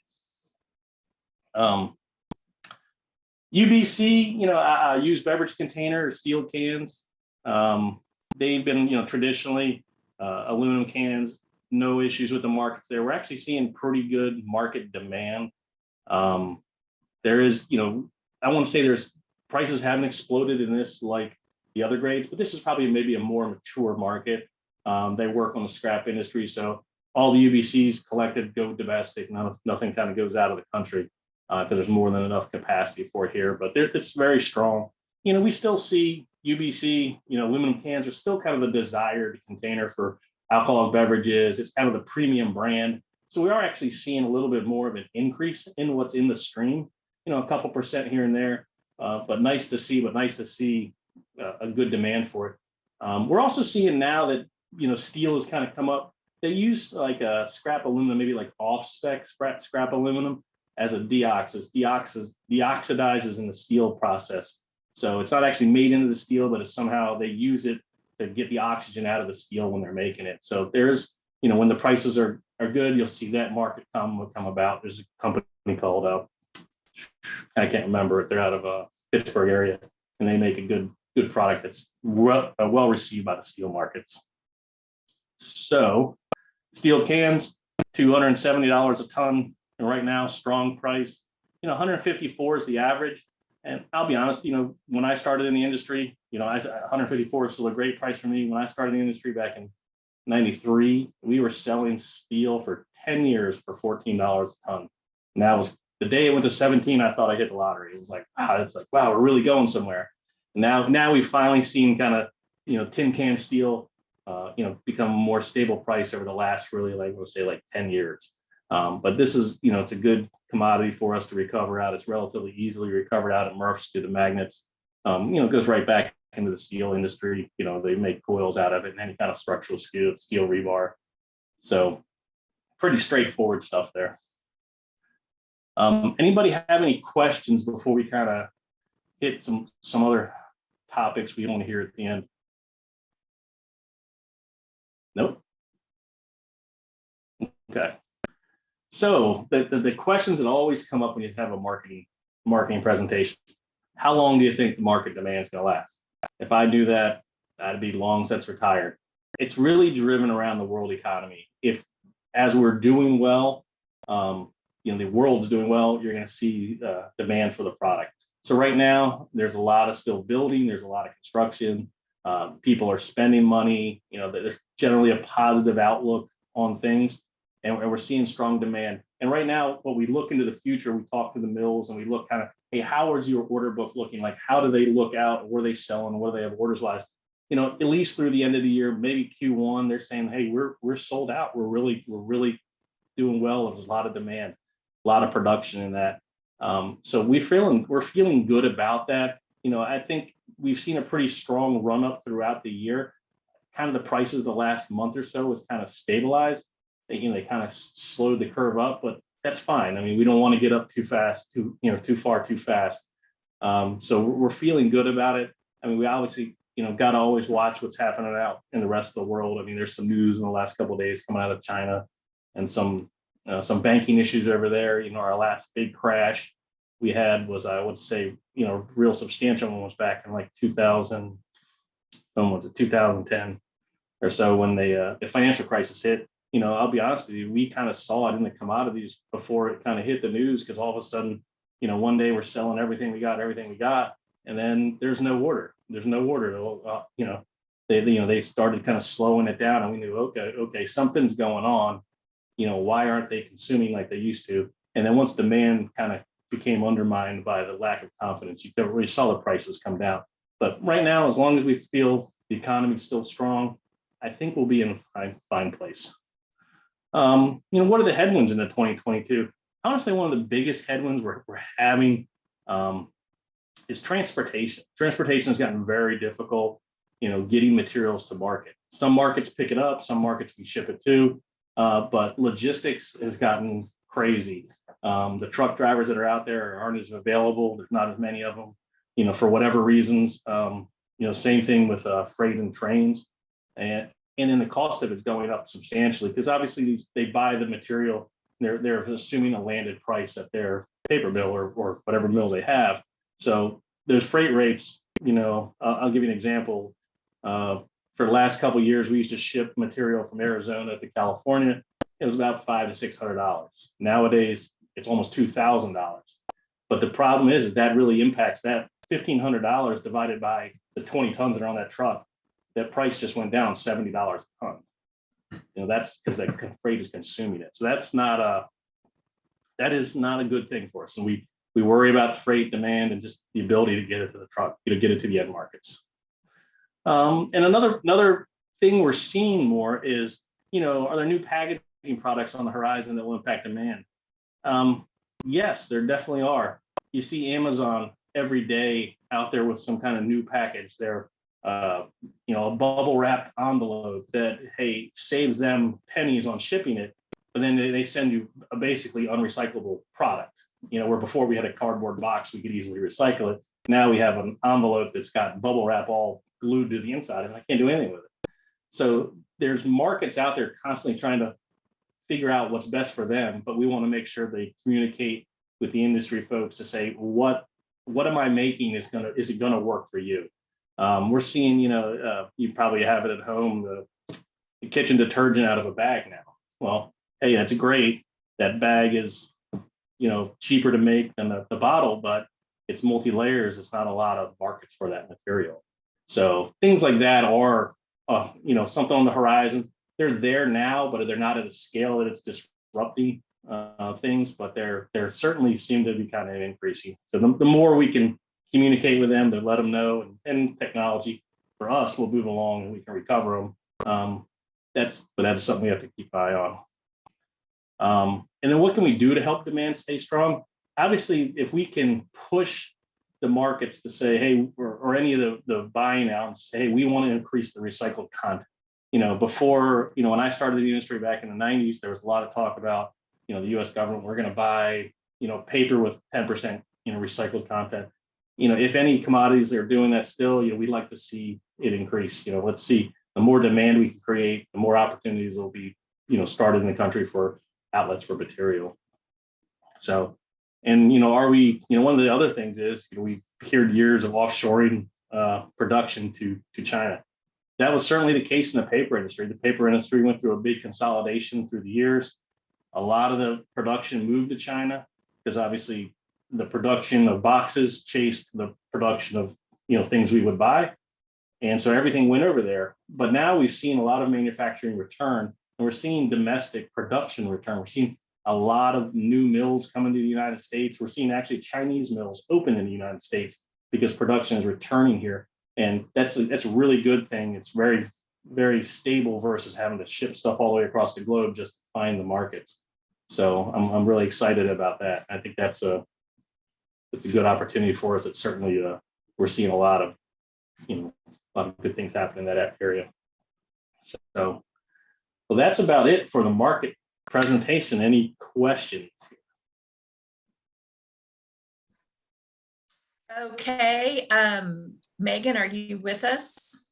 UBC, used beverage container, steel cans. They've been, traditionally aluminum cans, no issues with the markets there. We're actually seeing pretty good market demand. There is, I want to say prices haven't exploded in this like the other grades, but this is probably maybe a more mature market. They work on the scrap industry. So all the UBCs collected go domestic. Nothing kind of goes out of the country because there's more than enough capacity for it here, but it's very strong. We still see UBC, aluminum cans are still kind of the desired container for alcoholic beverages. It's kind of the premium brand. So we are actually seeing a little bit more of an increase in what's in the stream, a couple percent here and there, but nice to see a good demand for it. We're also seeing now that, steel has kind of come up. They use like a scrap aluminum, maybe like off-spec scrap aluminum as a deoxidizes in the steel process. So it's not actually made into the steel, but it's somehow they use it to get the oxygen out of the steel when they're making it. So there's, when the prices are good, you'll see that market come about. There's a company called, I can't remember it. They're out of Pittsburgh area, and they make a good product that's well received by the steel markets. So steel cans, $270 a ton. And right now, strong price, 154 is the average. And I'll be honest, when I started in the industry, 154 is still a great price for me. When I started in the industry back in 93, we were selling steel for 10 years for $14 a ton. And that was the day it went to 17, I thought I hit the lottery. It was like, wow, we're really going somewhere. And now we've finally seen kind of, tin can steel, become a more stable price over the last really, let's say 10 years. But this is, it's a good commodity for us to recover out. It's relatively easily recovered out at MRFs due to magnets. It goes right back into the steel industry. They make coils out of it and any kind of structural steel rebar. So pretty straightforward stuff there. Anybody have any questions before we kind of hit some other topics we want to hear at the end? Nope. Okay. So the questions that always come up when you have a marketing presentation: how long do you think the market demand is going to last? If I do that, I'd be long since retired. It's really driven around the world economy. If as we're doing well, the world's doing well, you're going to see demand for the product. So right now, there's a lot of still building. There's a lot of construction. People are spending money. There's generally a positive outlook on things, and we're seeing strong demand. And right now, when we look into the future, we talk to the mills and we look kind of, hey, how is your order book looking? Like, how do they look out? What are they selling? What do they have orders wise? At least through the end of the year, maybe Q1, they're saying, hey, we're sold out. We're really doing well. There's a lot of demand, a lot of production in that. So we're feeling good about that. I think we've seen a pretty strong run up throughout the year. Kind of the prices the last month or so has kind of stabilized. They kind of slowed the curve up, but that's fine. I mean, we don't want to get up too fast, too far too fast. So we're feeling good about it. I mean, we obviously, got to always watch what's happening out in the rest of the world. I mean, there's some news in the last couple of days coming out of China and some banking issues over there. Our last big crash we had was, I would say, real substantial one was back in like 2010 or so when the financial crisis hit. I'll be honest with you, we kind of saw it in the commodities before it kind of hit the news, because all of a sudden, one day we're selling everything we got, and then there's no order. They started kind of slowing it down, and we knew, okay, something's going on. Why aren't they consuming like they used to? And then once demand kind of became undermined by the lack of confidence, you really saw the prices come down. But right now, as long as we feel the economy is still strong, I think we'll be in a fine place. What are the headwinds into 2022? Honestly, one of the biggest headwinds we're having is transportation. Transportation has gotten very difficult, getting materials to market. Some markets pick it up, some markets we ship it to, but logistics has gotten crazy. The truck drivers that are out there aren't as available. There's not as many of them, for whatever reasons. Same thing with freight and trains. And then the cost of it's going up substantially, because obviously they buy the material, they're assuming a landed price at their paper mill or whatever mill they have. So those freight rates, I'll give you an example. For the last couple of years, we used to ship material from Arizona to California. It was about $500 to $600. Nowadays, it's almost $2,000. But the problem is that really impacts that $1,500 divided by the 20 tons that are on that truck. That price just went down $70 a ton. That's because the freight is consuming it. So that is not a good thing for us. And we worry about freight demand and just the ability to get it to the truck, get it to the end markets. And another thing we're seeing more is, are there new packaging products on the horizon that will impact demand? Yes, there definitely are. You see Amazon every day out there with some kind of new package. They're a bubble wrapped envelope that, hey, saves them pennies on shipping it, but then they send you a basically unrecyclable product. Where before we had a cardboard box, we could easily recycle it. Now we have an envelope that's got bubble wrap all glued to the inside, and I can't do anything with it. So there's markets out there constantly trying to figure out what's best for them, but we want to make sure they communicate with the industry folks to say, what am I making? Is it gonna work for you? We're seeing, you probably have it at home, the kitchen detergent out of a bag now. Well, hey, that's great. That bag is, cheaper to make than the bottle, but it's multi-layers, it's not a lot of markets for that material. So things like that are, something on the horizon. They're there now, but they're not at a scale that it's disrupting things, but they're certainly seem to be kind of increasing. So the more we can communicate with them to let them know, and technology for us will move along and we can recover them. That is something we have to keep an eye on. And then what can we do to help demand stay strong? Obviously, if we can push the markets to say, hey, or any of the buying out and say, hey, we want to increase the recycled content. Before, when I started the industry back in the 90s, there was a lot of talk about, the US government, we're going to buy, paper with 10%, recycled content. If any commodities are doing that still, we'd like to see it increase. Let's see, the more demand we can create, the more opportunities will be, started in the country for outlets for material. So, and, are we, one of the other things is, we've heard years of offshoring production to China. That was certainly the case in the paper industry. The paper industry went through a big consolidation through the years. A lot of the production moved to China because obviously the production of boxes chased the production of, things we would buy. And so everything went over there. But now we've seen a lot of manufacturing return, and we're seeing domestic production return. We're seeing a lot of new mills coming to the United States. We're seeing actually Chinese mills open in the United States because production is returning here. And that's a really good thing. It's very, very stable versus having to ship stuff all the way across the globe just to find the markets. So I'm really excited about that. I think it's a good opportunity for us. It's certainly we're seeing a lot of good things happening in that area. So, well, that's about it for the market presentation. Any questions? Okay, Megan, are you with us?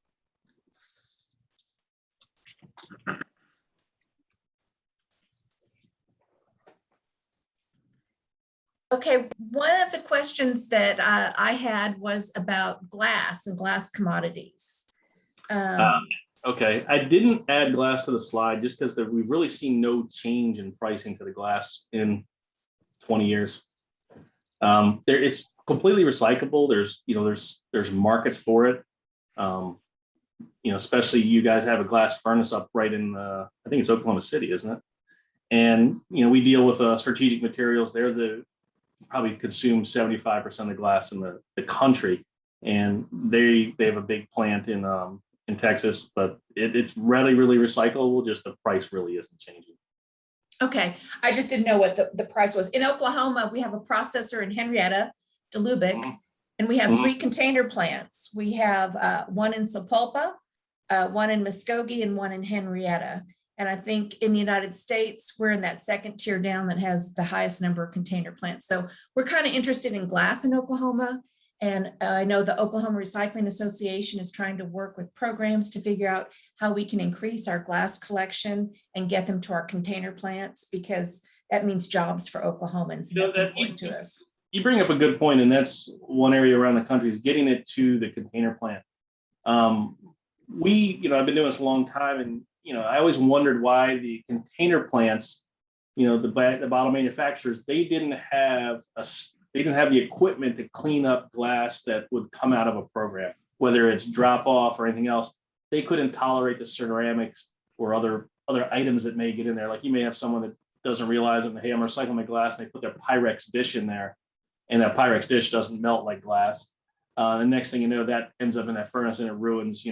Okay, one of the questions that I had was about glass and glass commodities. Okay, I didn't add glass to the slide just because we've really seen no change in pricing to the glass in 20 years. It's completely recyclable. There's markets for it. Especially you guys have a glass furnace up right in I think it's Oklahoma City, isn't it? And we deal with strategic materials. They're probably consume 75% of the glass in the country, and they have a big plant in Texas, but it's really recyclable. Just the price really isn't changing. Okay, I just didn't know what the price was. In Oklahoma, we have a processor in Henrietta, DeLubick, and we have 3 container plants. We have one in Sapulpa, one in Muskogee, and one in Henrietta. And I think in the United States, we're in that second tier down that has the highest number of container plants. So we're kind of interested in glass in Oklahoma. And I know the Oklahoma Recycling Association is trying to work with programs to figure out how we can increase our glass collection and get them to our container plants, because that means jobs for Oklahomans. And that's important to us. You bring up a good point, and that's one area around the country is getting it to the container plant. I've been doing this a long time, and I always wondered why the container plants, the bottle manufacturers, they didn't have the equipment to clean up glass that would come out of a program, whether it's drop off or anything else. They couldn't tolerate the ceramics or other items that may get in there. Like you may have someone that doesn't realize that, hey, I'm recycling my glass, and they put their Pyrex dish in there, and that Pyrex dish doesn't melt like glass. The next thing you know, that ends up in that furnace and it ruins,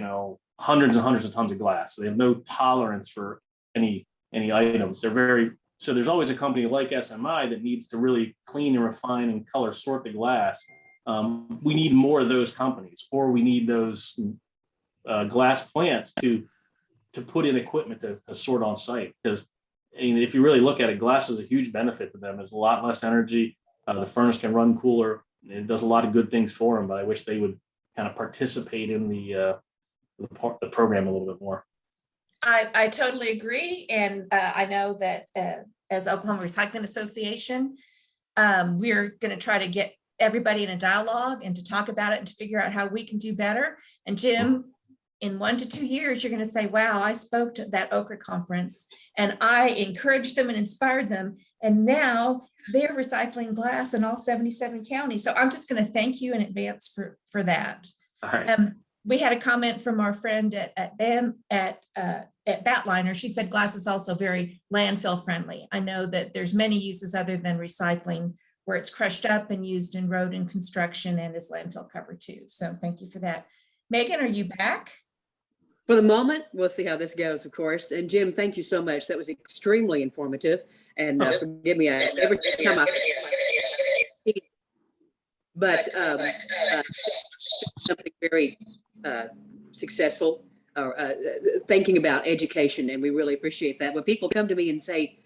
hundreds and hundreds of tons of glass. So they have no tolerance for any items. So there's always a company like SMI that needs to really clean and refine and color sort the glass. We need more of those companies, or we need those glass plants to put in equipment to sort on site. Because if you really look at it, glass is a huge benefit to them. There's a lot less energy. The furnace can run cooler. It does a lot of good things for them, but I wish they would kind of participate in the program a little bit more. I totally agree. And I know that as Oklahoma Recycling Association, we're going to try to get everybody in a dialogue and to talk about it and to figure out how we can do better. And Jim, in 1 to 2 years, you're going to say, wow, I spoke to that OKRA conference and I encouraged them and inspired them. And now they're recycling glass in all 77 counties. So I'm just going to thank you in advance for that. All right. We had a comment from our friend at Batliner. She said glass is also very landfill friendly. I know that there's many uses other than recycling where it's crushed up and used in road and construction and is landfill covered too. So thank you for that. Megan, are you back? For the moment, we'll see how this goes, of course. And Jim, thank you so much. That was extremely informative. And forgive me, every time something very successful, or thinking about education, and we really appreciate that. When people come to me and say,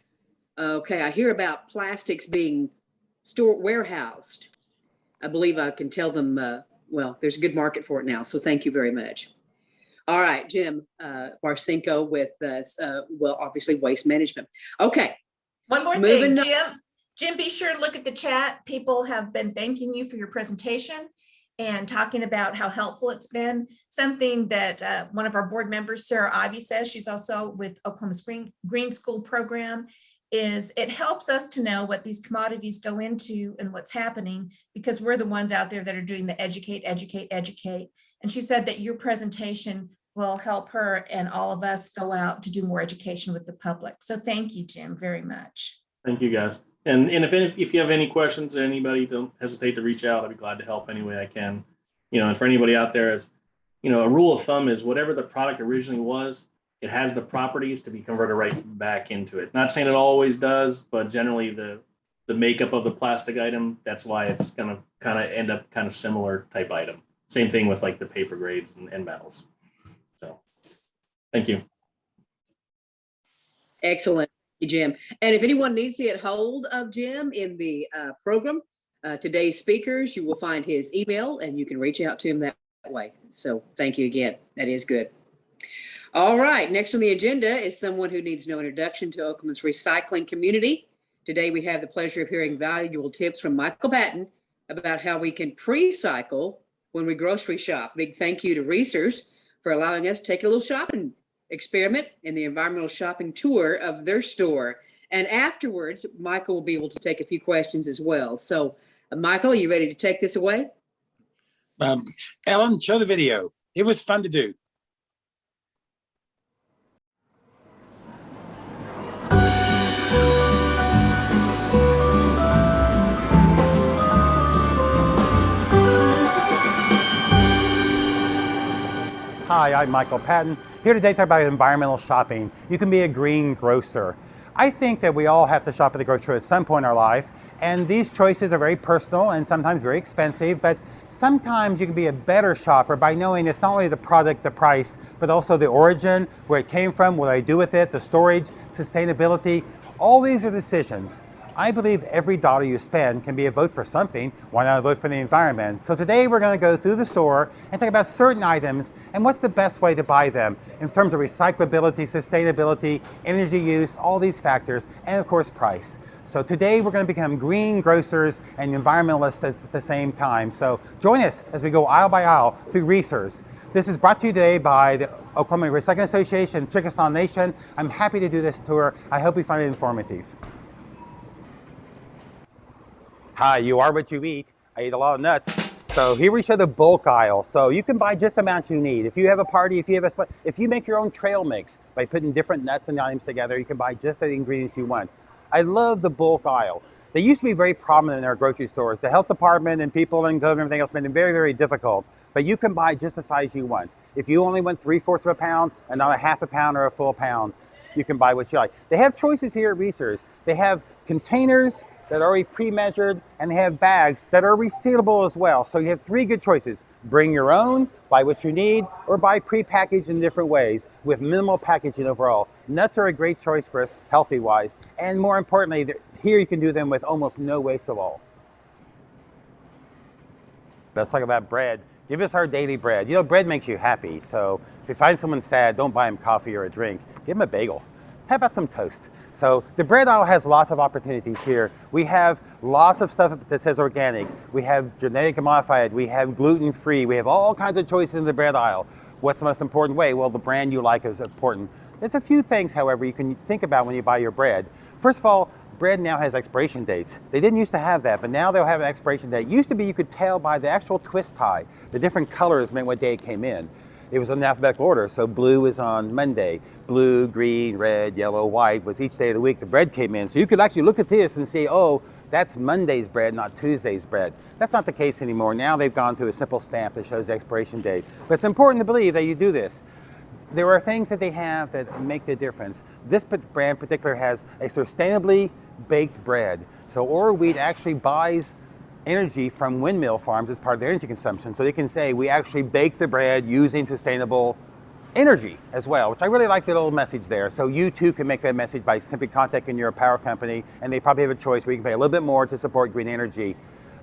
okay, I hear about plastics being warehoused, I believe I can tell them, well, there's a good market for it now. So thank you very much. All right, Jim Barcinko with, well, obviously waste management. Okay. One more thing, Jim, be sure to look at the chat. People have been thanking you for your presentation and talking about how helpful it's been. Something that one of our board members, Sarah Ivy, says, she's also with Oklahoma's Green School program, is it helps us to know what these commodities go into and what's happening, because we're the ones out there that are doing the educate. And she said that your presentation will help her and all of us go out to do more education with the public. So thank you, Jim, very much. Thank you, guys. And if you have any questions, anybody, don't hesitate to reach out. I'd be glad to help any way I can. And for anybody out there, as a rule of thumb is whatever the product originally was, it has the properties to be converted right back into it. Not saying it always does, but generally the makeup of the plastic item, that's why it's gonna kind of end up kind of similar type item. Same thing with like the paper grades and metals. So thank you. Excellent, Jim. And if anyone needs to get hold of Jim in the program, today's speakers, you will find his email and you can reach out to him that way. So thank you again. That is good. All right, next on the agenda is someone who needs no introduction to Oklahoma's recycling community. Today, we have the pleasure of hearing valuable tips from Michael Patton about how we can pre-cycle when we grocery shop. Big thank you to Reesers for allowing us to take a little shopping experiment in the environmental shopping tour of their store. And afterwards, Michael will be able to take a few questions as well. So, Michael, are you ready to take this away? Ellen, show the video. It was fun to do. Hi, I'm Michael Patton, here today to talk about environmental shopping. You can be a green grocer. I think that we all have to shop at the grocery store at some point in our life, and these choices are very personal and sometimes very expensive, but sometimes you can be a better shopper by knowing it's not only the product, the price, but also the origin, where it came from, what I do with it, the storage, sustainability. All these are decisions. I believe every dollar you spend can be a vote for something. Why not a vote for the environment? So today we're going to go through the store and talk about certain items and what's the best way to buy them in terms of recyclability, sustainability, energy use, all these factors, and of course price. So today we're going to become green grocers and environmentalists at the same time. So join us as we go aisle by aisle through Reesers. This is brought to you today by the Oklahoma Recycling Association, Chickasaw Nation. I'm happy to do this tour. I hope you find it informative. Hi, you are what you eat. I eat a lot of nuts. So here we show the bulk aisle. So you can buy just the amount you need. If you have a party, if you make your own trail mix by putting different nuts and items together, you can buy just the ingredients you want. I love the bulk aisle. They used to be very prominent in our grocery stores. The health department and people and everything else made them very, very difficult. But you can buy just the size you want. If you only want 3/4 of a pound and not a half a pound or a full pound, you can buy what you like. They have choices here at Reesers. They have containers that are already pre-measured, and they have bags that are resealable as well. So you have 3 good choices. Bring your own, buy what you need, or buy pre-packaged in different ways with minimal packaging overall. Nuts are a great choice for us, healthy-wise. And more importantly, here you can do them with almost no waste at all. Let's talk about bread. Give us our daily bread. You know, bread makes you happy. So if you find someone sad, don't buy them coffee or a drink. Give them a bagel. How about some toast? So the bread aisle has lots of opportunities here. We have lots of stuff that says organic. We have genetically modified. We have gluten-free. We have all kinds of choices in the bread aisle. What's the most important way? Well, the brand you like is important. There's a few things, however, you can think about when you buy your bread. First of all, bread now has expiration dates. They didn't used to have that, but now they'll have an expiration date. It used to be you could tell by the actual twist tie. The different colors meant what day it came in. It was in alphabetical order, so blue was on Monday. Blue, green, red, yellow, white was each day of the week the bread came in. So you could actually look at this and see, oh, that's Monday's bread, not Tuesday's bread. That's not the case anymore. Now they've gone to a simple stamp that shows the expiration date. But it's important to believe that you do this. There are things that they have that make the difference. This brand in particular has a sustainably baked bread. So OKRA Wheat actually buys energy from windmill farms as part of their energy consumption. So they can say, we actually bake the bread using sustainable energy as well, which I really like the little message there. So you too can make that message by simply contacting your power company, and they probably have a choice where you can pay a little bit more to support green energy.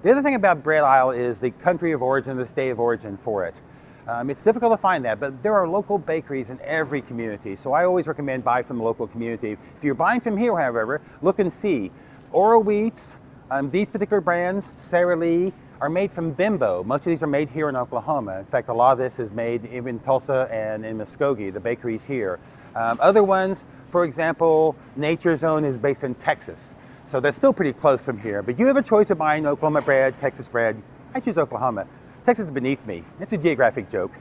The other thing about bread aisle is the country of origin, the state of origin for it. It's difficult to find that, but there are local bakeries in every community. So I always recommend buy from the local community. If you're buying from here, however, look and see. OKRA Wheats, these particular brands, Sara Lee, are made from Bimbo. Most of these are made here in Oklahoma. In fact, a lot of this is made in Tulsa and in Muskogee, the bakeries here. Other ones, for example, Nature's Own is based in Texas. So that's still pretty close from here. But you have a choice of buying Oklahoma bread, Texas bread. I choose Oklahoma. Texas is beneath me. It's a geographic joke.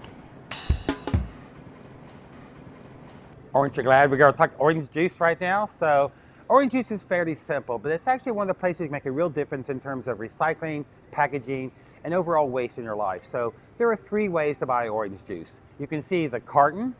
Aren't you glad we're going to talk orange juice right now? So orange juice is fairly simple, but it's actually one of the places you can make a real difference in terms of recycling, packaging, and overall waste in your life. So there are 3 ways to buy orange juice. You can see the carton,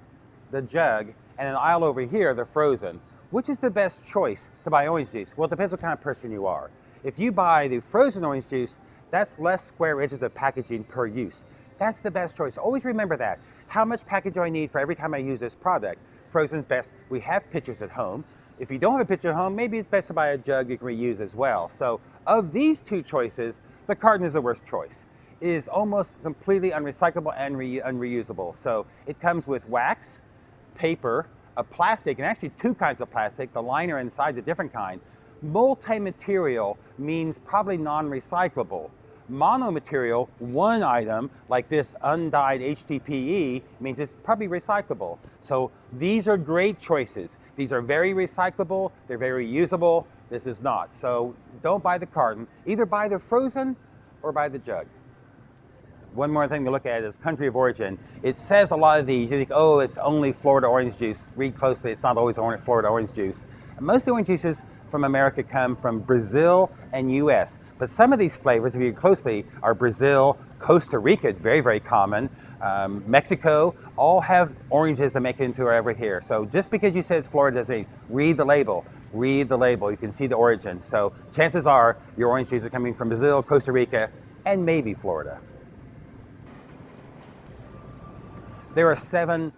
the jug, and an aisle over here, the frozen. Which is the best choice to buy orange juice? Well, it depends what kind of person you are. If you buy the frozen orange juice, that's less square inches of packaging per use. That's the best choice. Always remember that. How much package do I need for every time I use this product? Frozen's best. We have pitchers at home. If you don't have a pitcher at home, maybe it's best to buy a jug you can reuse as well. So of these 2 choices, the carton is the worst choice. It is almost completely unrecyclable and unreusable. So it comes with wax, paper, a plastic, and actually 2 kinds of plastic. The liner inside is a different kind. Multi-material means probably non-recyclable. Mono-material, one item, like this undyed HDPE, means it's probably recyclable. So these are great choices. These are very recyclable, they're very reusable. This is not. So don't buy the carton. Either buy the frozen or buy the jug. One more thing to look at is country of origin. It says a lot of these, you think, oh, it's only Florida orange juice. Read closely, it's not always Florida orange juice. And most of the orange juices from America come from Brazil and US. But some of these flavors, if you read closely, are Brazil, Costa Rica, it's very, very common. Mexico, all have oranges that make it into over here. So just because you said it's Florida doesn't mean, read the label. Read the label, you can see the origin. So chances are your orange juice are coming from Brazil, Costa Rica, and maybe Florida. There are 7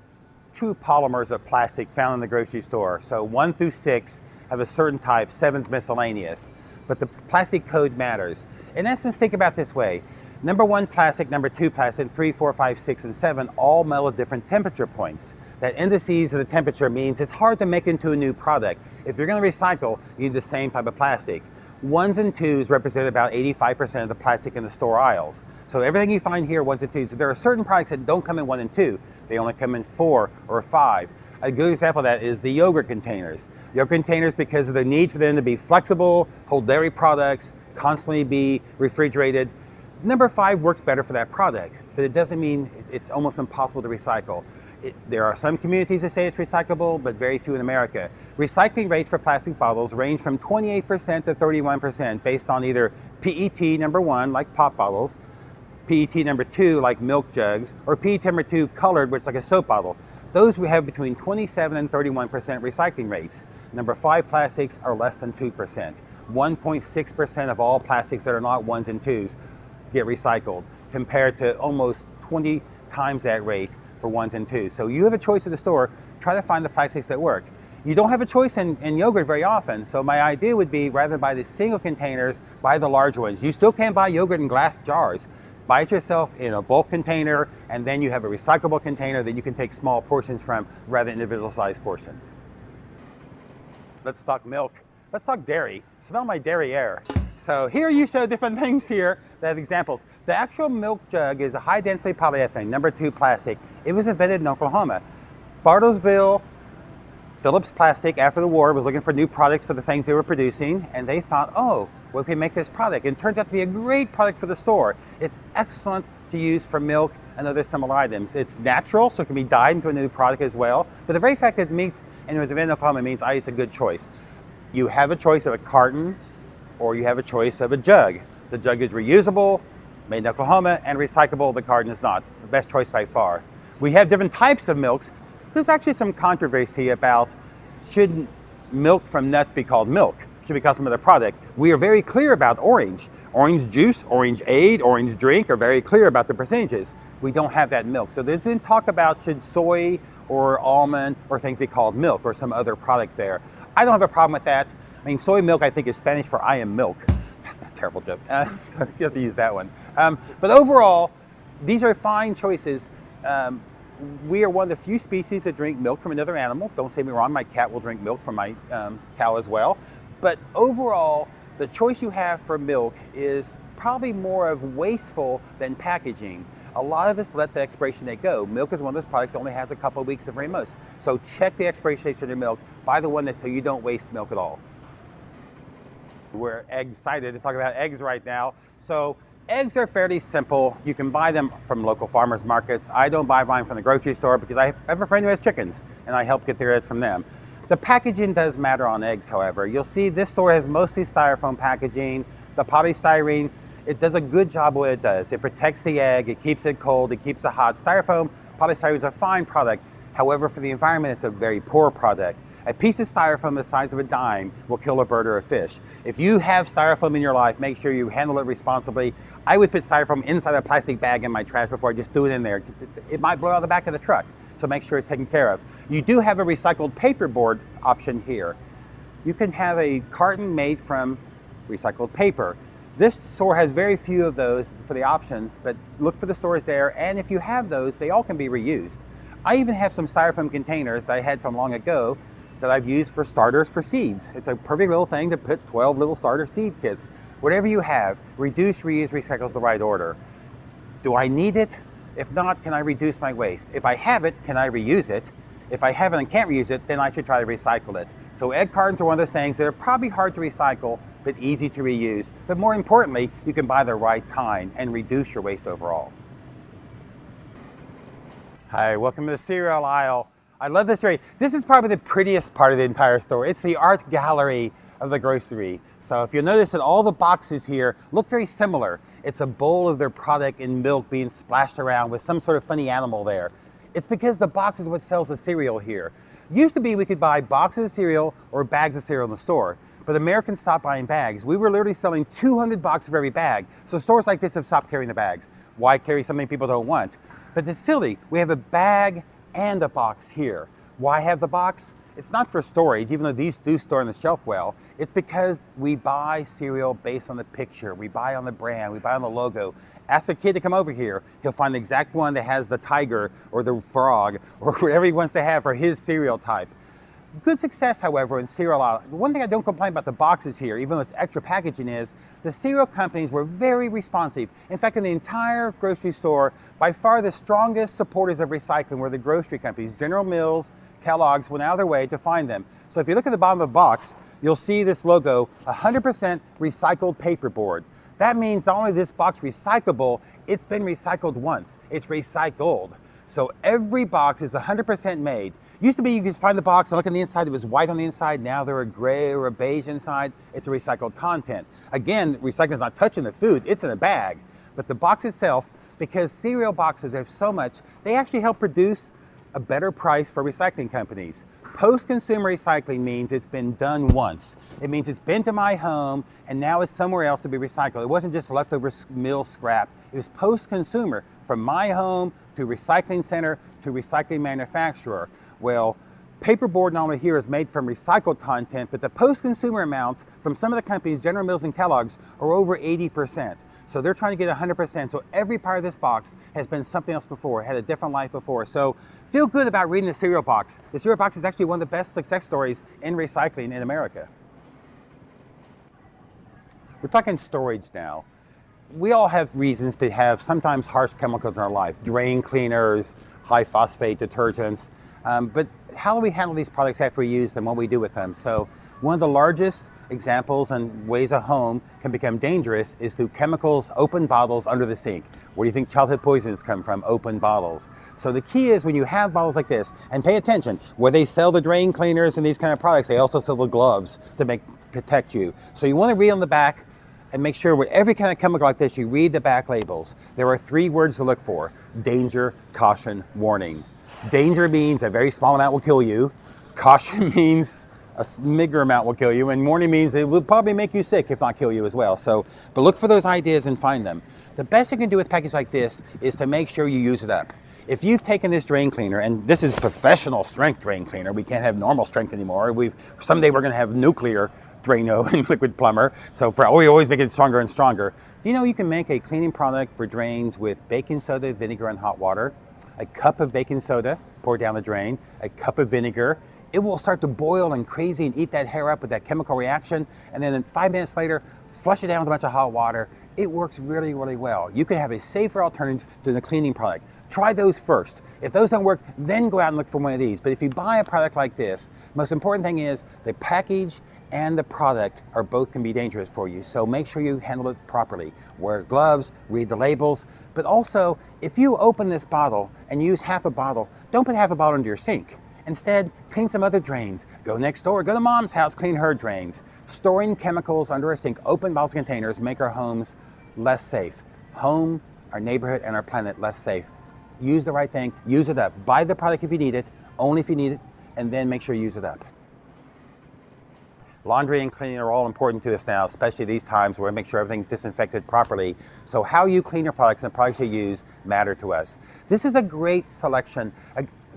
true polymers of plastic found in the grocery store. So 1 through 6 have a certain type, 7's miscellaneous. But the plastic code matters. In essence, think about it this way. Number 1 plastic, number 2 plastic, 3, 4, 5, 6, and 7 all melt at different temperature points. That indices of the temperature means it's hard to make into a new product. If you're going to recycle, you need the same type of plastic. 1s and 2s represent about 85% of the plastic in the store aisles. So everything you find here, 1s and 2s, there are certain products that don't come in 1 and 2. They only come in 4 or 5. A good example of that is the yogurt containers. Yogurt containers, because of the need for them to be flexible, hold dairy products, constantly be refrigerated. Number 5 works better for that product, but it doesn't mean it's almost impossible to recycle. There are some communities that say it's recyclable, but very few in America. Recycling rates for plastic bottles range from 28% to 31% based on either PET number 1, like pop bottles, PET number 2, like milk jugs, or PET number 2 colored, which is like a soap bottle. Those we have between 27 and 31% recycling rates. Number 5 plastics are less than 2%. 1.6% of all plastics that are not 1s and 2s get recycled, compared to almost 20 times that rate for 1s and 2s. So you have a choice at the store, try to find the plastics that work. You don't have a choice in yogurt very often, so my idea would be, rather than buy the single containers, buy the larger ones. You still can't buy yogurt in glass jars. Buy it yourself in a bulk container, and then you have a recyclable container that you can take small portions from, rather than individual sized portions. Let's talk milk. Let's talk dairy. Smell my dairy air. So here you show different things here that have examples. The actual milk jug is a high density polyethylene, number 2 plastic. It was invented in Oklahoma. Bartlesville Phillips Plastic, after the war, was looking for new products for the things they were producing, and they thought, oh, we can make this product. And it turns out to be a great product for the store. It's excellent to use for milk and other similar items. It's natural, so it can be dyed into a new product as well. But the very fact that it meets in Oklahoma means it's a good choice. You have a choice of a carton, or you have a choice of a jug. The jug is reusable, made in Oklahoma, and recyclable. The carton is not. The best choice by far. We have different types of milks. There's actually some controversy about should milk from nuts be called milk? Should be called some other product? We are very clear about orange. Orange juice, orange aid, orange drink are very clear about the percentages. We don't have that milk. So there's been talk about should soy or almond or things be called milk or some other product there. I don't have a problem with that. I mean, soy milk I think is Spanish for I am milk. That's not a terrible joke. So you have to use that one. But overall, these are fine choices. We are one of the few species that drink milk from another animal. Don't say me wrong, my cat will drink milk from my cow as well. But overall, the choice you have for milk is probably more of wasteful than packaging. A lot of us let the expiration date go. Milk is one of those products that only has a couple of weeks at very most. So check the expiration date of your milk. Buy the one that so you don't waste milk at all. We're excited to talk about eggs right now. So eggs are fairly simple. You can buy them from local farmers markets. I don't buy mine from the grocery store because I have a friend who has chickens and I help get their eggs from them. The packaging does matter on eggs, however. You'll see this store has mostly styrofoam packaging. The polystyrene, it does a good job what it does. It protects the egg, it keeps it cold, it keeps it hot. Styrofoam, polystyrene is a fine product. However, for the environment, it's a very poor product. A piece of styrofoam the size of a dime will kill a bird or a fish. If you have styrofoam in your life, make sure you handle it responsibly. I would put styrofoam inside a plastic bag in my trash before I just threw it in there. It might blow out the back of the truck, so make sure it's taken care of. You do have a recycled paperboard option here. You can have a carton made from recycled paper. This store has very few of those for the options, but look for the stores there, and if you have those, they all can be reused. I even have some styrofoam containers I had from long ago that I've used for starters for seeds. It's a perfect little thing to put 12 little starter seed kits. Whatever you have, reduce, reuse, recycle is the right order. Do I need it? If not, can I reduce my waste? If I have it, can I reuse it? If I haven't and can't reuse it, then I should try to recycle it. So egg cartons are one of those things that are probably hard to recycle, but easy to reuse. But more importantly, you can buy the right kind and reduce your waste overall. Hi, welcome to the cereal aisle. I love this area. This is probably the prettiest part of the entire store. It's the art gallery of the grocery. So if you'll notice that all the boxes here look very similar. It's a bowl of their product in milk being splashed around with some sort of funny animal there. It's because the box is what sells the cereal here. Used to be we could buy boxes of cereal or bags of cereal in the store, but Americans stopped buying bags. We were literally selling 200 boxes for every bag. So stores like this have stopped carrying the bags. Why carry something people don't want? But it's silly. We have a bag and a box here. Why have the box? It's not for storage, even though these do store on the shelf well. It's because we buy cereal based on the picture. We buy on the brand, we buy on the logo. Ask a kid to come over here. He'll find the exact one that has the tiger or the frog or whatever he wants to have for his cereal type. Good success, however, in cereal aisle. One thing I don't complain about the boxes here, even though it's extra packaging, is the cereal companies were very responsive. In fact, in the entire grocery store, by far the strongest supporters of recycling were the grocery companies. General Mills, Kellogg's went out of their way to find them. So if you look at the bottom of the box, you'll see this logo, 100% recycled paperboard. That means not only is this box recyclable, it's been recycled once. It's recycled. So every box is 100% made. Used to be you could find the box and look on the inside, it was white on the inside. Now they're a gray or a beige inside. It's a recycled content. Again, recycling is not touching the food, it's in a bag. But the box itself, because cereal boxes have so much, they actually help produce a better price for recycling companies. Post-consumer recycling means it's been done once. It means it's been to my home and now it's somewhere else to be recycled. It wasn't just leftover mill scrap. It was post-consumer, from my home to recycling center to recycling manufacturer. Well, paperboard not only here is made from recycled content, but the post-consumer amounts from some of the companies, General Mills and Kellogg's, are over 80%. So they're trying to get 100%. So every part of this box has been something else before, had a different life before. So feel good about reading the cereal box. The cereal box is actually one of the best success stories in recycling in America. We're talking storage now. We all have reasons to have sometimes harsh chemicals in our life, drain cleaners, high phosphate detergents. But how do we handle these products after we use them, what we do with them? So one of the largest examples and ways a home can become dangerous is through chemicals, open bottles under the sink. Where do you think childhood poisons come from? Open bottles. So the key is when you have bottles like this, and pay attention, where they sell the drain cleaners and these kind of products, they also sell the gloves to protect you. So you want to read on the back and make sure with every kind of chemical like this, you read the back labels. There are 3 words to look for: danger, caution, warning. Danger means a very small amount will kill you. Caution means a bigger amount will kill you, and warning means it will probably make you sick, if not kill you as well. So, but look for those ideas and find them. The best you can do with packages like this is to make sure you use it up. If you've taken this drain cleaner, and this is professional strength drain cleaner, we can't have normal strength anymore. Someday we're going to have nuclear Drano and liquid plumber. So we always make it stronger and stronger. Do you know you can make a cleaning product for drains with baking soda, vinegar, and hot water? A cup of baking soda, pour down the drain, a cup of vinegar. It will start to boil and crazy and eat that hair up with that chemical reaction. And then 5 minutes later, flush it down with a bunch of hot water. It works really, really well. You can have a safer alternative to the cleaning product. Try those first. If those don't work, then go out and look for one of these. But if you buy a product like this, most important thing is the package and the product can be dangerous for you. So make sure you handle it properly. Wear gloves, read the labels, but also if you open this bottle and use half a bottle, don't put half a bottle into your sink. Instead, clean some other drains. Go next door, go to mom's house, clean her drains. Storing chemicals under a sink, open bottles containers, make our homes less safe. Home, our neighborhood, and our planet less safe. Use the right thing, use it up. Buy the product if you need it, only if you need it, and then make sure you use it up. Laundry and cleaning are all important to us now, especially these times where we make sure everything's disinfected properly. So how you clean your products and the products you use matter to us. This is a great selection.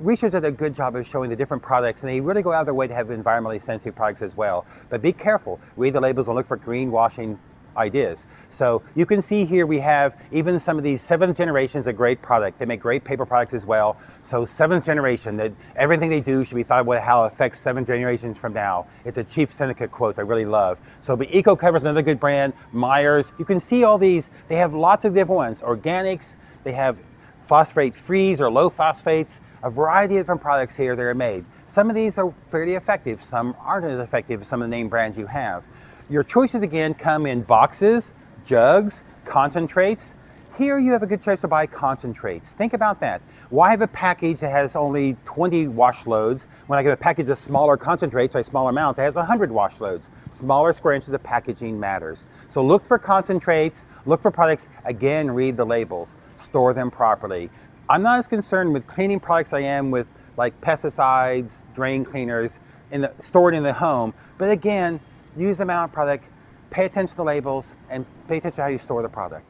Researchers did a good job of showing the different products, and they really go out of their way to have environmentally sensitive products as well. But be careful, read the labels and look for greenwashing ideas. So you can see here we have even some of these 7th generations of great product. They make great paper products as well. So 7th generation, that everything they do should be thought about how it affects 7 generations from now. It's a Chief Seneca quote I really love. So but EcoCover is another good brand. Myers, you can see all these. They have lots of different ones. Organics, they have phosphate-free or low phosphates. A variety of different products here that are made. Some of these are fairly effective. Some aren't as effective as some of the name brands you have. Your choices again come in boxes, jugs, concentrates. Here you have a good choice to buy concentrates. Think about that. Why have a package that has only 20 wash loads when I give a package of smaller concentrates, a smaller amount, that has 100 wash loads? Smaller square inches of packaging matters. So look for concentrates, look for products, again, read the labels, store them properly. I'm not as concerned with cleaning products as I am with like pesticides, drain cleaners, stored in the home. But again, use the amount of product, pay attention to the labels, and pay attention to how you store the product.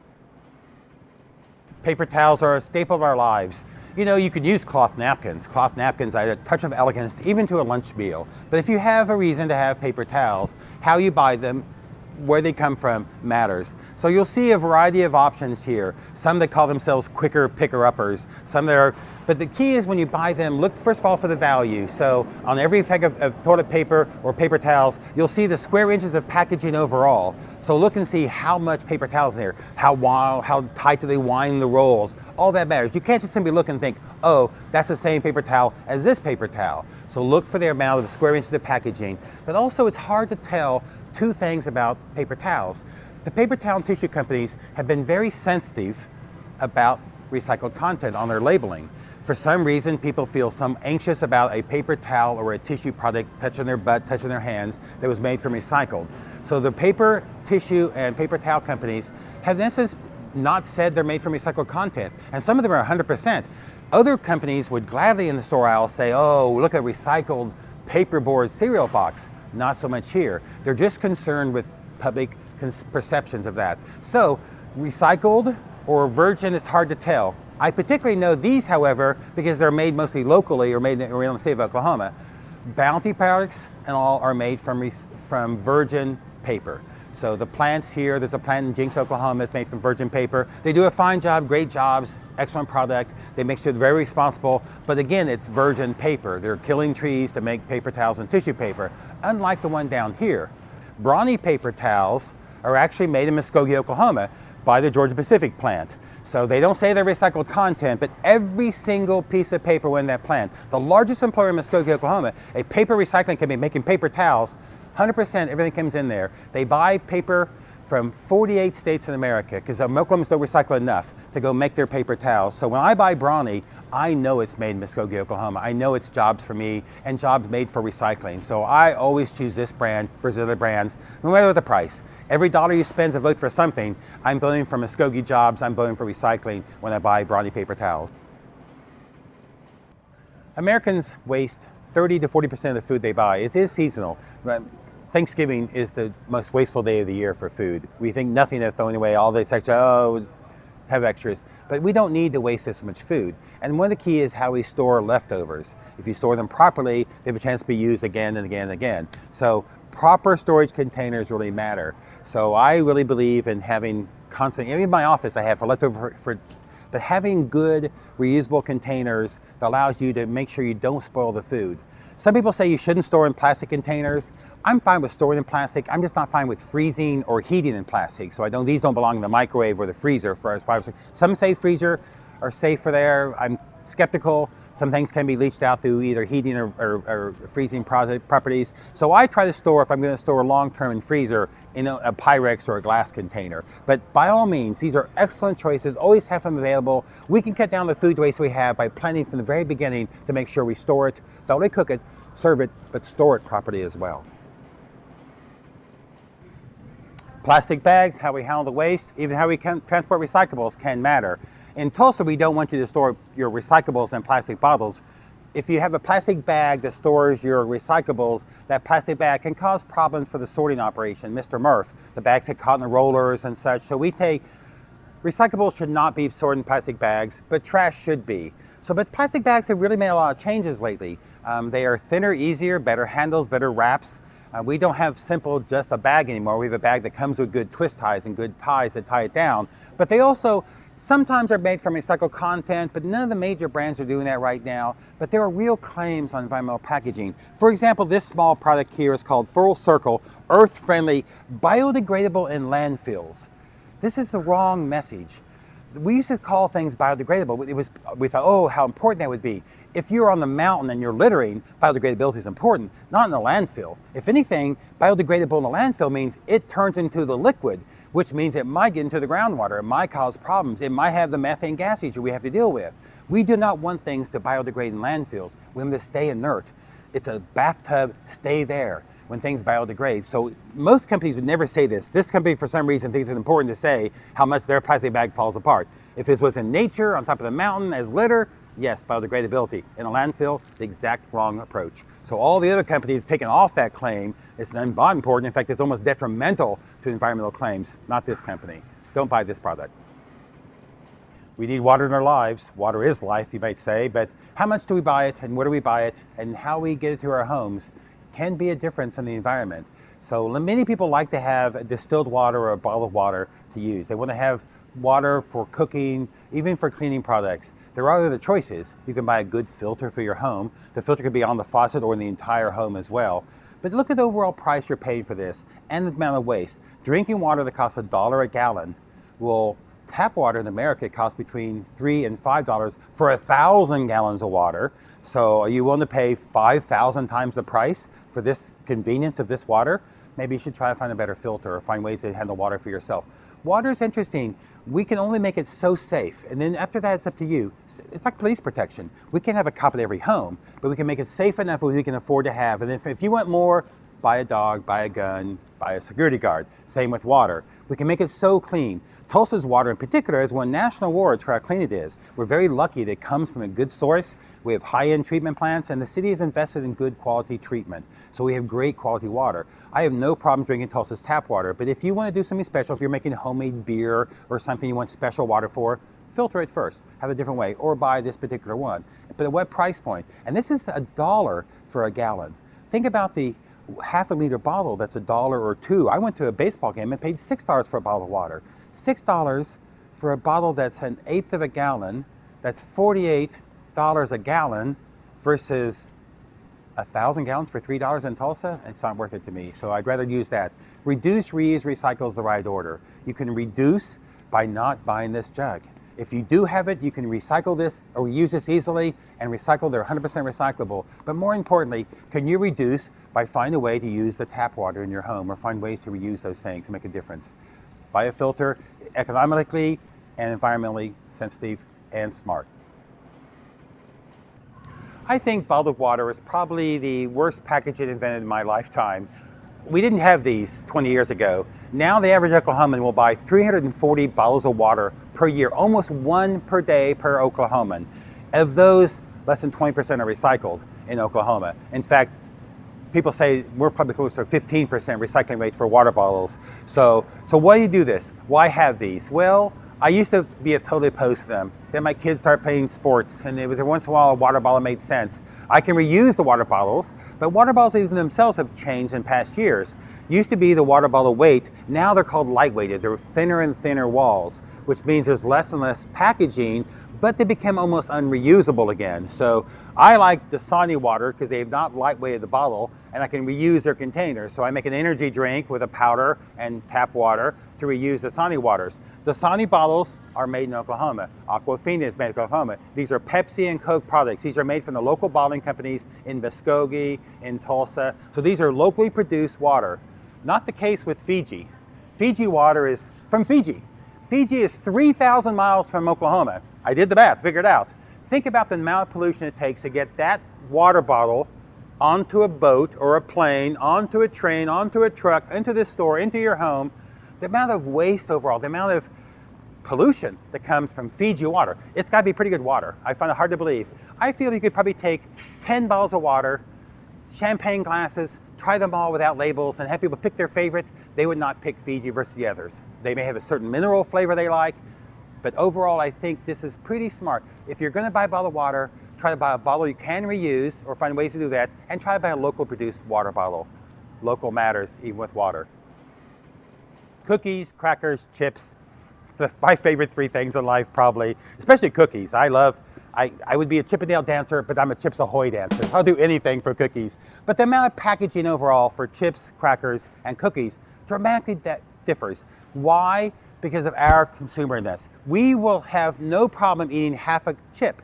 Paper towels are a staple of our lives. You know, you could use cloth napkins. Cloth napkins add a touch of elegance even to a lunch meal. But if you have a reason to have paper towels, how you buy them, where they come from matters. So you'll see a variety of options here. Some that call themselves quicker picker-uppers, some that are, but the key is when you buy them, look first of all for the value. So on every pack of toilet paper or paper towels, you'll see the square inches of packaging overall. So look and see how much paper towels in there, how tight do they wind the rolls, all that matters. You can't just simply look and think, oh, that's the same paper towel as this paper towel. So look for the amount of the square inches of packaging, but also it's hard to tell 2 things about paper towels. The paper towel and tissue companies have been very sensitive about recycled content on their labeling. For some reason, people feel anxious about a paper towel or a tissue product touching their butt, touching their hands that was made from recycled. So the paper, tissue, and paper towel companies have in essence not said they're made from recycled content, and some of them are 100%. Other companies would gladly in the store aisle say, oh, look at recycled paperboard cereal box. Not so much here. They're just concerned with public perceptions of that. So recycled or virgin is hard to tell. I particularly know these, however, because they're made mostly locally or made in the state of Oklahoma. Bounty products and all are made from virgin paper. So the plants here, there's a plant in Jinx, Oklahoma, that's made from virgin paper. They do a fine job, great jobs, excellent product. They make sure they're very responsible, but again, it's virgin paper. They're killing trees to make paper towels and tissue paper, unlike the one down here. Brawny paper towels are actually made in Muskogee, Oklahoma by the Georgia Pacific plant. So they don't say they're recycled content, but every single piece of paper went in that plant. The largest employer in Muskogee, Oklahoma, a paper recycling company making paper towels, 100% everything comes in there. They buy paper from 48 states in America because Oklahomans don't recycle enough to go make their paper towels. So when I buy Brawny, I know it's made in Muskogee, Oklahoma. I know it's jobs for me and jobs made for recycling. So I always choose this brand versus other brands, no matter the price. Every dollar you spend is a vote for something. I'm voting for Muskogee jobs. I'm voting for recycling when I buy Brawny paper towels. Americans waste 30 to 40% of the food they buy. It is seasonal. Thanksgiving is the most wasteful day of the year for food. We think nothing of throwing away all this extra, oh, have extras. But we don't need to waste this much food. And one of the key is how we store leftovers. If you store them properly, they have a chance to be used again and again and again. So proper storage containers really matter. So I really believe in having constant, even in my office I have for leftover, but having good reusable containers that allows you to make sure you don't spoil the food. Some people say you shouldn't store in plastic containers. I'm fine with storing in plastic. I'm just not fine with freezing or heating in plastic. So these don't belong in the microwave or the freezer. Some say freezer are safe for there. I'm skeptical. Some things can be leached out through either heating or freezing properties. So I try to store, if I'm going to store long-term in freezer, in a Pyrex or a glass container. But by all means, these are excellent choices. Always have them available. We can cut down the food waste we have by planning from the very beginning to make sure we store it, not only cook it, serve it, but store it properly as well. Plastic bags, how we handle the waste, even how we can transport recyclables can matter. In Tulsa, we don't want you to store your recyclables in plastic bottles. If you have a plastic bag that stores your recyclables, that plastic bag can cause problems for the sorting operation. Mr. Murph, the bags get caught in the rollers and such. So recyclables should not be stored in plastic bags, but trash should be. But plastic bags have really made a lot of changes lately. They are thinner, easier, better handles, better wraps. We don't have simple just a bag anymore. We have a bag that comes with good twist ties and good ties that tie it down. But they also sometimes are made from recycled content, but none of the major brands are doing that right now. But there are real claims on environmental packaging. For example, this small product here is called Full Circle, earth-friendly, biodegradable in landfills. This is the wrong message. We used to call things biodegradable. We thought, oh, how important that would be. If you're on the mountain and you're littering, biodegradability is important, not in the landfill. If anything, biodegradable in the landfill means it turns into the liquid, which means it might get into the groundwater. It might cause problems. It might have the methane gas issue we have to deal with. We do not want things to biodegrade in landfills. We want them to stay inert. It's a bathtub, stay there when things biodegrade. So most companies would never say this. This company, for some reason, thinks it's important to say how much their plastic bag falls apart. If this was in nature, on top of the mountain as litter, yes, biodegradability. In a landfill, the exact wrong approach. So all the other companies have taken off that claim. It's not important. In fact, it's almost detrimental to environmental claims, not this company. Don't buy this product. We need water in our lives. Water is life, you might say, but how much do we buy it and where do we buy it and how we get it to our homes can be a difference in the environment. So many people like to have distilled water or a bottle of water to use. They want to have water for cooking, even for cleaning products. There are other choices. You can buy a good filter for your home. The filter could be on the faucet or in the entire home as well. But look at the overall price you're paying for this and the amount of waste. Drinking water that costs $1 a gallon tap water in America costs between $3 and $5 for 1,000 gallons of water. So are you willing to pay 5,000 times the price for this convenience of this water? Maybe you should try to find a better filter or find ways to handle water for yourself. Water is interesting. We can only make it so safe. And then after that, it's up to you. It's like police protection. We can't have a cop at every home, but we can make it safe enough that we can afford to have. And if you want more, buy a dog, buy a gun, buy a security guard. Same with water. We can make it so clean. Tulsa's water in particular has won national awards for how clean it is. We're very lucky that it comes from a good source. We have high-end treatment plants and the city has invested in good quality treatment. So we have great quality water. I have no problem drinking Tulsa's tap water, but if you want to do something special, if you're making homemade beer or something you want special water for, filter it first, have a different way, or buy this particular one. But at what price point? And this is $1 for a gallon. Think about the half-a-liter bottle that's $1 or $2. I went to a baseball game and paid $6 for a bottle of water. $6 for a bottle that's 1/8 of a gallon, that's $48 a gallon versus 1,000 gallons for $3 in Tulsa. It's not worth it to me, so I'd rather use that. Reduce, reuse, recycle is the right order. You can reduce by not buying this jug. If you do have it, you can recycle this or use this easily and recycle. They're 100% recyclable. But more importantly, can you reduce by finding a way to use the tap water in your home or find ways to reuse those things to make a difference? Buy a filter, economically and environmentally sensitive and smart. I think bottled water is probably the worst packaging invented in my lifetime. We didn't have these 20 years ago. Now the average Oklahoman will buy 340 bottles of water per year, almost one per day per Oklahoman. Of those, less than 20% are recycled in Oklahoma. In fact, people say we're probably close to 15% recycling rate for water bottles. So why do you do this? Why have these? Well, I used to be totally opposed to them. Then my kids started playing sports, and it was once in a while a water bottle made sense. I can reuse the water bottles, but water bottles even themselves have changed in past years. Used to be the water bottle weight, now they're called lightweighted. They're thinner and thinner walls, which means there's less and less packaging, but they become almost unreusable again. So I like Dasani water because they've not lightweighted the bottle, and I can reuse their containers. So I make an energy drink with a powder and tap water to reuse Dasani waters. Dasani bottles are made in Oklahoma. Aquafina is made in Oklahoma. These are Pepsi and Coke products. These are made from the local bottling companies in Muskogee, in Tulsa. So these are locally produced water. Not the case with Fiji. Fiji water is from Fiji. Fiji is 3,000 miles from Oklahoma. I did the math, figured it out. Think about the amount of pollution it takes to get that water bottle onto a boat or a plane, onto a train, onto a truck, into the store, into your home. The amount of waste overall, the amount of pollution that comes from Fiji water. It's got to be pretty good water. I find it hard to believe. I feel you could probably take 10 bottles of water, champagne glasses, try them all without labels, and have people pick their favorite. They would not pick Fiji versus the others. They may have a certain mineral flavor they like, but overall I think this is pretty smart. If you're going to buy a bottle of water, try to buy a bottle you can reuse or find ways to do that, and try to buy a local produced water bottle. Local matters, even with water. Cookies, crackers, chips, my favorite three things in life probably, especially cookies. I would be a Chippendale dancer, but I'm a Chips Ahoy dancer. I'll do anything for cookies. But the amount of packaging overall for chips, crackers, and cookies dramatically differs. Why? Because of our consumerness. We will have no problem eating half a chip.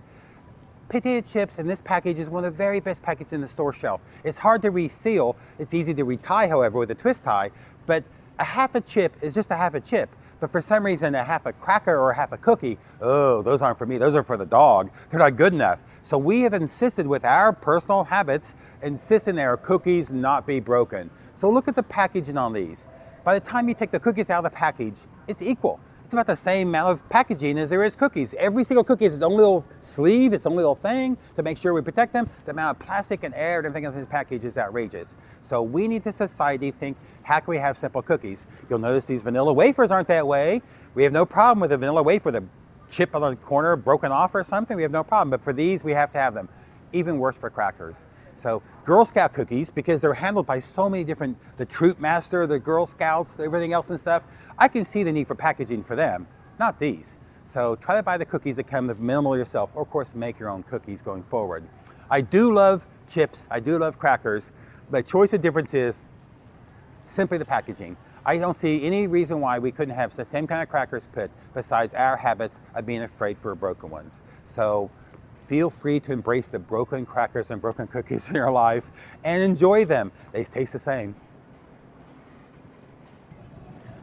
Potato chips in this package is one of the very best packages in the store shelf. It's hard to reseal. It's easy to retie, however, with a twist tie, but a half a chip is just a half a chip. But for some reason, a half a cracker or a half a cookie, oh, those aren't for me. Those are for the dog. They're not good enough. So we have insisted with our personal habits, insisting that our cookies not be broken. So look at the packaging on these. By the time you take the cookies out of the package, it's equal. It's about the same amount of packaging as there is cookies. Every single cookie has its own little sleeve, its own little thing to make sure we protect them. The amount of plastic and air and everything else in this package is outrageous. So we need to society think, how can we have simple cookies? You'll notice these vanilla wafers aren't that way. We have no problem with a vanilla wafer, the chip on the corner broken off or something, we have no problem. But for these, we have to have them. Even worse for crackers. So Girl Scout cookies, because they're handled by so many different, the Troop Master, the Girl Scouts, everything else and stuff, I can see the need for packaging for them, not these. So try to buy the cookies that come with minimal yourself, or of course make your own cookies going forward. I do love chips, I do love crackers, but choice of difference is simply the packaging. I don't see any reason why we couldn't have the same kind of crackers put besides our habits of being afraid for broken ones. So feel free to embrace the broken crackers and broken cookies in your life and enjoy them. They taste the same.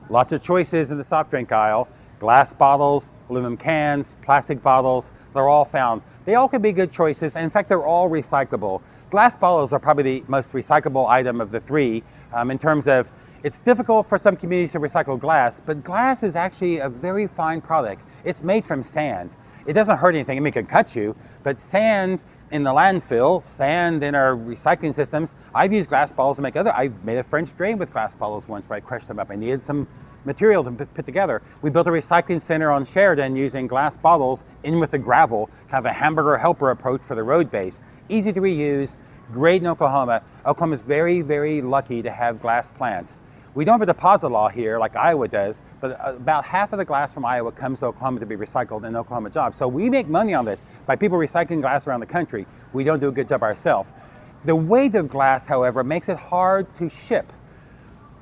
Lots of choices in the soft drink aisle. Glass bottles, aluminum cans, plastic bottles, they're all found. They all can be good choices, and in fact, they're all recyclable. Glass bottles are probably the most recyclable item of the three in terms of it's difficult for some communities to recycle glass, but glass is actually a very fine product. It's made from sand. It doesn't hurt anything, I mean, it can cut you, but sand in the landfill, sand in our recycling systems, I've used glass bottles to make I've made a French drain with glass bottles once where I crushed them up. I needed some material to put together. We built a recycling center on Sheridan using glass bottles in with the gravel, kind of a hamburger helper approach for the road base. Easy to reuse, great in Oklahoma. Oklahoma is very, very lucky to have glass plants. We don't have a deposit law here like Iowa does, but about half of the glass from Iowa comes to Oklahoma to be recycled in Oklahoma jobs. So we make money on it by people recycling glass around the country. We don't do a good job ourselves. The weight of glass, however, makes it hard to ship.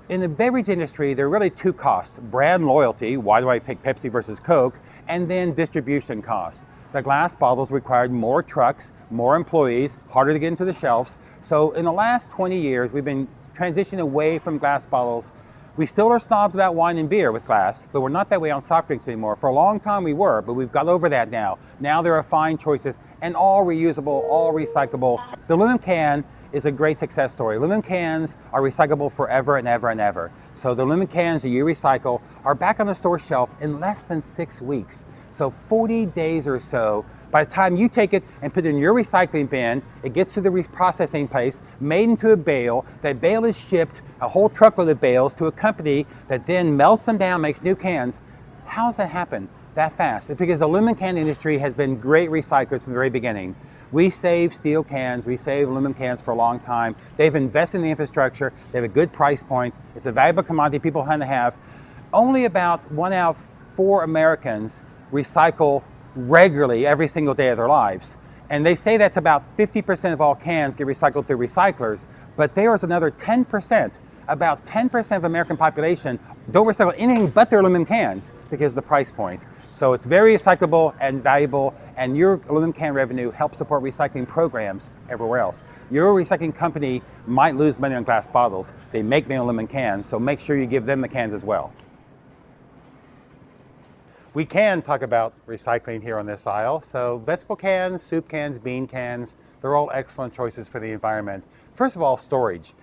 In the beverage industry, there are really two costs. Brand loyalty, why do I pick Pepsi versus Coke? and then distribution costs. The glass bottles required more trucks, more employees, harder to get into the shelves. So in the last 20 years, we've been transitioning away from glass bottles. We still are snobs about wine and beer with glass, but we're not that way on soft drinks anymore. For a long time we were, but we've got over that now. Now there are fine choices and all reusable, all recyclable. The aluminum can is a great success story. Aluminum cans are recyclable forever and ever and ever. So the aluminum cans that you recycle are back on the store shelf in less than 6 weeks. So 40 days or so. By the time you take it and put it in your recycling bin, it gets to the processing place, made into a bale. That bale is shipped, a whole truckload of bales, to a company that then melts them down, makes new cans. How does that happen that fast? It's because the aluminum can industry has been great recyclers from the very beginning. We save steel cans, we save aluminum cans for a long time. They've invested in the infrastructure, they have a good price point. It's a valuable commodity people want to have. Only about 1 out of 4 Americans recycle regularly every single day of their lives. And they say that's about 50% of all cans get recycled through recyclers, but there's another 10%, about 10% of the American population don't recycle anything but their aluminum cans because of the price point. So it's very recyclable and valuable, and your aluminum can revenue helps support recycling programs everywhere else. Your recycling company might lose money on glass bottles. They make money on aluminum cans, so make sure you give them the cans as well. We can talk about recycling here on this aisle. So vegetable cans, soup cans, bean cans, they're all excellent choices for the environment. First of all, storage.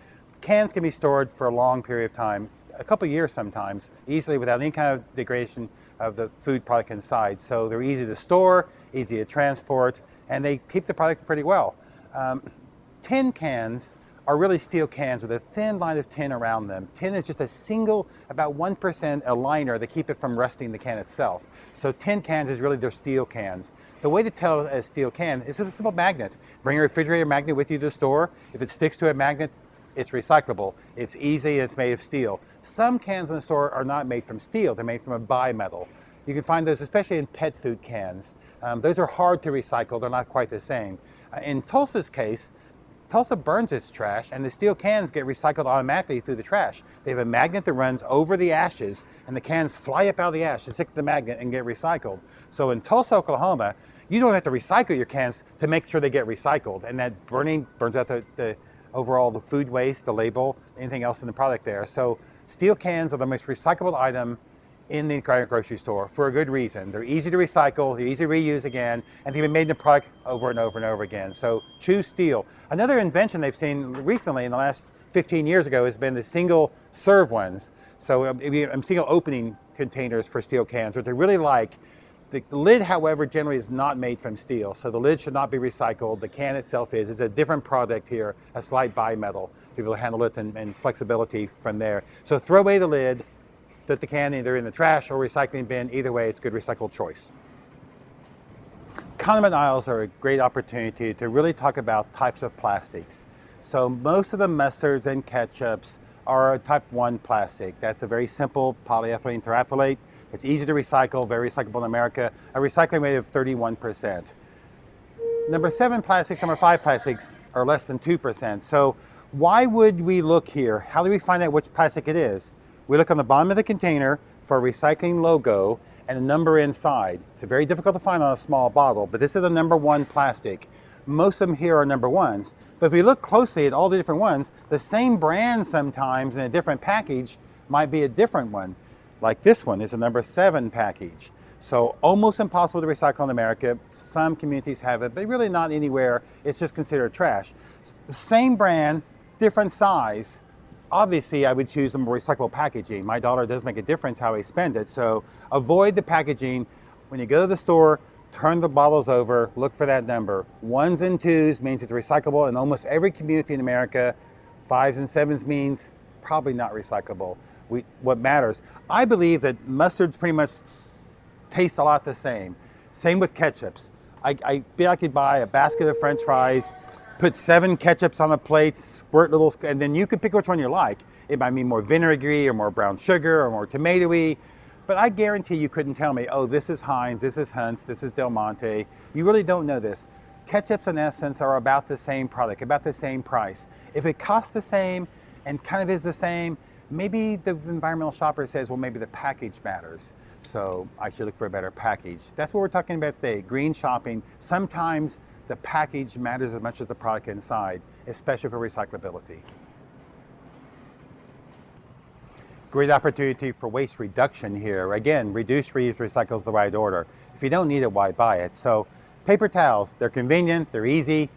Cans can be stored for a long period of time, a couple of years sometimes, easily without any kind of degradation of the food product inside. So they're easy to store, easy to transport, and they keep the product pretty well. Tin cans are really steel cans with a thin line of tin around them. Tin is just a single, about 1% a liner that keep it from rusting the can itself. So tin cans is really their steel cans. The way to tell a steel can is a simple magnet. Bring a refrigerator magnet with you to the store. If it sticks to a magnet, it's recyclable. It's easy and it's made of steel. Some cans in the store are not made from steel. They're made from a bimetal. You can find those especially in pet food cans. Those are hard to recycle. They're not quite the same. In Tulsa's case, Tulsa burns its trash and the steel cans get recycled automatically through the trash. They have a magnet that runs over the ashes and the cans fly up out of the ash and stick to the magnet and get recycled. So in Tulsa, Oklahoma, you don't have to recycle your cans to make sure they get recycled, and that burning burns out the overall the food waste, the label, anything else in the product there. So steel cans are the most recyclable item in the grocery store for a good reason. They're easy to recycle, they're easy to reuse again, and they've been made in the product over and over and over again. So choose steel. Another invention they've seen recently in the last 15 years ago has been the single serve ones. So I'm single opening containers for steel cans, what they really like. The lid, however, generally is not made from steel, so the lid should not be recycled. The can itself is. It's a different product here, a slight bimetal. People handle it and flexibility from there. So throw away the lid, put the can either in the trash or recycling bin. Either way, it's a good recycled choice. Condiment aisles are a great opportunity to really talk about types of plastics. So most of the mustards and ketchups are a type 1 plastic. That's a very simple polyethylene terephthalate. It's easy to recycle, very recyclable in America, a recycling rate of 31%. Number 7 plastics, number 5 plastics are less than 2%. So why would we look here? How do we find out which plastic it is? We look on the bottom of the container for a recycling logo and a number inside. It's very difficult to find on a small bottle, but this is the number 1 plastic. Most of them here are number 1s. But if we look closely at all the different ones, the same brand sometimes in a different package might be a different one. Like this one is a number 7 package. So almost impossible to recycle in America. Some communities have it, but really not anywhere. It's just considered trash. The same brand, different size. Obviously, I would choose the more recyclable packaging. My dollar does make a difference how I spend it. So avoid the packaging. When you go to the store, turn the bottles over, look for that number. 1s and 2s means it's recyclable in almost every community in America. 5s and 7s means probably not recyclable. What matters, I believe that mustards pretty much taste a lot the same. Same with ketchups. I could buy a basket of French fries, put 7 ketchups on a plate, squirt little, and then you could pick which one you like. It might be more vinegary or more brown sugar or more tomatoey, but I guarantee you couldn't tell me, oh, this is Heinz, this is Hunt's, this is Del Monte. You really don't know this. Ketchups in essence are about the same product, about the same price. If it costs the same and kind of is the same, maybe the environmental shopper says, well, maybe the package matters. So I should look for a better package. That's what we're talking about today, green shopping. Sometimes the package matters as much as the product inside, especially for recyclability. Great opportunity for waste reduction here. Again, reduce, reuse, recycle is the right order. If you don't need it, why buy it? So paper towels, they're convenient, they're easy.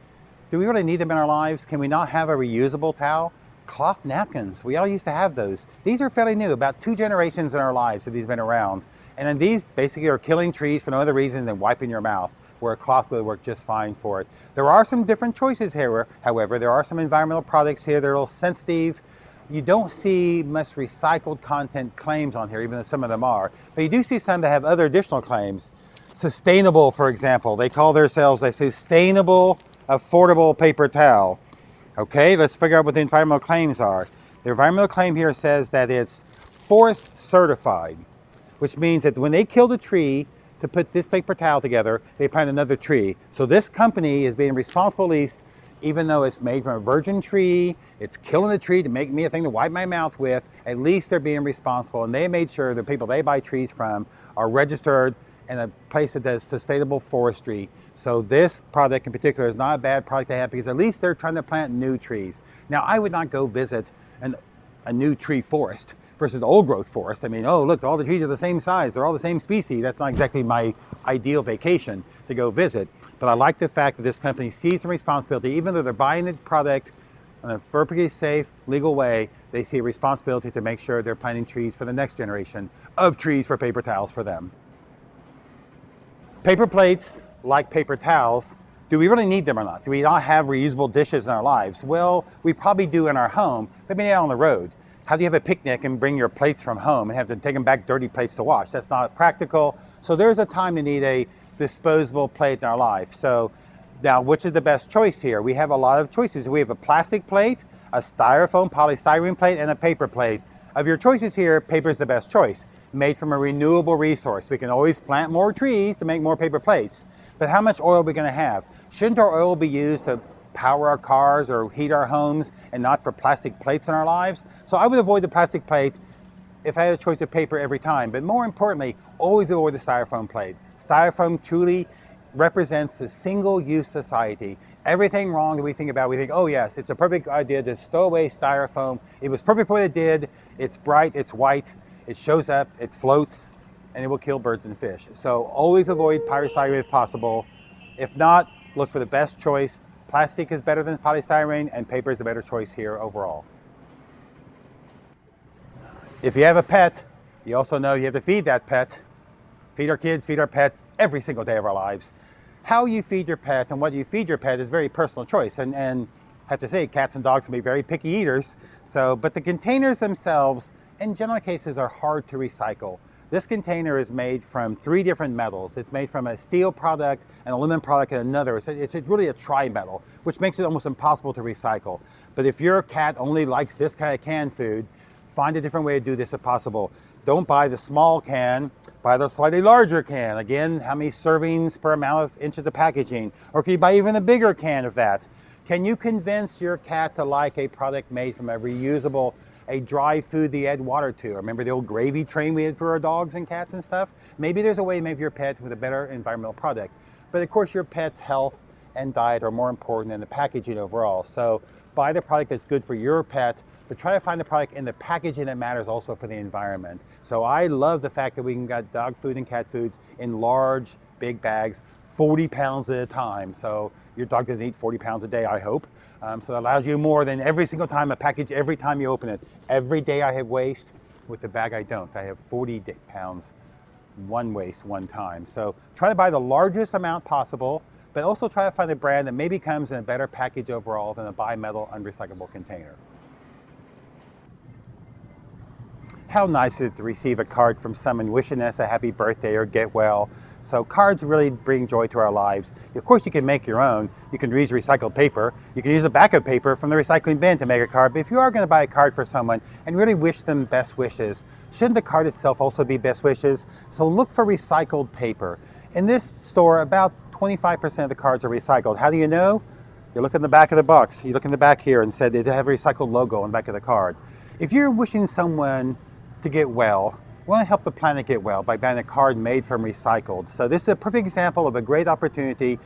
Do we really need them in our lives? Can we not have a reusable towel? Cloth napkins, we all used to have those. These are fairly new, about 2 generations in our lives have these been around. And then these basically are killing trees for no other reason than wiping your mouth, where a cloth would work just fine for it. There are some different choices here, however. There are some environmental products here that are a little sensitive. You don't see much recycled content claims on here, even though some of them are. But you do see some that have other additional claims. Sustainable, for example. They call themselves a sustainable, affordable paper towel. Okay, let's figure out what the environmental claims are. The environmental claim here says that it's forest certified, which means that when they killed a tree to put this paper towel together, they plant another tree. So this company is being responsible, at least, even though it's made from a virgin tree, it's killing the tree to make me a thing to wipe my mouth with, at least they're being responsible. And they made sure the people they buy trees from are registered in a place that does sustainable forestry. So this product in particular is not a bad product to have because at least they're trying to plant new trees. Now, I would not go visit a new tree forest versus old growth forest. I mean, oh, look, all the trees are the same size. They're all the same species. That's not exactly my ideal vacation to go visit. But I like the fact that this company sees some responsibility, even though they're buying the product in a perfectly safe, legal way, they see a responsibility to make sure they're planting trees for the next generation of trees for paper towels for them. Paper plates, like paper towels, do we really need them or not? Do we not have reusable dishes in our lives? Well, we probably do in our home, but maybe out on the road. How do you have a picnic and bring your plates from home and have to take them back dirty plates to wash? That's not practical. So there's a time to need a disposable plate in our life. So now, which is the best choice here? We have a lot of choices. We have a plastic plate, a styrofoam, polystyrene plate, and a paper plate. Of your choices here, paper is the best choice. Made from a renewable resource. We can always plant more trees to make more paper plates. But how much oil are we going to have? Shouldn't our oil be used to power our cars or heat our homes and not for plastic plates in our lives? So I would avoid the plastic plate if I had a choice of paper every time. But more importantly, always avoid the styrofoam plate. Styrofoam truly represents the single-use society. Everything wrong that we think about, we think, oh yes, it's a perfect idea to stow away styrofoam. It was perfect what it did. It's bright, it's white, it shows up, it floats, and it will kill birds and fish. So always avoid polystyrene if possible. If not, look for the best choice. Plastic is better than polystyrene, and paper is the better choice here overall. If you have a pet, you also know you have to feed that pet. Feed our kids, feed our pets every single day of our lives. How you feed your pet and what you feed your pet is very personal choice. And I have to say, cats and dogs can be very picky eaters. But the containers themselves, in general cases, are hard to recycle. This container is made from 3 different metals. It's made from a steel product, an aluminum product, and another. It's really a tri-metal, which makes it almost impossible to recycle. But if your cat only likes this kind of canned food, find a different way to do this if possible. Don't buy the small can, buy the slightly larger can. Again, how many servings per amount of inches of packaging? Or can you buy even a bigger can of that? Can you convince your cat to like a product made from a reusable, a dry food they add water to? Remember the old gravy train we had for our dogs and cats and stuff? Maybe there's a way to make your pet with a better environmental product. But of course, your pet's health and diet are more important than the packaging overall. So buy the product that's good for your pet, but try to find the product in the packaging that matters also for the environment. So I love the fact that we can get dog food and cat foods in large, big bags, 40 pounds at a time. So your dog doesn't eat 40 pounds a day, I hope. So that allows you more than every single time a package, every time you open it. Every day I have waste. With the bag I don't. I have 40 pounds, one waste, one time. So try to buy the largest amount possible, but also try to find a brand that maybe comes in a better package overall than a bi-metal unrecyclable container. How nice is it to receive a card from someone wishing us a happy birthday or get well. So cards really bring joy to our lives. Of course, you can make your own. You can use recycled paper. You can use a backup paper from the recycling bin to make a card. But if you are going to buy a card for someone and really wish them best wishes, shouldn't the card itself also be best wishes? So look for recycled paper. In this store, about 25% of the cards are recycled. How do you know? You look in the back of the box. You look in the back here and said they have a recycled logo on the back of the card. If you're wishing someone to get well, We want to help the planet get well by buying a card made from recycled. So this is a perfect example of a great opportunity.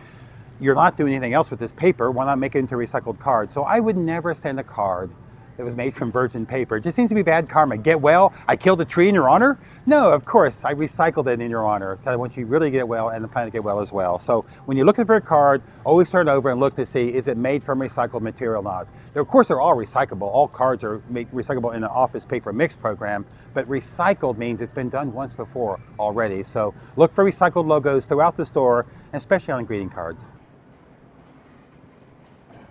You're not doing anything else with this paper. Why not make it into a recycled card? So I would never send a card that was made from virgin paper. It just seems to be bad karma. Get well, I killed a tree in your honor? No, of course, I recycled it in your honor because I want you to really get well and the planet get well as well. So when you're looking for a card, always turn over and look to see, is it made from recycled material or not? Of course, they're all recyclable. All cards are recyclable in the office paper mix program, but recycled means it's been done once before already. So look for recycled logos throughout the store, and especially on greeting cards.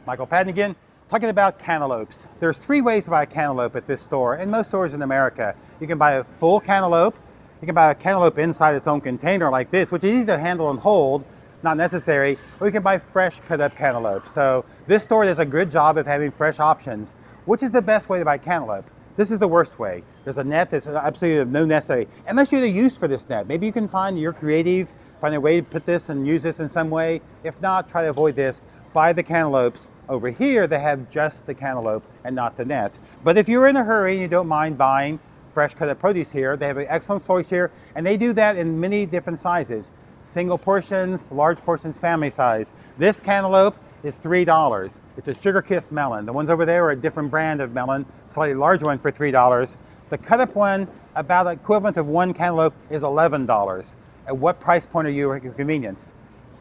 Michael Patton again. Talking about cantaloupes. There's 3 ways to buy a cantaloupe at this store and most stores in America. You can buy a full cantaloupe. You can buy a cantaloupe inside its own container like this, which is easy to handle and hold, not necessary, or you can buy fresh cut up cantaloupe. So this store does a good job of having fresh options. Which is the best way to buy cantaloupe? This is the worst way. There's a net that's absolutely of no necessary, unless you're the use for this net. Maybe you can find, you're creative, find a way to put this and use this in some way. If not, try to avoid this. Buy the cantaloupes. Over here, they have just the cantaloupe and not the net. But if you're in a hurry and you don't mind buying fresh cut up produce here, they have an excellent choice here, and they do that in many different sizes. Single portions, large portions, family size. This cantaloupe is $3. It's a sugar kiss melon. The ones over there are a different brand of melon, slightly larger one for $3. The cut up one, about equivalent of 1 cantaloupe, is $11. At what price point are you at your convenience?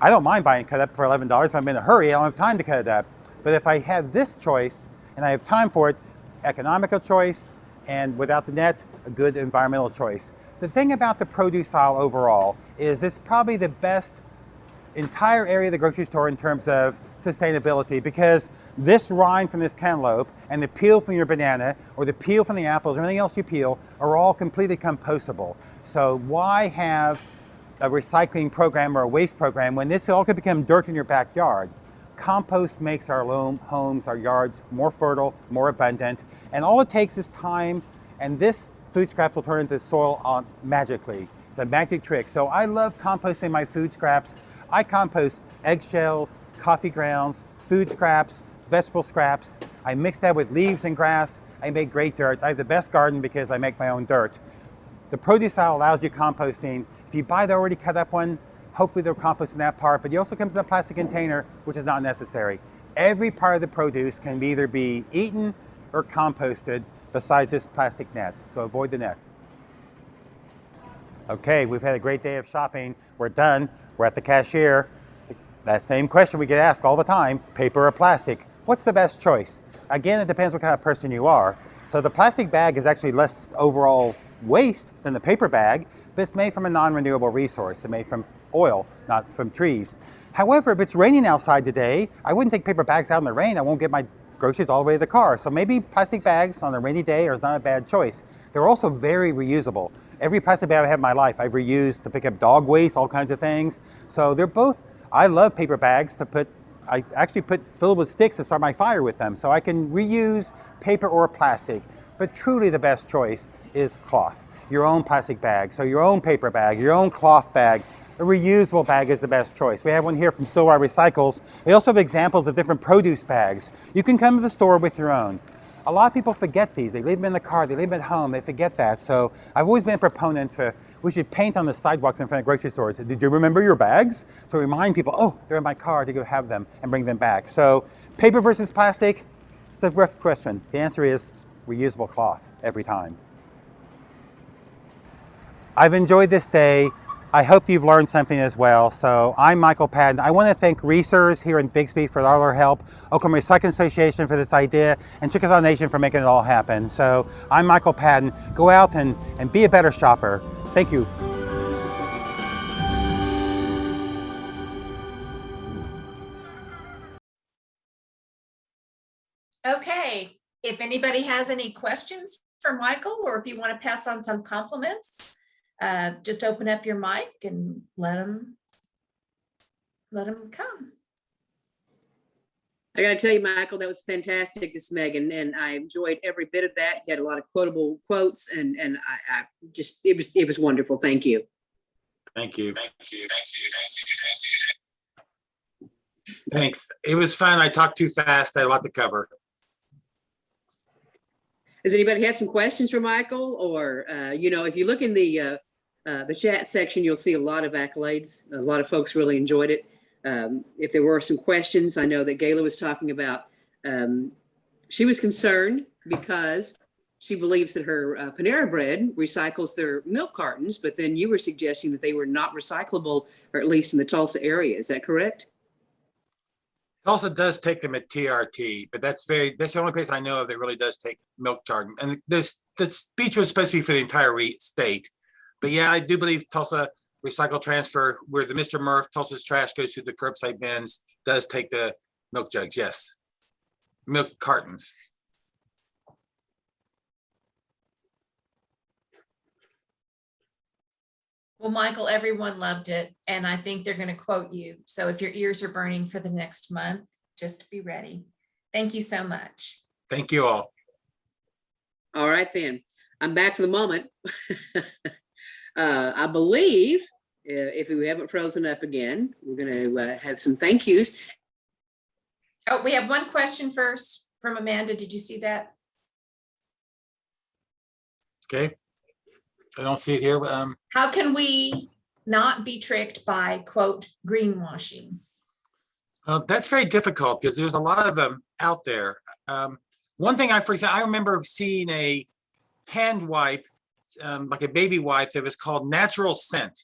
I don't mind buying cut up for $11 if I'm in a hurry. I don't have time to cut it up. But if I have this choice and I have time for it, economical choice, and without the net, a good environmental choice. The thing about the produce aisle overall is it's probably the best entire area of the grocery store in terms of sustainability, because this rind from this cantaloupe and the peel from your banana or the peel from the apples or anything else you peel are all completely compostable. So why have a recycling program or a waste program when this all could become dirt in your backyard? Compost makes our homes, our yards more fertile, more abundant, and all it takes is time, and this food scraps will turn into soil magically. It's a magic trick. So I love composting my food scraps. I compost eggshells, coffee grounds, food scraps, vegetable scraps. I mix that with leaves and grass. I make great dirt. I have the best garden because I make my own dirt. The produce aisle allows you composting. If you buy the already cut up one, hopefully they'll compost in that part, but it also comes in a plastic container, which is not necessary. Every part of the produce can either be eaten or composted besides this plastic net, so avoid the net. Okay, we've had a great day of shopping. We're done. We're at the cashier. That same question we get asked all the time, paper or plastic? What's the best choice? Again, it depends what kind of person you are. So the plastic bag is actually less overall waste than the paper bag, but it's made from a non-renewable resource. It's made from oil, not from trees. However, if it's raining outside today, I wouldn't take paper bags out in the rain. I won't get my groceries all the way to the car. So maybe plastic bags on a rainy day are not a bad choice. They're also very reusable. Every plastic bag I have in my life, I've reused to pick up dog waste, all kinds of things. So they're both, I love paper bags to put, I actually filled with sticks to start my fire with them. So I can reuse paper or plastic, but truly the best choice is cloth. Your own plastic bag, so your own paper bag, your own cloth bag. A reusable bag is the best choice. We have one here from Stillwater Recycles. We also have examples of different produce bags. You can come to the store with your own. A lot of people forget these. They leave them in the car, they leave them at home, they forget that. So I've always been a proponent for, we should paint on the sidewalks in front of grocery stores. Did you remember your bags? So remind people, oh, they're in my car, to go have them and bring them back. So paper versus plastic, it's a rough question. The answer is reusable cloth every time. I've enjoyed this day. I hope you've learned something as well. So I'm Michael Patton. I want to thank Research here in Bixby for all their help, Oklahoma Recycling Association for this idea, and Chickasaw Nation for making it all happen. So I'm Michael Patton. Go out and be a better shopper. Thank you. Okay, if anybody has any questions for Michael, or if you want to pass on some compliments, just open up your mic and let them come. I got to tell you, Michael, that was fantastic, this Megan, and I enjoyed every bit of that. You had a lot of quotable quotes, and I just, it was wonderful. Thank you. Thank you. Thanks. It was fun. I talked too fast. I had a lot to cover. Does anybody have some questions for Michael? Or, if you look in the chat section, you'll see a lot of accolades. A lot of folks really enjoyed it. If there were some questions, I know that Gayla was talking about, she was concerned because she believes that her Panera Bread recycles their milk cartons, but then you were suggesting that they were not recyclable, or at least in the Tulsa area. Is that correct? Tulsa does take them at TRT, but that's the only place I know of that really does take milk carton. And the speech was supposed to be for the entire state. But yeah, I do believe Tulsa Recycle Transfer, where the Mr. Murph, Tulsa's trash goes through the curbside bins, does take the milk jugs, yes. Milk cartons. Well, Michael, everyone loved it, and I think they're going to quote you. So if your ears are burning for the next month, just be ready. Thank you so much. Thank you all. All right, then. I'm back for the moment. I believe if we haven't frozen up again, we're going to have some thank yous. Oh, we have one question first from Amanda. Did you see that? Okay. I don't see it here. How can we not be tricked by, quote, greenwashing? That's very difficult because there's a lot of them out there. One thing for example, I remember seeing a hand wipe, like a baby wipe that was called natural scent.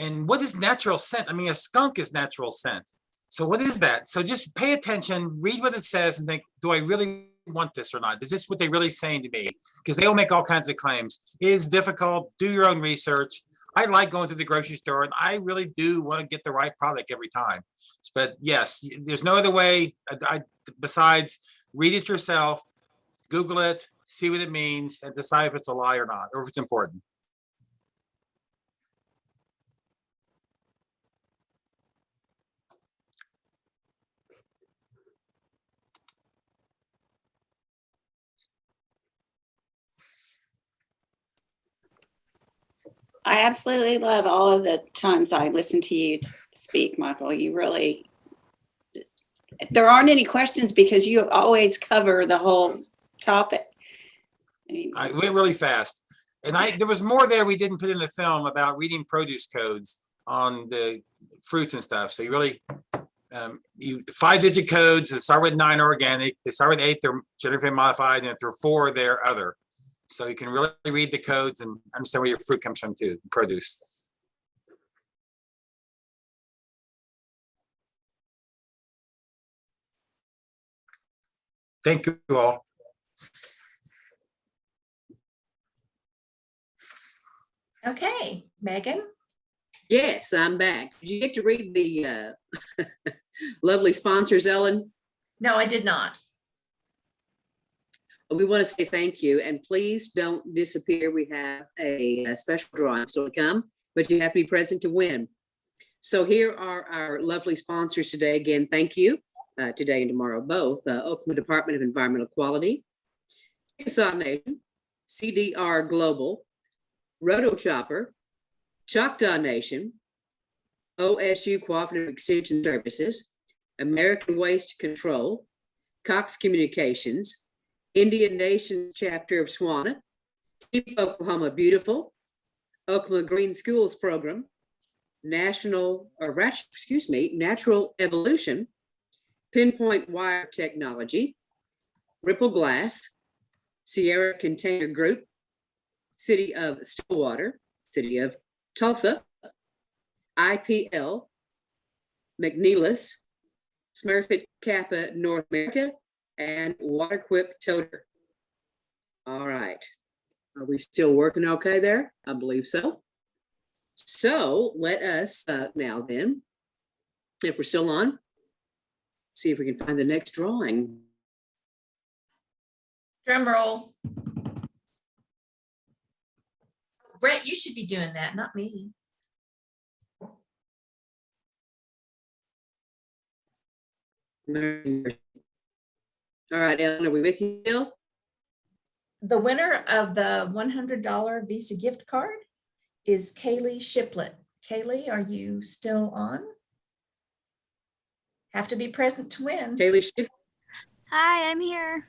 And what is natural scent? I mean, a skunk is natural scent. So what is that? So just pay attention, read what it says and think, do I really want this or not? Is this what they're really saying to me? Because they will make all kinds of claims. It is difficult. Do your own research. I like going to the grocery store and I really do want to get the right product every time. But yes, there's no other way besides read it yourself, Google it, see what it means, and decide if it's a lie or not, or if it's important. I absolutely love all of the times I listen to you speak, Michael. You really, there aren't any questions because you always cover the whole topic. I went really fast. And there was more there we didn't put in the film about reading produce codes on the fruits and stuff. So you really, 5-digit codes that start with 9 are organic, they start with 8, they're genetically modified, and if they're 4, they're other. So you can really read the codes and understand where your fruit comes from too, produce. Thank you all. Okay, Megan. Yes, I'm back. Did you get to read the lovely sponsors, Ellen? No, I did not. We want to say thank you, and please don't disappear. We have a special drawing still to come, but you have to be present to win. So here are our lovely sponsors today. Again, thank you today and tomorrow both. Oklahoma Department of Environmental Quality, Chickasaw Nation, CDR Global, Roto Chopper, Choctaw Nation, OSU Cooperative Extension Services, American Waste Control, Cox Communications, Indian Nations Chapter of SWANA, Keep Oklahoma Beautiful, Oklahoma Green Schools Program, Natural Evolution, Pinpoint Wire Technology, Ripple Glass, Sierra Container Group, City of Stillwater, City of Tulsa, IPL, McNeilus, Smurfit Kappa North America, and Waterquip Toter. All right. Are we still working okay there? I believe so. So let us now then, if we're still on, see if we can find the next drawing. Drum roll. Brett, you should be doing that, not me. All right, Ellen, are we with you still? The winner of the $100 Visa gift card is Kaylee Shiplet. Kaylee, are you still on? Have to be present to win. Kaylee Shiplet. Hi, I'm here.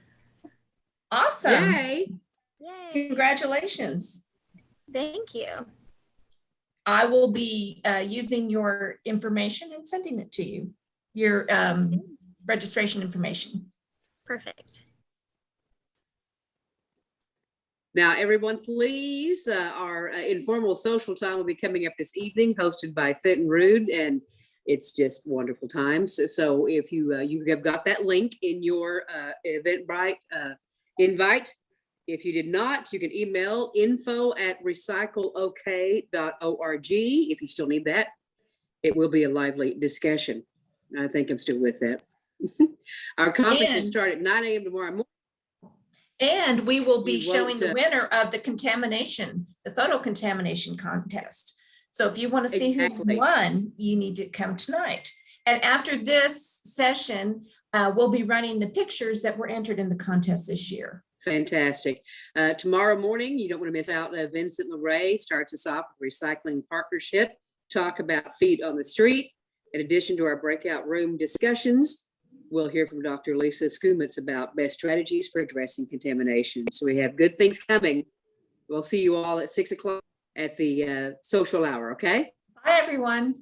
Awesome. Yay. Yay. Congratulations. Thank you. I will be using your information and sending it to you, your registration information. Perfect. Now, everyone, please, our informal social time will be coming up this evening, hosted by Fit and Rude, and it's just wonderful times. So if you have got that link in your Eventbrite invite, if you did not, you can email info@recycleok.org if you still need that. It will be a lively discussion. I think I'm still with that. Our conference will start at 9 a.m. tomorrow morning. And we will be You showing won't, the winner of the photo contamination contest. So if you want to see who won, you need to come tonight. And after this session, we'll be running the pictures that were entered in the contest this year. Fantastic. Tomorrow morning, you don't want to miss out. Vincent LeRae starts us off with Recycling Partnership, talk about feet on the street. In addition to our breakout room discussions, we'll hear from Dr. Lisa Skumitz about best strategies for addressing contamination. So we have good things coming. We'll see you all at 6 o'clock at the social hour, okay? Bye, everyone.